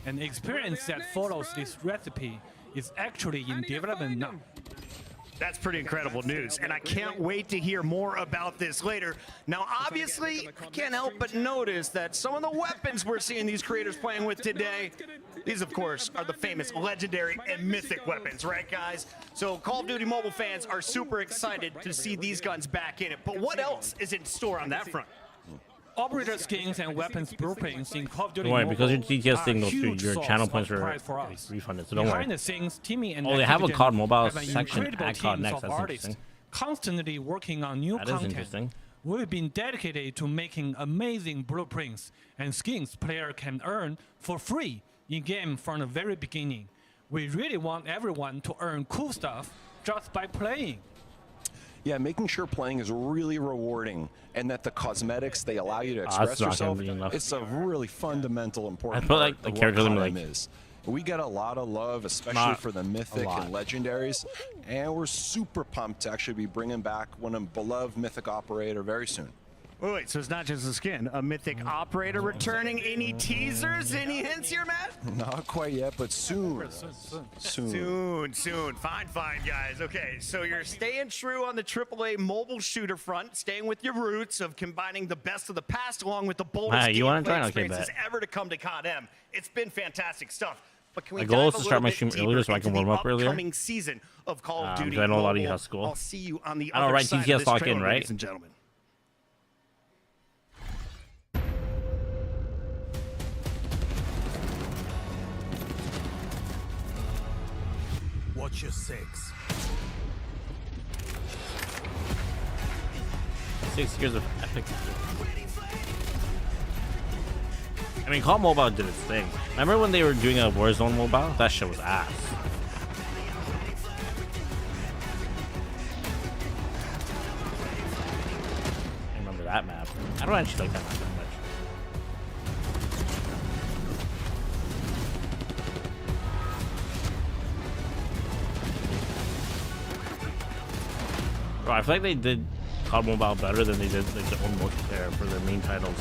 S24: an experience that follows this recipe is actually in development now.
S22: That's pretty incredible news, and I can't wait to hear more about this later. Now, obviously, I can't help but notice that some of the weapons we're seeing these creators playing with today, these, of course, are the famous legendary and mythic weapons, right, guys? So Call of Duty Mobile fans are super excited to see these guns back in it. But what else is in store on that front?
S24: Operator skins and weapons blueprints in Call of Duty
S5: Don't worry,
S24: Mobile
S5: because your TTS thing
S24: are
S5: goes through,
S24: huge
S5: your
S24: source
S5: channel
S24: of
S5: points are
S24: pride for us.
S5: refunded, so don't
S24: Behind
S5: worry.
S24: the scenes, Timmy and
S5: Oh, they have a
S24: Activision
S5: COD Mobile
S24: have an
S5: section
S24: incredible
S5: at COD
S24: teams
S5: Next.
S24: of
S5: That's
S24: artists
S5: interesting.
S24: constantly working on new
S5: That is
S24: content.
S5: interesting.
S24: We've been dedicated to making amazing blueprints and skins player can earn for free in-game from the very beginning. We really want everyone to earn cool stuff just by playing.
S23: Yeah, making sure playing is really rewarding and that the cosmetics, they allow you to express yourself. It's a really fundamental, important
S5: feel like
S23: part
S5: the
S23: of what
S5: character
S23: COD is. We get a lot of love, especially for the mythic and legendaries, and we're super pumped to actually be bringing back one of beloved mythic operator very soon.
S22: Wait, so it's not just a skin, a mythic operator returning. Any teasers, any hints here, Matt?
S23: Not quite yet, but soon.
S22: Soon. Fine, guys. Okay, so you're staying true on the AAA mobile shooter front, staying with your roots of combining the best of the past along with the boldest gameplay experiences ever to come to COD M. It's been fantastic stuff. But can we
S5: My goal
S22: dive
S5: is to
S22: a
S5: start my
S22: little bit
S5: stream earlier so I can warm up earlier.
S22: upcoming season of Call of Duty
S5: I know a lot of you
S22: Mobile?
S5: have school.
S22: I'll see you on the
S5: I don't
S22: other
S5: write
S22: side of
S5: TTS
S22: this
S5: lock in,
S22: trailer,
S5: right?
S22: ladies and gentlemen.
S4: Watch your six.
S5: 6 years of epic. I mean, Call Mobile did its thing. Remember when they were doing a Warzone mobile? That shit was ass. I remember that map. I don't actually like that map that much. Bro, I feel like they did COD Mobile better than they did like their own multiplayer for their main titles.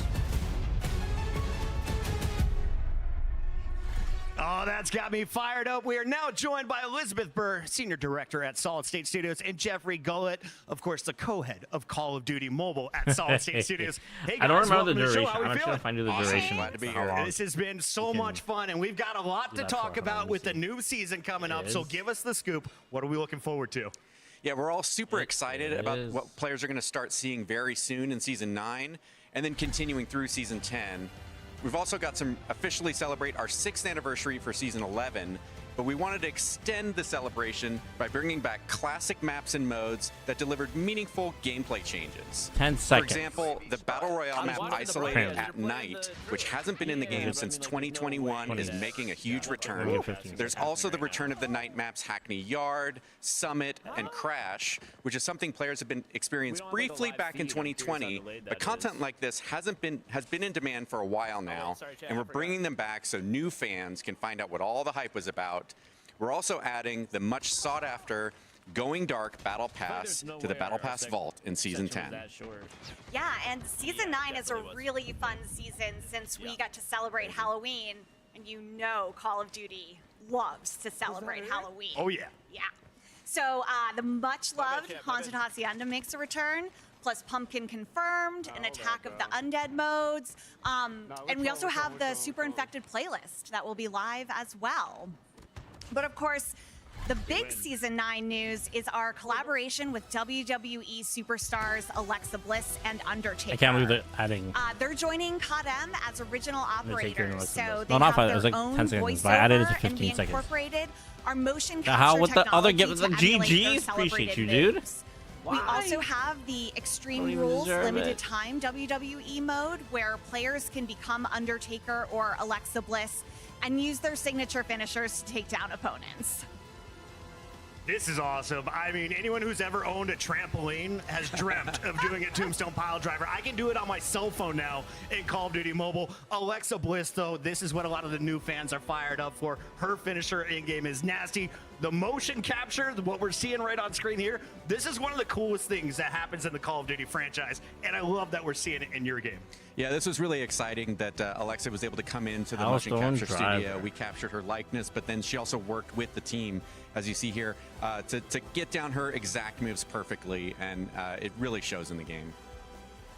S22: Oh, that's got me fired up. We are now joined by Elizabeth Burr, Senior Director at Solid State Studios, and Jeffrey Gullett, of course, the co-head of Call of Duty Mobile at Solid State Studios. Hey guys,
S5: I don't remember the
S22: welcome to
S5: duration.
S22: show. How we
S5: I'm
S22: feeling?
S5: trying to find you the duration.
S22: Glad to be here. This has been so much fun, and we've got a lot to talk about with the new season coming up. So give us the scoop. What are we looking forward to?
S6: Yeah, we're all super excited about what players are going to start seeing very soon in Season 9 and then continuing through Season 10. We've also got some officially celebrate our 6th anniversary for Season 11, but we wanted to extend the celebration by bringing back classic maps and modes that delivered meaningful gameplay changes.
S5: 10 seconds.
S6: For example, the Battle Royale map Isolated at Night, which hasn't been in the game since 2021, is making a huge return. There's also the return of the night maps Hackney Yard, Summit, and Crash, which is something players have been experienced briefly back in 2020, but content like this has been in demand for a while now, and we're bringing them back so new fans can find out what all the hype was about. We're also adding the much sought-after Going Dark Battle Pass to the Battle Pass Vault in Season 10.
S7: Yeah, and Season 9 is a really fun season since we got to celebrate Halloween, and you know Call of Duty loves to celebrate Halloween.
S22: Oh, yeah.
S7: Yeah. So the much-loved Haunted Hacienda makes a return, plus Pumpkin Confirmed, an Attack of the Undead modes, and we also have the Super Infected playlist that will be live as well. But of course, the big Season 9 news is our collaboration with WWE superstars Alexa Bliss and Undertaker.
S5: I can't believe they're adding.
S7: They're joining COD M as original operators, so they
S5: No, not
S7: have
S5: 5. It was
S7: their
S5: like
S7: own
S5: 10 seconds, but I added it to
S7: voiceover, and we
S5: 15 seconds.
S7: incorporated our motion
S5: The hell
S7: capture
S5: with the other
S7: technology
S5: the
S7: to emulate their
S5: GGs? Appreciate
S7: celebrated
S5: you, dude.
S7: moves. We also have the Extreme
S5: Don't even
S7: Rules
S5: deserve
S7: limited
S5: it.
S7: time WWE mode, where players can become Undertaker or Alexa Bliss and use their signature finishers to take down opponents.
S22: This is awesome. I mean, anyone who's ever owned a trampoline has dreamt of doing a Tombstone pile driver. I can do it on my cell phone now in Call of Duty Mobile. Alexa Bliss, though, this is what a lot of the new fans are fired up for. Her finisher in-game is nasty. The motion capture, what we're seeing right on screen here, this is one of the coolest things that happens in the Call of Duty franchise, and I love that we're seeing it in your game.
S6: Yeah, this was really exciting that Alexa was able to come into the motion
S5: Milestone
S6: capture
S5: driver.
S6: studio. We captured her likeness, but then she also worked with the team, as you see here, to get down her exact moves perfectly, and it really shows in the game.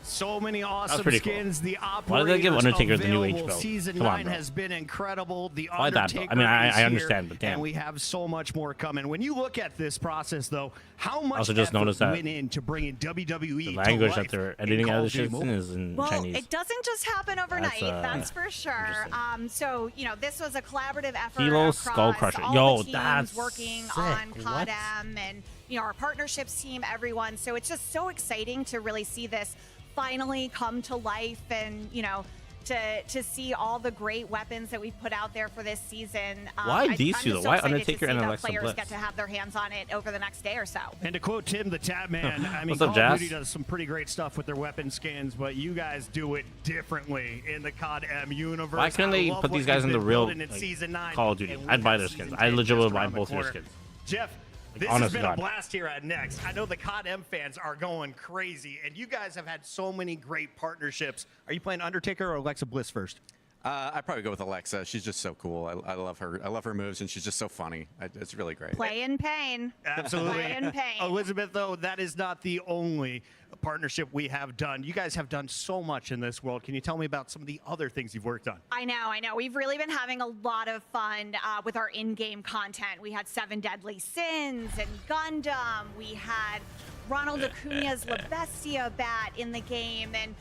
S22: So many awesome
S5: pretty cool.
S22: skins. The
S5: Why did they give
S22: operators
S5: Undertaker the new H
S22: available.
S5: belt?
S22: Season
S5: Come on,
S22: 9
S5: bro.
S22: has been incredible. The
S5: Why that,
S22: Undertaker
S5: though? I mean, I
S22: is here,
S5: understand, but damn.
S22: and we have so much more coming. When you look at this process, though, how much
S5: Also just
S22: effort
S5: noticed that
S22: went into bringing WWE
S5: The language
S22: to
S5: that they're
S22: life in
S5: editing
S22: Call
S5: out of
S22: of
S5: the
S22: Duty
S5: shit
S22: Mobile?
S5: is in
S7: Well,
S5: Chinese.
S7: it doesn't just happen overnight, that's for sure. So, you know, this was a collaborative effort
S5: Kilo
S7: across
S5: Skull Crusher.
S7: all
S5: Yo,
S7: the teams
S5: that's
S7: working
S5: sick.
S7: on
S5: What?
S7: COD M and, you know, our partnerships team, everyone. So it's just so exciting to really see this finally come to life and, you know, to see all the great weapons that we've put out there for this season.
S5: Why these two, though? Why Undertaker and
S7: Alexa
S5: Alexa
S7: players
S5: Bliss?
S7: get to have their hands on it over the next day or so.
S22: And to quote Tim the Tap Man, I mean,
S5: What's up,
S22: Call of
S5: Jazz?
S22: Duty does some pretty great stuff with their weapon skins, but you guys do it differently in the COD M universe.
S5: Why couldn't
S22: I
S5: they
S22: love
S5: put
S22: what
S5: these guys
S22: you've
S5: in the
S22: been
S5: real
S22: building in
S5: like,
S22: Season 9,
S5: Call of Duty?
S22: and
S5: I'd
S22: we
S5: buy
S22: have
S5: their
S22: Season
S5: skins.
S22: 10
S5: I legit would
S22: just
S5: buy
S22: around the
S5: both their
S22: corner.
S5: skins.
S22: Jeff, this
S5: honest
S22: has been
S5: to
S22: a
S5: God.
S22: blast here at Next. I know the COD M fans are going crazy, and you guys have had so many great partnerships. Are you playing Undertaker or Alexa Bliss first?
S6: I'd probably go with Alexa. She's just so cool. I love her. I love her moves, and she's just so funny. It's really great.
S7: Play in pain.
S22: Absolutely.
S7: Play in pain.
S22: Elizabeth, though, that is not the only partnership we have done. You guys have done so much in this world. Can you tell me about some of the other things you've worked on?
S7: I know. We've really been having a lot of fun with our in-game content. We had 7 Deadly Sins and Gundam. We had Ronald Acuna's La Bestia bat in the game. And,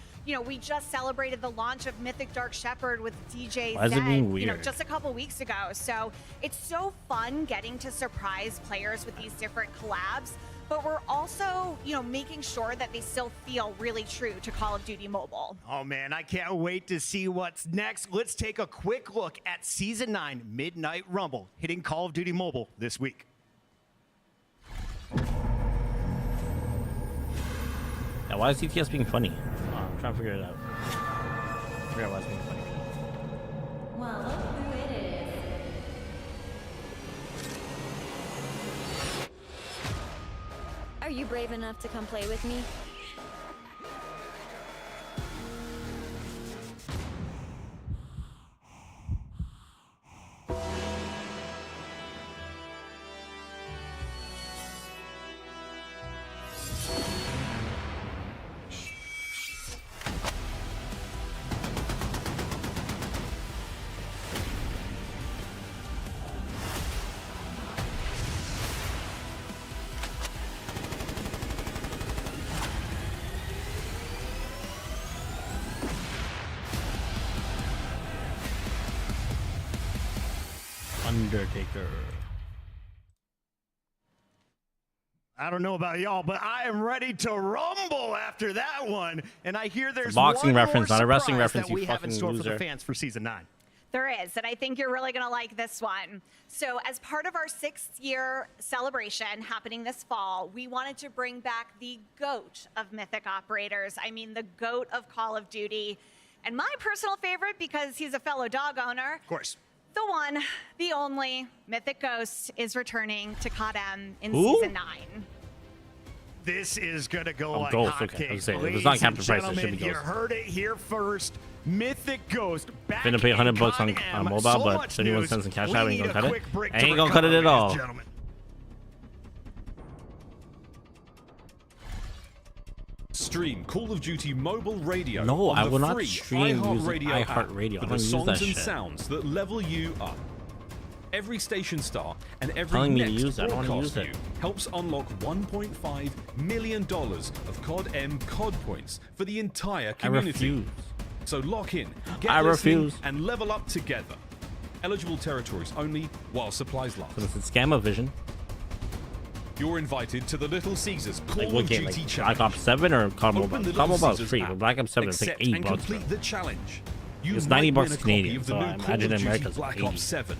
S7: we just celebrated the launch of Mythic Dark Shepherd with DJ
S5: Why is it
S7: Zed,
S5: being weird?
S7: just a couple weeks ago. So it's so fun getting to surprise players with these different collabs. But we're also, making sure that they still feel really true to Call of Duty Mobile.
S22: Oh, man, I can't wait to see what's next. Let's take a quick look at Season 9 Midnight Rumble hitting Call of Duty Mobile this week.
S5: Yeah, why is CTS being funny? I'm trying to figure it out. Figure out why it's being funny.
S19: Well, look who it is. Are you brave enough to come play with me?
S5: Undertaker.
S22: I don't know about y'all, but I am ready to rumble after that one. And I hear there's
S5: boxing
S22: one
S5: reference,
S22: more
S5: not a wrestling
S22: surprise
S5: reference,
S22: that
S5: you
S22: we have in
S5: fucking
S22: store for
S5: loser.
S22: the fans for Season 9.
S7: There is, and I think you're really going to like this one. So as part of our 6th year celebration happening this fall, we wanted to bring back the GOAT of Mythic operators. I mean, the GOAT of Call of Duty. And my personal favorite, because he's a fellow dog owner.
S22: Of course.
S7: The one, the only, Mythic Ghost is returning to COD M in
S22: Who?
S7: Season 9.
S22: This is going to go
S5: Oh,
S22: like
S5: Ghost,
S22: hotcakes.
S5: okay. I was saying, if it's
S22: Ladies
S5: not
S22: and
S5: Captain Price, it should
S22: gentlemen,
S5: be
S22: you
S5: Ghost.
S22: heard it here first. Mythic Ghost back
S5: Finna pay 100 bucks
S22: in
S5: on
S22: COD M.
S5: mobile,
S22: So
S5: but
S22: much
S5: 71
S22: news.
S5: cents in cash
S22: We
S5: out, ain't
S22: need
S5: gonna
S22: a
S5: cut it.
S22: quick break
S5: I
S22: to
S5: ain't gonna cut it
S22: recover,
S5: at all.
S22: ladies and gentlemen.
S11: Stream Call of Duty Mobile Radio.
S5: No,
S11: on
S5: I
S11: the
S5: will not
S11: free
S5: stream
S11: iHeartRadio
S5: using
S11: app
S5: iHeartRadio.
S11: for
S5: I
S11: the
S5: don't use
S11: songs
S5: that
S11: and
S5: shit.
S11: sounds that level you up. Every station star and every
S5: Telling me to
S11: next
S5: use it, I don't wanna
S11: broadcast
S5: use it.
S11: view helps unlock $1.5 million of COD M COD points for the entire community.
S5: refuse.
S11: So lock in, get
S5: I
S11: listening,
S5: refuse.
S11: and level up together. Eligible territories only while supplies last.
S5: So this is Scam-O-Vision.
S11: You're invited to the Little Caesars Call
S5: Like what
S11: of
S5: game?
S11: Duty
S5: Like
S11: Challenge.
S5: Black Ops 7 or COD
S11: Open
S5: Mobile?
S11: the
S5: COD
S11: Little
S5: Mobile is
S11: Caesars
S5: free,
S11: app,
S5: but Black Ops 7 is like
S11: accept
S5: $8
S11: and
S5: bro.
S11: complete the challenge. You
S5: It's
S11: might
S5: $90
S11: win a
S5: Canadian,
S11: copy of the
S5: so
S11: new
S5: I
S11: Call
S5: imagine
S11: of
S5: in
S11: Duty
S5: America it's
S11: Black
S5: 80.
S11: Ops 7.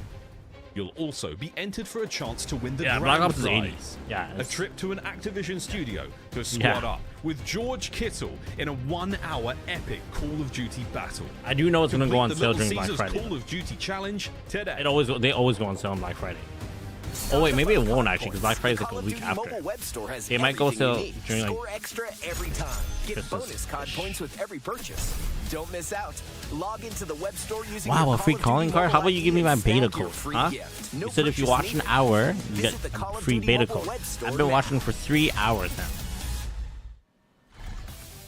S11: You'll also be entered for a chance to win the
S5: Yeah,
S11: grand
S5: Black Ops is 80.
S11: prize.
S5: Yeah,
S11: a
S5: it's-
S11: trip to an Activision studio to squad
S5: Yeah.
S11: up with George Kittle in a 1-hour epic Call of Duty battle.
S5: I do know it's gonna go on
S11: Complete the
S5: sale
S11: Little
S5: during Black
S11: Caesars
S5: Friday.
S11: Call of Duty challenge today.
S5: They always go on sale on Black Friday. Oh wait, maybe it won't actually, because Black Friday is like a week after.
S4: Web store has
S5: It might go
S4: everything you
S5: sale
S4: need.
S5: during like
S4: Score extra every time. Get
S5: Christmas.
S4: bonus COD points with every purchase. Don't miss out. Log into the web store using
S5: Wow,
S4: your
S5: a free
S4: Call of
S5: calling
S4: Duty
S5: card? How about
S4: mobile
S5: you give me
S4: ID
S5: my
S4: and
S5: beta
S4: snag your
S5: code,
S4: free
S5: huh?
S4: gift.
S5: You
S4: No
S5: said if you
S4: purchase
S5: watch an
S4: needed.
S5: hour, you
S4: Visit
S5: get
S4: the
S5: a
S4: Call of
S5: free
S4: Duty
S5: beta
S4: mobile
S5: code.
S4: web store
S5: I've been
S4: now.
S5: watching for 3 hours now.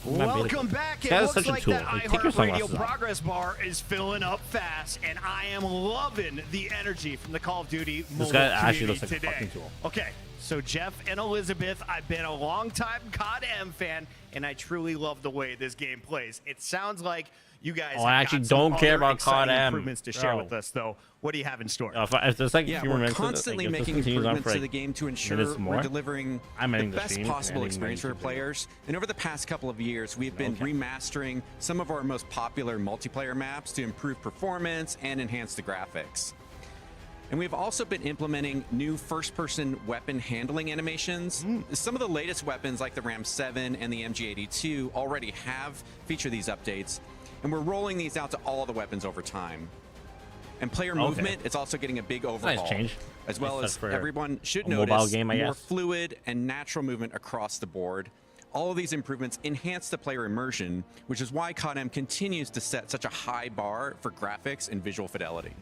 S5: My beta
S22: Welcome
S5: code.
S22: back.
S5: This
S22: It
S5: guy is
S22: looks
S5: such a
S22: like
S5: tool.
S22: that
S5: Like, take your sunglasses
S22: iHeartRadio
S5: off.
S22: progress bar is filling up fast, and I am loving the energy from the Call of Duty mobile
S5: guy actually
S22: community
S5: looks like a
S22: today.
S5: fucking tool.
S22: Okay, so Jeff and Elizabeth, I've been a long-time COD M fan, and I truly love the way this game plays. It sounds like You guys
S5: I actually don't care about COD M.
S22: improvements to share with us, though. What do you have in store?
S5: If there's like
S6: yeah,
S5: few more
S6: we're
S5: minutes,
S6: constantly
S5: like,
S6: making improvements to the game to ensure we're delivering the best possible experience for our players. And over the past couple of years, we've been remastering some of our most popular multiplayer maps to improve performance and enhance the graphics. And we've also been implementing new first-person weapon handling animations. Some of the latest weapons, like the Ram 7 and the MG82, already feature these updates, and we're rolling these out to all of the weapons over time. And player movement, it's also getting a big overhaul.
S5: Nice change.
S6: As well as everyone should
S5: notice,
S6: notice,
S5: game,
S6: more fluid and natural movement across the board. All of these improvements enhance the player immersion, which is why COD M continues to set such a high bar for graphics and visual fidelity.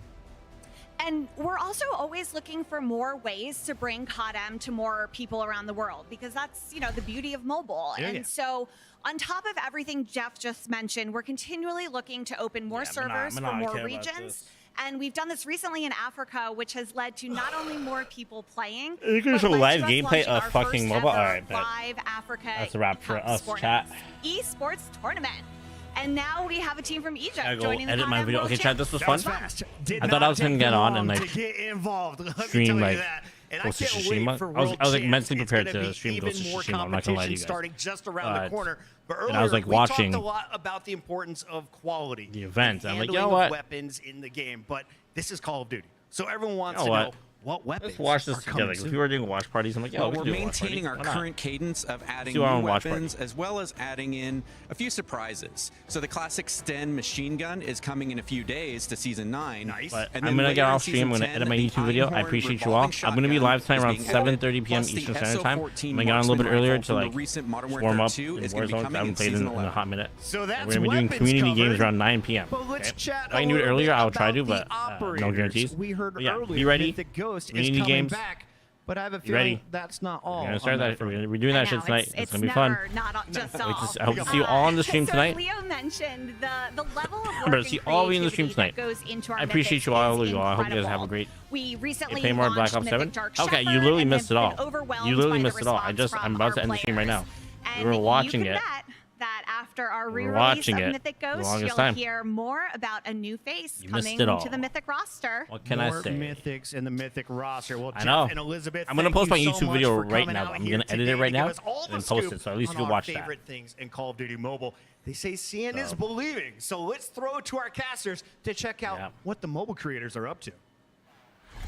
S7: And we're also always looking for more ways to bring COD M to more people around the world, because that's, you know, the beauty of mobile. So on top of everything Jeff just mentioned, we're continually looking to open more servers for more regions. And we've done this recently in Africa, which has led to not only more people playing,
S5: you can show live gameplay of fucking mobile. All right,
S7: live Africa.
S5: That's a wrap for us, chat.
S7: Esports tournament. And now we have a time Egypt
S5: I go
S7: joining
S5: edit
S7: the
S5: my video. Okay, chat, this was fun. I thought I was
S22: going
S5: gonna get on and like stream like Ghost of Tsushima. I was like mentally prepared to stream Ghost of Tsushima. I'm not gonna lie to you guys.
S22: Starting just around the corner. But earlier,
S5: I was like watching
S22: we talked a lot about the importance of quality.
S5: The event. I'm like, you know
S22: handling
S5: what?
S22: of weapons in the game, but this is Call of Duty, so everyone wants
S5: You know
S22: to
S5: what?
S22: know what weapons.
S5: Let's watch this
S22: are
S5: together.
S22: coming
S5: If
S22: soon.
S5: we were doing watch parties, I'm like,
S6: Well, we're maintaining our current cadence of adding new weapons, as well as adding in a few surprises. So the classic Sten machine gun is coming in a few days to Season 9.
S5: Nice. I'm going to get off stream. I'm going to edit my YouTube video. I appreciate you all. I'm going to be live tonight around 7:30 p.m. Eastern Standard Time. I'm going to get on a little bit earlier to like warm up in Warzone. I haven't played in a hot minute.
S22: So that's
S5: we're going to be doing community games around 9 p.m.
S22: But let's chat
S5: if I can do it earlier, I'll try to, but no guarantees.
S22: We heard
S5: yeah,
S22: earlier
S5: be ready.
S22: Mythic Ghost
S5: community
S22: is coming
S5: games.
S22: back. But I have a
S5: You ready?
S22: feeling that's not all.
S5: We're gonna start that. We're doing that shit tonight. It's gonna be fun.
S7: Not just all.
S5: I hope to see you all on the stream
S7: so
S5: tonight.
S7: Leo mentioned the level of
S5: I'm gonna see all of you in the stream tonight.
S7: Goes into our
S5: I appreciate you all. I hope you guys have a great.
S7: We recently
S5: play more Black Ops 7. Okay, you literally missed it all. You literally missed it all. I'm about to end the stream right now. We were watching it.
S7: That after our
S5: We're
S7: re-release
S5: watching
S7: of
S5: it
S7: Mythic
S5: the
S7: Ghost,
S5: longest
S7: you'll
S5: time.
S7: hear more about a new face
S5: You missed
S7: coming
S5: it all.
S7: to the Mythic roster.
S5: What can
S22: More
S5: I say?
S22: Mythics in the Mythic roster. Well,
S5: I know.
S22: Jeff and Elizabeth,
S5: I'm gonna post my
S22: thank you so
S5: YouTube video
S22: much for
S5: right
S22: coming
S5: now.
S22: out
S5: I'm
S22: here
S5: gonna edit it
S22: today
S5: right
S22: to
S5: now
S22: give us all the
S5: and post
S22: scoop
S5: it, so at least you
S22: on
S5: can watch
S22: our
S5: that.
S22: favorite things in Call of Duty Mobile. They say seeing is believing. So let's throw it to our casters to check out what the mobile creators are up to.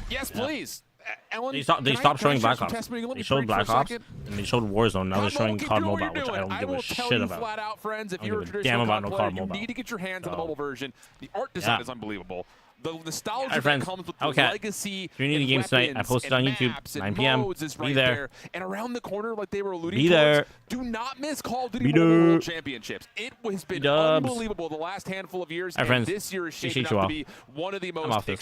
S12: Yes, please. Ellen,
S5: They stopped showing Black Ops.
S12: testimony? Let
S5: They
S12: me
S5: showed
S12: break for a
S5: Black Ops
S12: second.
S5: and they showed Warzone. Now they're showing
S12: Keep
S5: COD
S12: doing what
S5: Mobile,
S12: you're
S5: which I
S12: doing.
S5: don't give a
S12: will
S5: shit
S12: tell you
S5: about.
S12: flat out, friends, if
S5: I don't
S12: you're a
S5: give a damn
S12: traditional
S5: about
S12: COD
S5: no
S12: player,
S5: COD
S12: you
S5: Mobile.
S12: need to get your hands on the mobile version. The art design is unbelievable. The nostalgia that
S5: friends.
S12: comes with the
S5: Okay.
S12: legacy
S5: Community
S12: and
S5: games tonight. I
S12: weapons
S5: posted
S12: and
S5: on YouTube,
S12: maps and
S5: 9 p.m.
S12: modes is
S5: Be
S12: right
S5: there.
S12: And around the corner, like they were alluding
S5: Be
S12: towards,
S5: there.
S12: do not miss Call of Duty
S5: Be
S12: Mobile
S5: there.
S12: World Championships. It has been
S5: Dubs.
S12: unbelievable the last handful of years,
S5: Hi,
S12: and
S5: friends.
S12: this year is shaping
S5: Appreciate
S12: up
S5: you
S12: to
S5: all.
S12: be one of the
S5: I'm
S12: most
S5: off this.